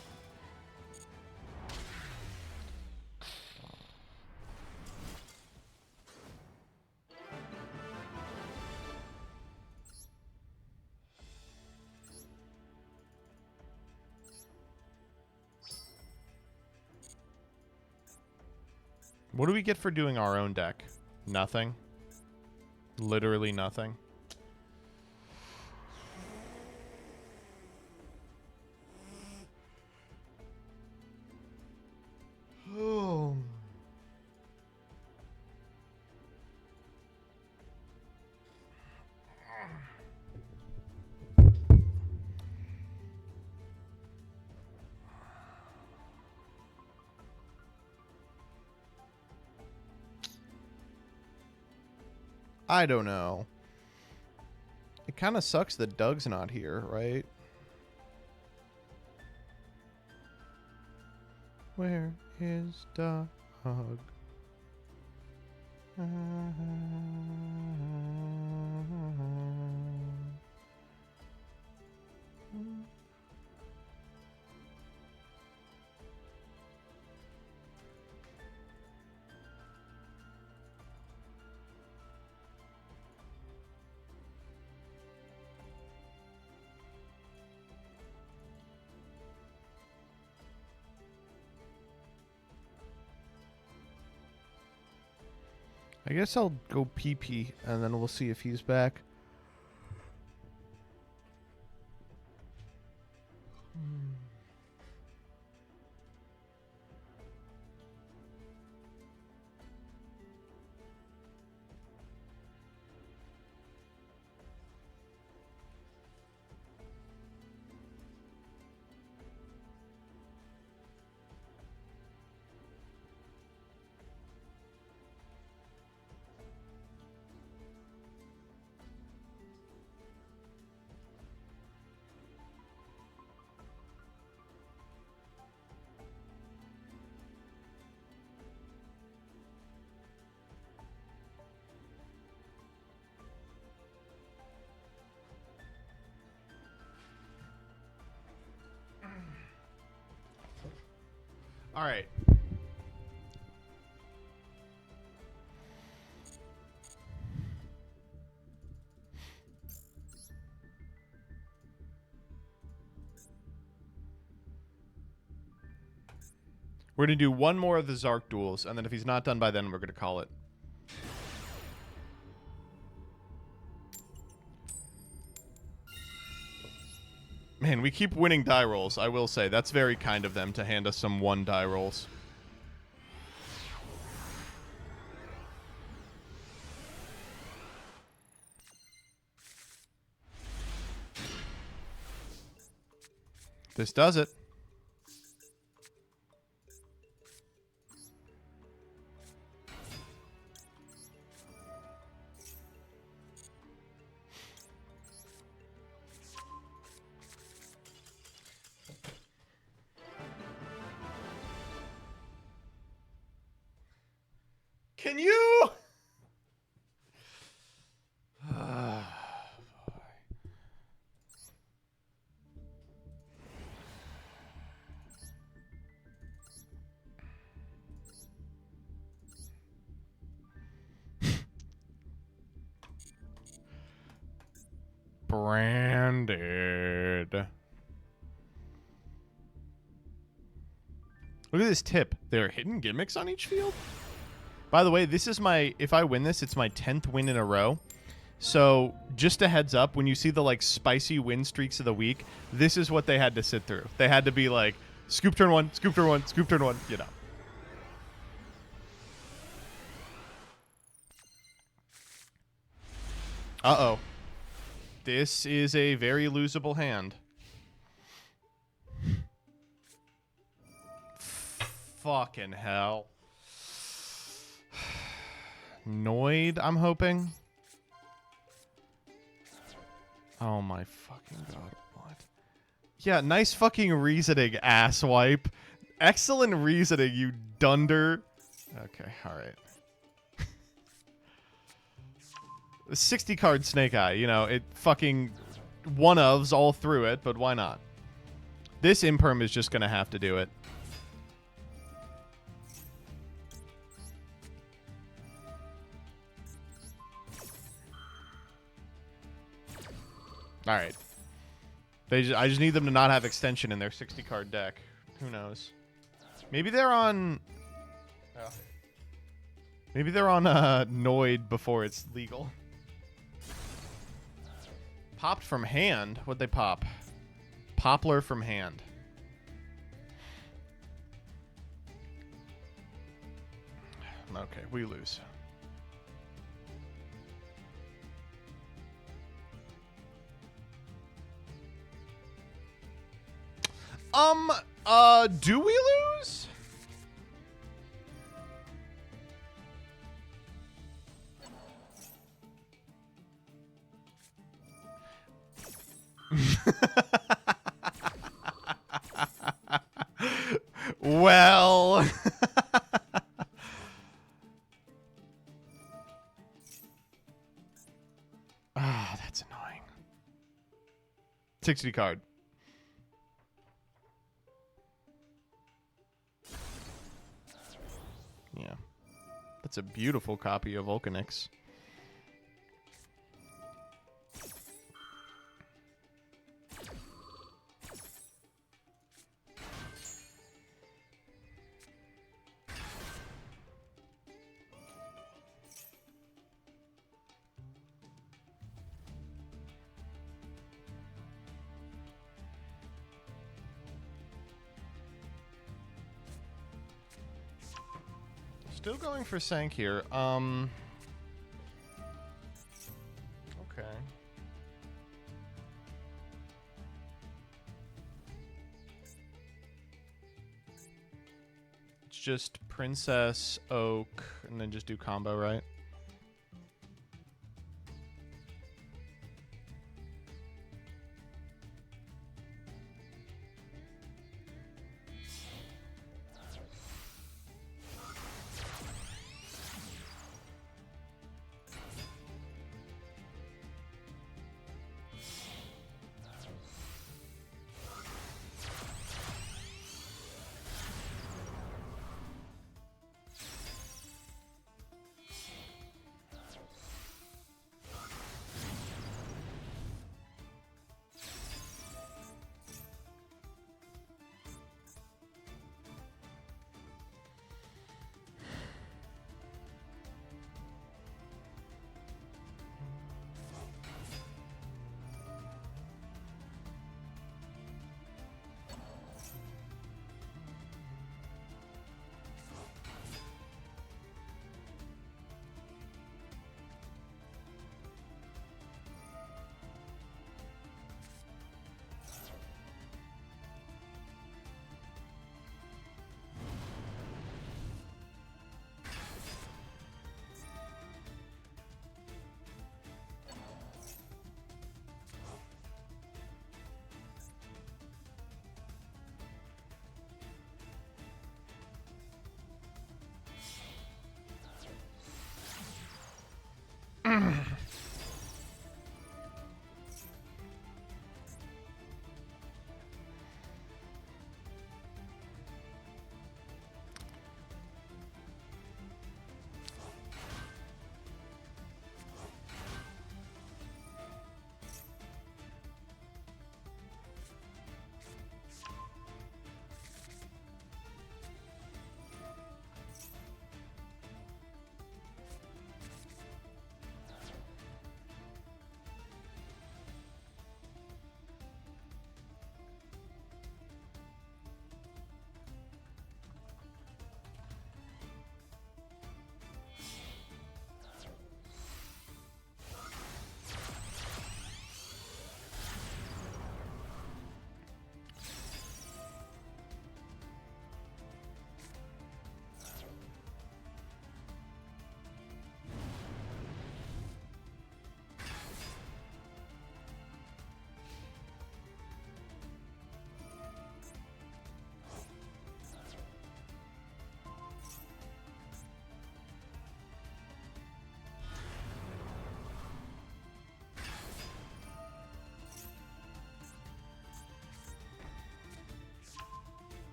What do we get for doing our own deck? Nothing. Literally nothing. Oh. I don't know. It kind of sucks that Doug's not here, right? Where is Doug? I guess I'll go pee-pee, and then we'll see if he's back. All right. We're going to do one more of the Zark duels, and then if he's not done by then, we're going to call it. Man, we keep winning die rolls, I will say. That's very kind of them to hand us some one die rolls. This does it. Can you? Branded. Look at this tip. There are hidden gimmicks on each field? By the way, this is my... If I win this, it's my 10th win in a row. So, just a heads up, when you see the, like, spicy win streaks of the week, this is what they had to sit through. They had to be like, scoop turn one, scoop turn one, scoop turn one, you know. Uh-oh. This is a very losable hand. Fucking hell. Noid, I'm hoping. Oh my fucking god. What? Yeah, nice fucking reasoning, asswipe. Excellent reasoning, you dunder. Okay, alright. 60 card Snake Eye, you know, it fucking one-ofs all through it, but why not? This Imperm is just gonna have to do it. Alright. I just need them to not have extension in their 60 card deck. Who knows? Maybe they're on... Oh. Maybe they're on Noid before it's legal. Popped from hand? What'd they pop? Poplar from hand. Okay, we lose. Do we lose? Well... Ah, that's annoying. 60 card. Yeah. That's a beautiful copy of Vulcanix. Still going for Sank here. Okay. It's just Princess, Oak, and then just do combo, right?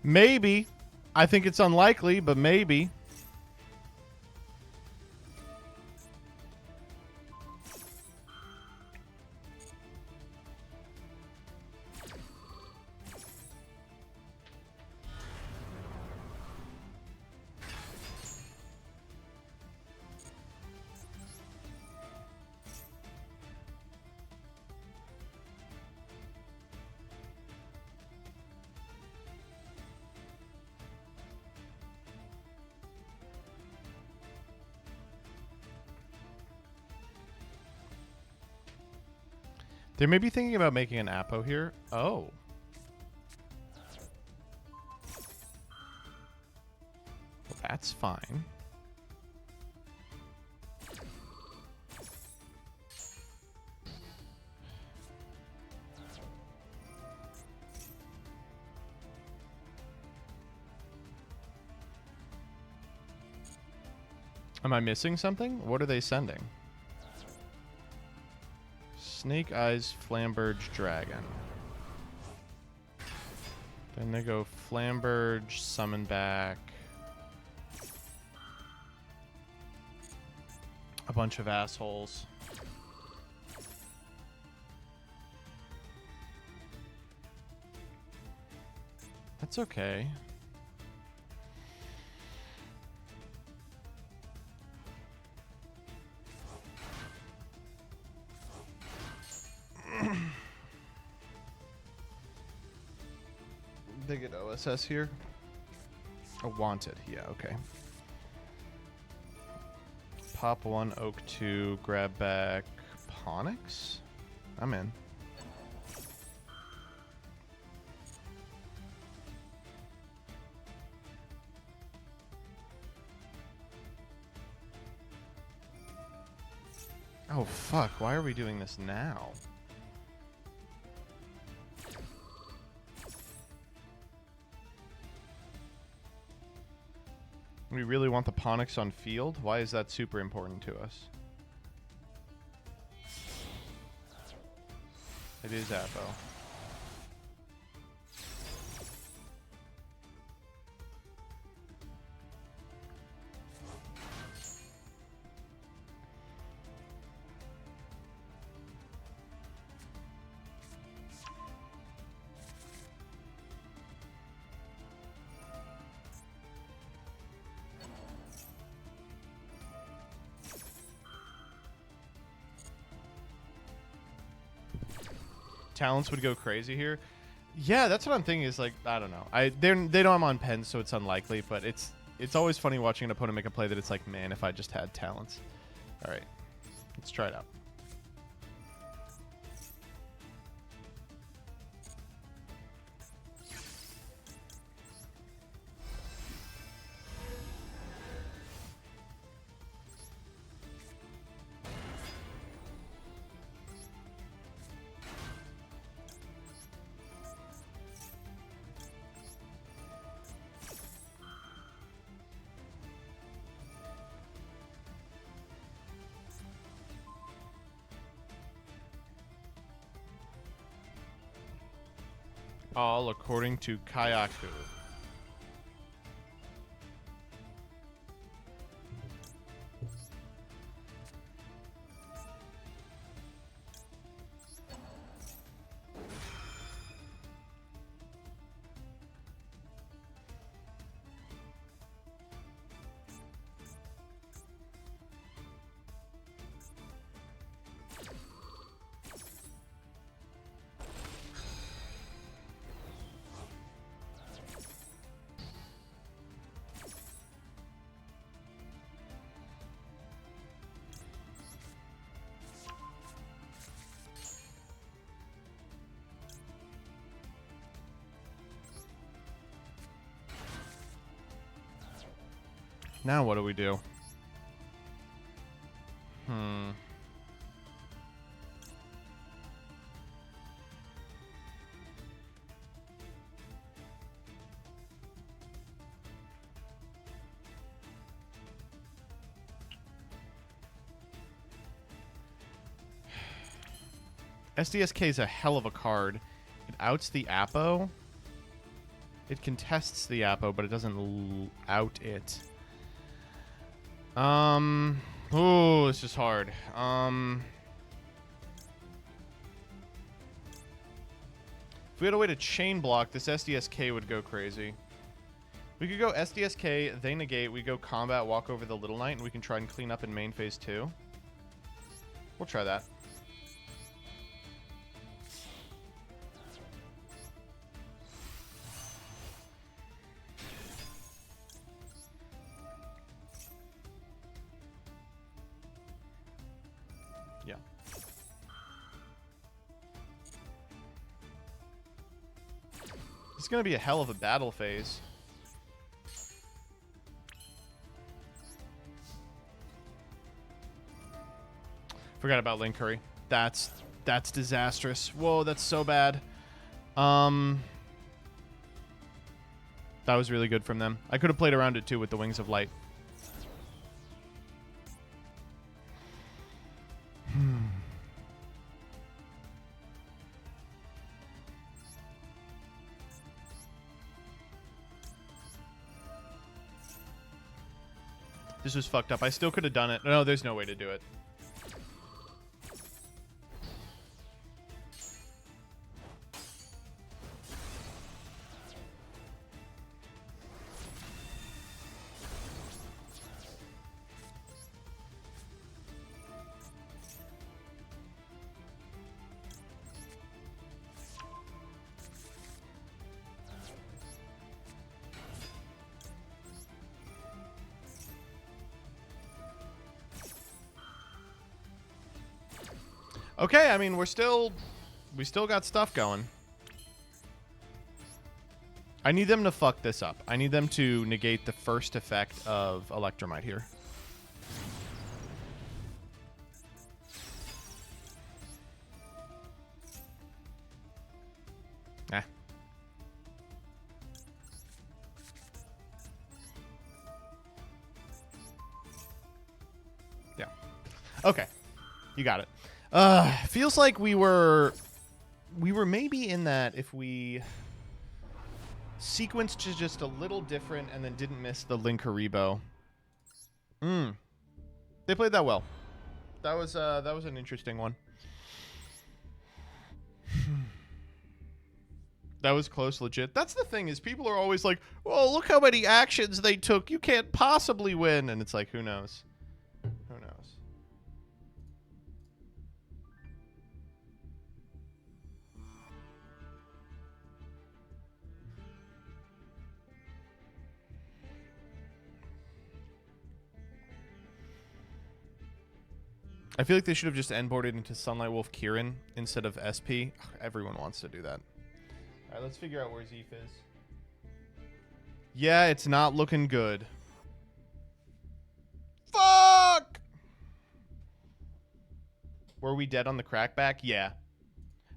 Maybe. I think it's unlikely, but maybe. They may be thinking about making an Apo here. Oh. Well, that's fine. Am I missing something? What are they sending? Snake Eyes Flamberge Dragon. Then they go Flamberge, summon back. A bunch of assholes. That's okay. They get OSS here. Oh, wanted. Yeah, okay. Pop 1, Oak 2, grab back Ponix? I'm in. Oh, fuck. Why are we doing this now? We really want the Ponix on field? Why is that super important to us? It is Apo. Talents would go crazy here. Yeah, that's what I'm thinking. Is like, I don't know. They don't have on pens, so it's unlikely. But it's always funny watching an opponent make a play that it's like, man, if I just had talents. All right, let's try it out. All according to Kayaku. Now what do we do? SDSK is a hell of a card. It outs the Apo. It contests the Appo, but it doesn't out it. Oh, this is hard. If we had a way to chain block, this SDSK would go crazy. We could go SDSK, they negate, we go combat, walk over the Little Knight, and we can try and clean up in main phase 2. We'll try that. Yeah. It's going to be a hell of a battle phase. Forgot about Link Curry. That's disastrous. Whoa, that's so bad. That was really good from them. I could have played around it too with the Wings of Light. This was fucked up. I still could have done it. No, there's no way to do it. Okay, I mean, we still got stuff going. I need them to fuck this up. I need them to negate the first effect of Electromite here. Eh. Yeah. Okay. You got it. Feels like we were maybe in that if we sequenced to just a little different and then didn't miss the Link Haribo. They played that well. That was an interesting one. That was close, legit. That's the thing is people are always like, "Oh, look how many actions they took. You can't possibly win." And it's like, who knows? Who knows? I feel like they should have just endboarded into Sunlight Wolf Kieran instead of SP. Everyone wants to do that. All right, let's figure out where Zeef is. Yeah, it's not looking good. Fuck! Were we dead on the crackback? Yeah.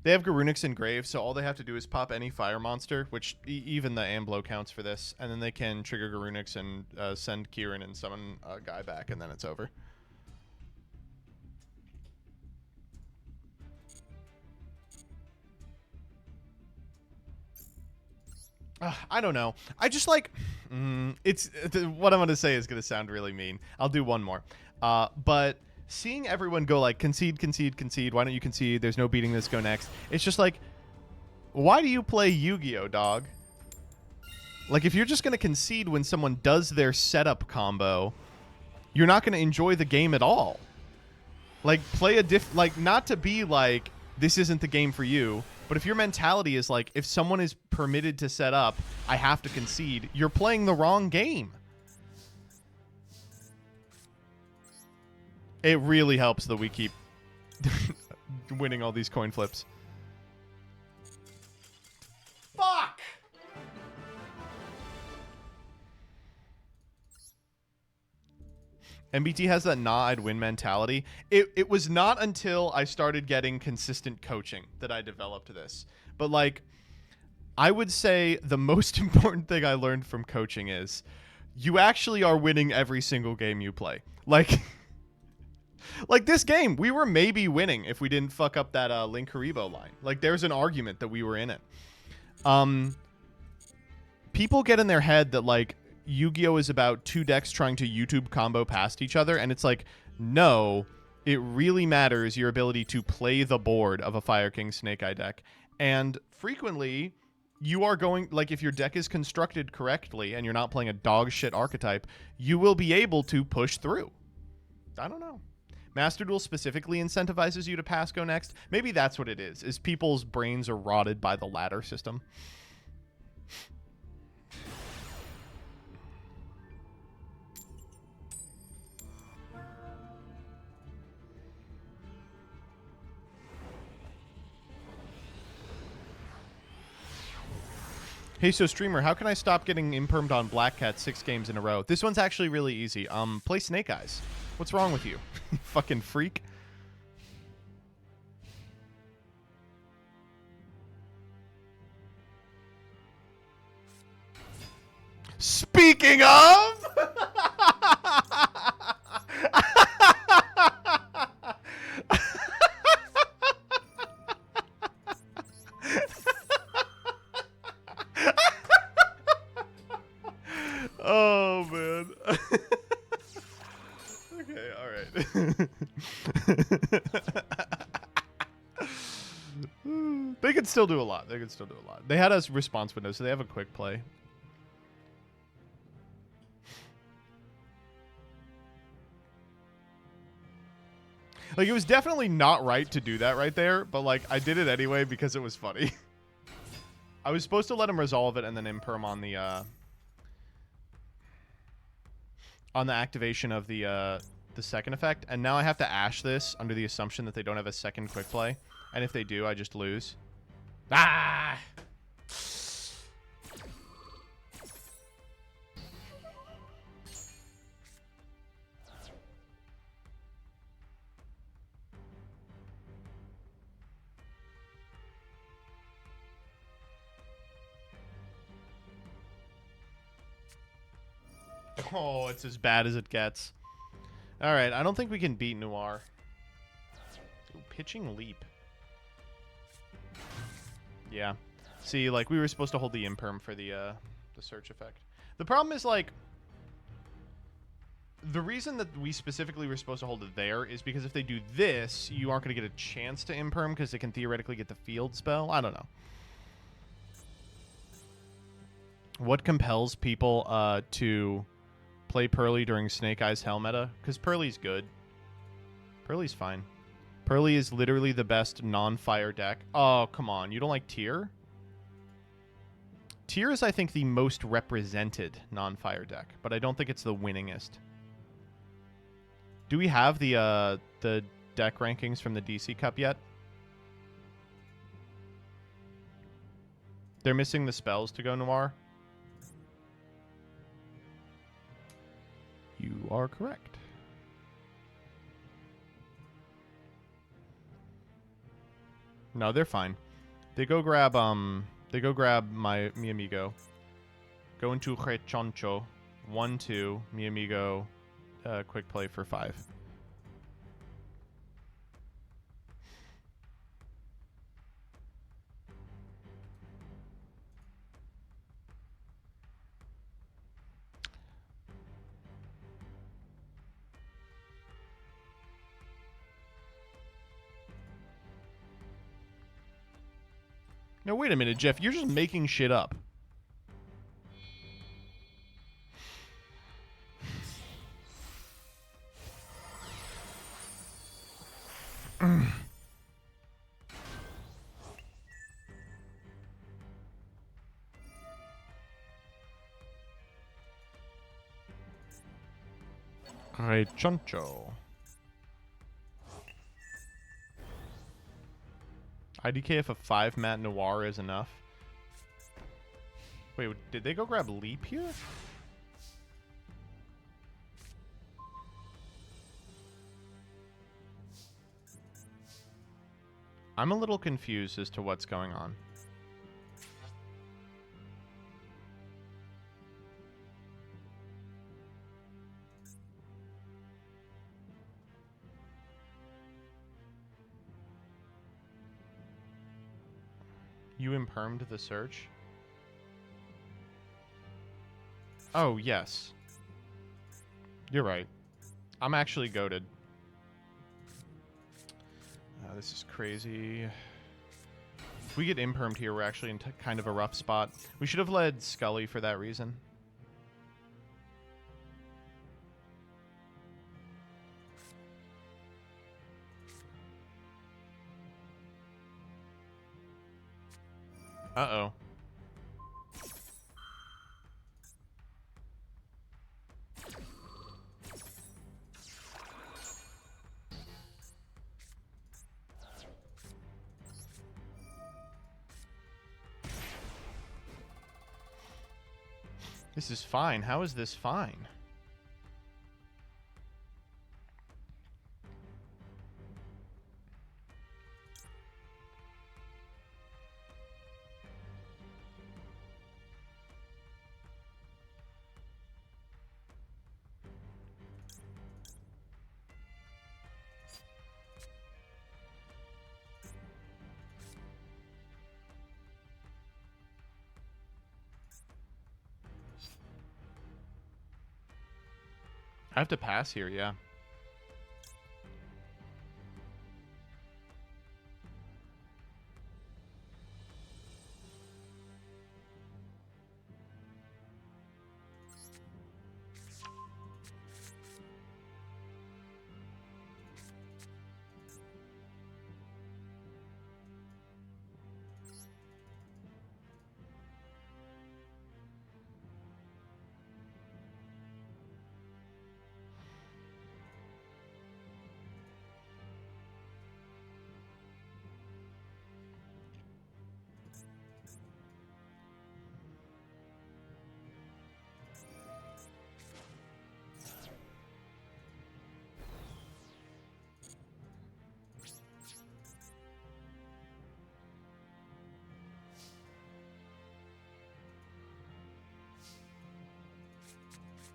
They have Garunix and Grave, so all they have to do is pop any fire monster, which even the Amblo counts for this, and then they can trigger Garunix and send Kieran and summon a guy back, and then it's over. I don't know. I just like it's what I'm going to say is going to sound really mean. I'll do one more. But seeing everyone go like concede, concede, concede. Why don't you concede? There's no beating this. Go next. It's just like, why do you play Yu-Gi-Oh, dog? Like if you're just going to concede when someone does their setup combo, you're not going to enjoy the game at all. Like play a like not to be like this isn't the game for you. But if your mentality is like, if someone is permitted to set up, I have to concede, you're playing the wrong game. It really helps that we keep winning all these coin flips. Fuck! MBT has that nah, I'd win mentality. It was not until I started getting consistent coaching that I developed this. But like, I would say the most important thing I learned from coaching is you actually are winning every single game you play. Like, like this game, we were maybe winning if we didn't fuck up that Link Haribo line. Like there's an argument that we were in it. people get in their head that like Yu-Gi-Oh is about two decks trying to YouTube combo past each other, and it's like, no, it really matters your ability to play the board of a Fire King Snake Eye deck. And frequently, you are going, like, if your deck is constructed correctly and you're not playing a dog shit archetype, you will be able to push through. I don't know. Master Duel specifically incentivizes you to pass go next. Maybe that's what it is people's brains are rotted by the ladder system. Hey, so streamer, how can I stop getting impermed on Black Cat 6 games in a row? This one's actually really easy. Play Snake Eyes. What's wrong with you? Fucking freak. Speaking of... Oh, man. Okay, all right. They could still do a lot. They could still do a lot. They had a response window, so they have a quick play. Like, it was definitely not right to do that right there, but, like, I did it anyway because it was funny. I was supposed to let him resolve it and then imperm on the activation of the second effect, and now I have to ash this under the assumption that they don't have a second quick play, and if they do, I just lose. Ah! Oh, it's as bad as it gets. All right, I don't think we can beat Noir. Ooh, pitching leap. Yeah. See, like, we were supposed to hold the imperm for the search effect. The problem is, like, the reason that we specifically were supposed to hold it there is because if they do this, you aren't going to get a chance to imperm because they can theoretically get the field spell. I don't know. What compels people to play Pearly during Snake Eyes Hell meta? Because Pearly's good. Pearly's fine. Pearly is literally the best non-fire deck. Oh, come on. You don't like Tyr? Tyr is, I think, the most represented non-fire deck, but I don't think it's the winningest. Do we have the deck rankings from the DC Cup yet? They're missing the spells to go Noir. You are correct. No, they're fine. They go grab mi amigo. Go into Rechoncho. 1-2, mi amigo, quick play for 5. Now, wait a minute, Jeff. You're just making shit up. All right, Choncho. IDK if a 5 Mat Noir is enough. Wait, did they go grab Leap here? I'm a little confused as to what's going on. You impermed the search? Oh, yes. You're right. I'm actually goated. This is crazy. If we get impermed here, we're actually in kind of a rough spot. We should have led Scully for that reason. Uh-oh. This is fine. How is this fine? I have to pass here, yeah.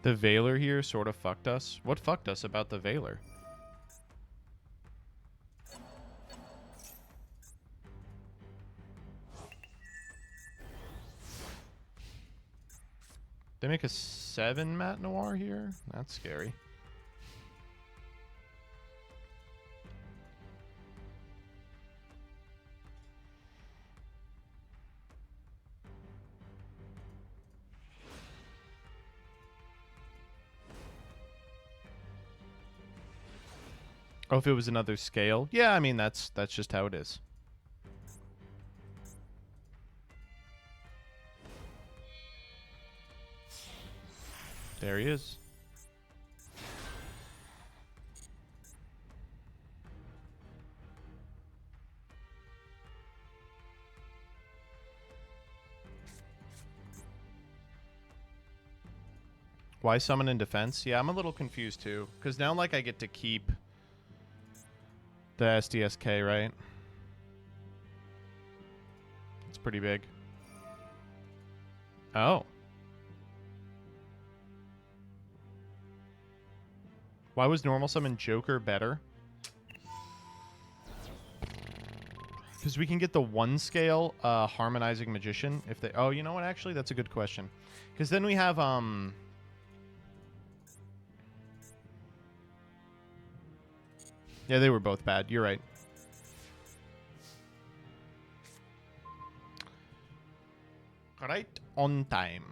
The Veiler here sort of fucked us. What fucked us about the Veiler? They make a 7 Mat Noir here? That's scary. Oh, if it was another scale? Yeah, I mean, that's just how it is. There he is. Why summon in defense? Yeah, I'm a little confused too. Because now, like, I get to keep the SDSK, right? It's pretty big. Oh. Why was normal summon Joker better? Because we can get the 1 scale harmonizing magician if they... Oh, you know what? Actually, that's a good question. Because then we have... Yeah, they were both bad. You're right. Right on time.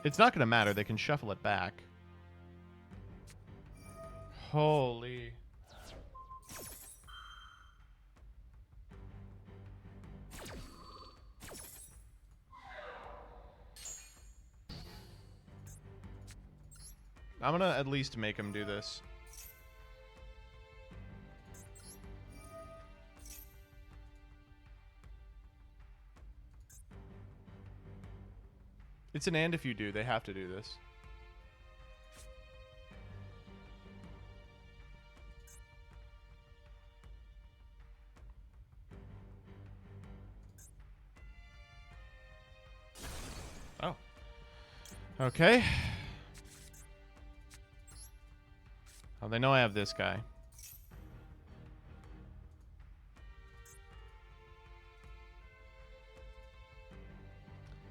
It's not going to matter. They can shuffle it back. Holy... I'm gonna at least make him do this. It's an and if you do. They have to do this. Oh. Okay. Oh, they know I have this guy.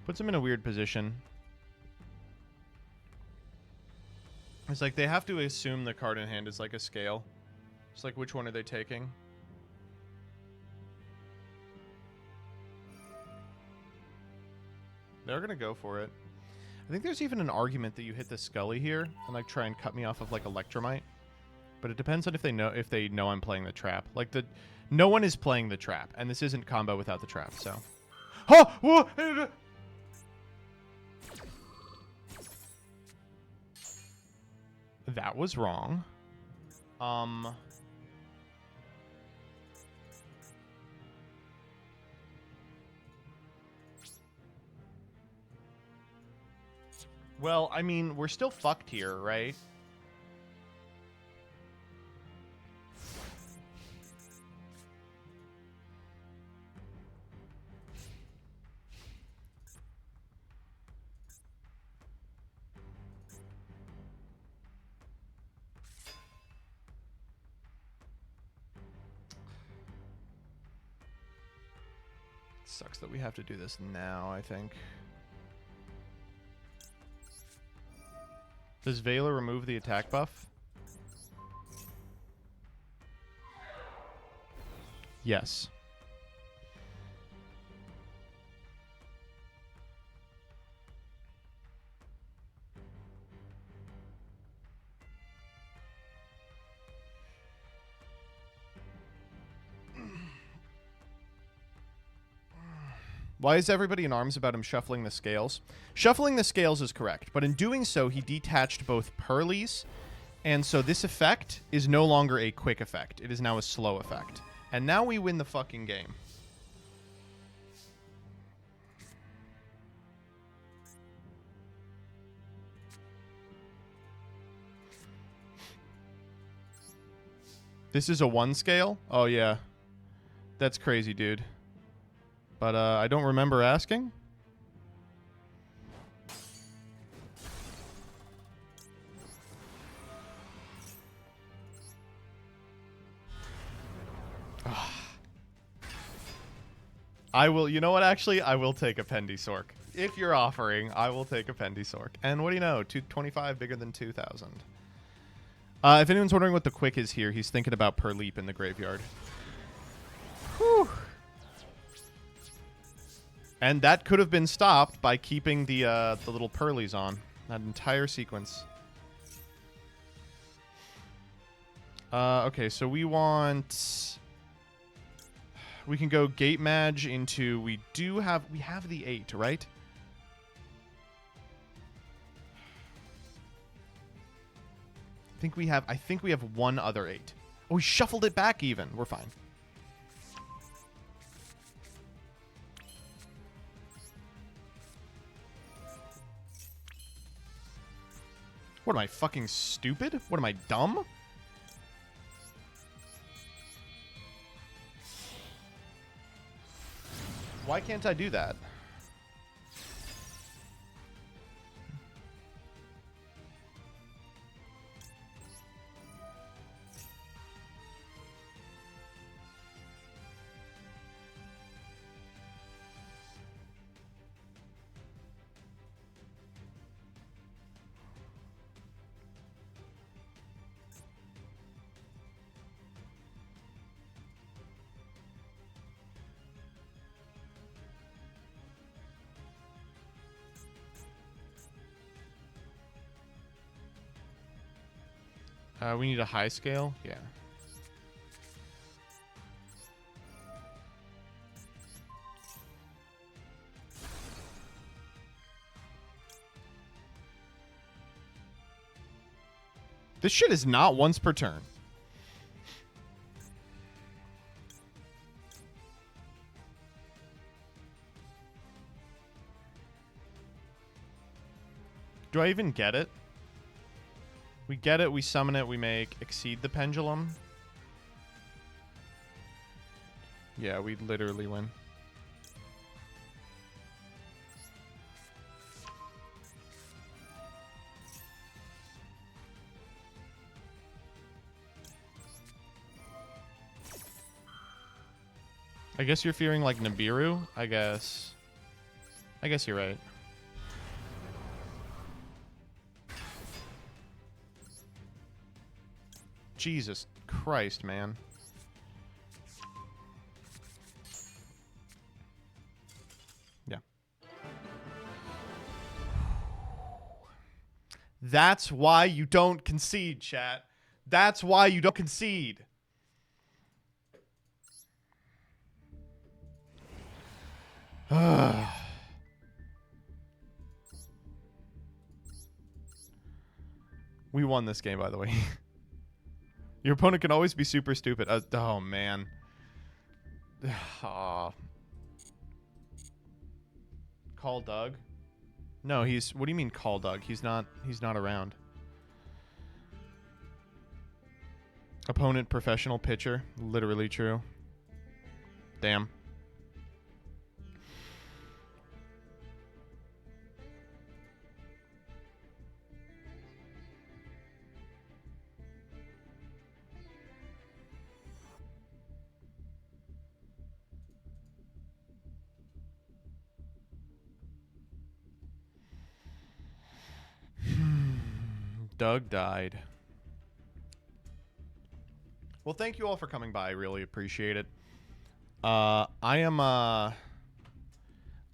Puts him in a weird position. It's like they have to assume the card in hand is like a scale. It's like, which one are they taking? They're going to go for it. I think there's even an argument that you hit the Scully here and like try and cut me off of like Electromite. But it depends on if they know I'm playing the trap. Like no one is playing the trap, and this isn't combo without the trap, so. Oh! Whoa! That was wrong. Well, I mean, we're still fucked here, right? Sucks that we have to do this now, I think. Does Veiler remove the attack buff? Yes. Why is everybody in arms about him shuffling the scales? Shuffling the scales is correct, but in doing so, he detached both Pearlies, and so this effect is no longer a quick effect. It is now a slow effect. And now we win the fucking game. This is a 1 scale? Oh, yeah. That's crazy, dude. But I don't remember asking. I will, you know what, actually? I will take a Pendysork. If you're offering, I will take a Pendysork. And what do you know? 225 bigger than 2,000. If anyone's wondering what the quick is here, he's thinking about per leap in the graveyard. Whew. And that could have been stopped by keeping the little Pearlies on. That entire sequence. Okay, so we want... We can go Gate Mage into... We have the 8, right? I think we have one other 8. Oh, we shuffled it back even. We're fine. What am I, fucking stupid? What am I, dumb? Why can't I do that? We need a high scale? Yeah. This shit is not once per turn. Do I even get it? We get it, we summon it, we make Exceed the Pendulum. Yeah, we literally win. I guess you're fearing like Nibiru, I guess. I guess you're right. Jesus Christ, man. Yeah. That's why you don't concede, chat. That's why you don't concede. We won this game, by the way. Your opponent can always be super stupid. Oh, man. Aw. Call Doug? No, he's... What do you mean call Doug? He's not around. Opponent professional pitcher. Literally true. Damn. Doug died. Well, thank you all for coming by. I really appreciate it. I'm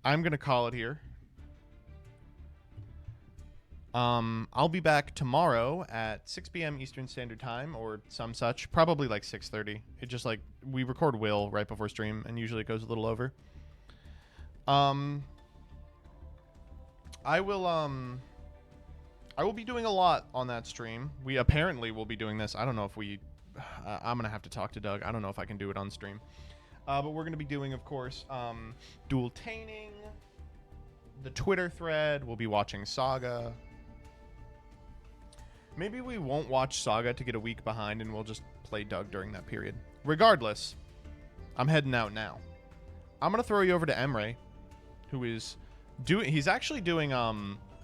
gonna call it here. I'll be back tomorrow at 6 p.m. Eastern Standard Time or some such. Probably like 6:30. It just like we record Will right before stream, and usually it goes a little over. I will be doing a lot on that stream. We apparently will be doing this. I don't know if we... I'm going to have to talk to Doug. I don't know if I can do it on stream. But we're going to be doing, of course, duel-taining, the Twitter thread. We'll be watching Saga. Maybe we won't watch Saga to get a week behind, and we'll just play Doug during that period. Regardless, I'm heading out now. I'm going to throw you over to Emre, who is doing... He's actually doing...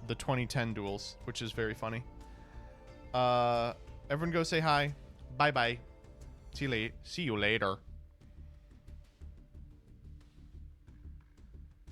the 2010 duels, which is very funny. Everyone go say hi. Bye-bye. See you later.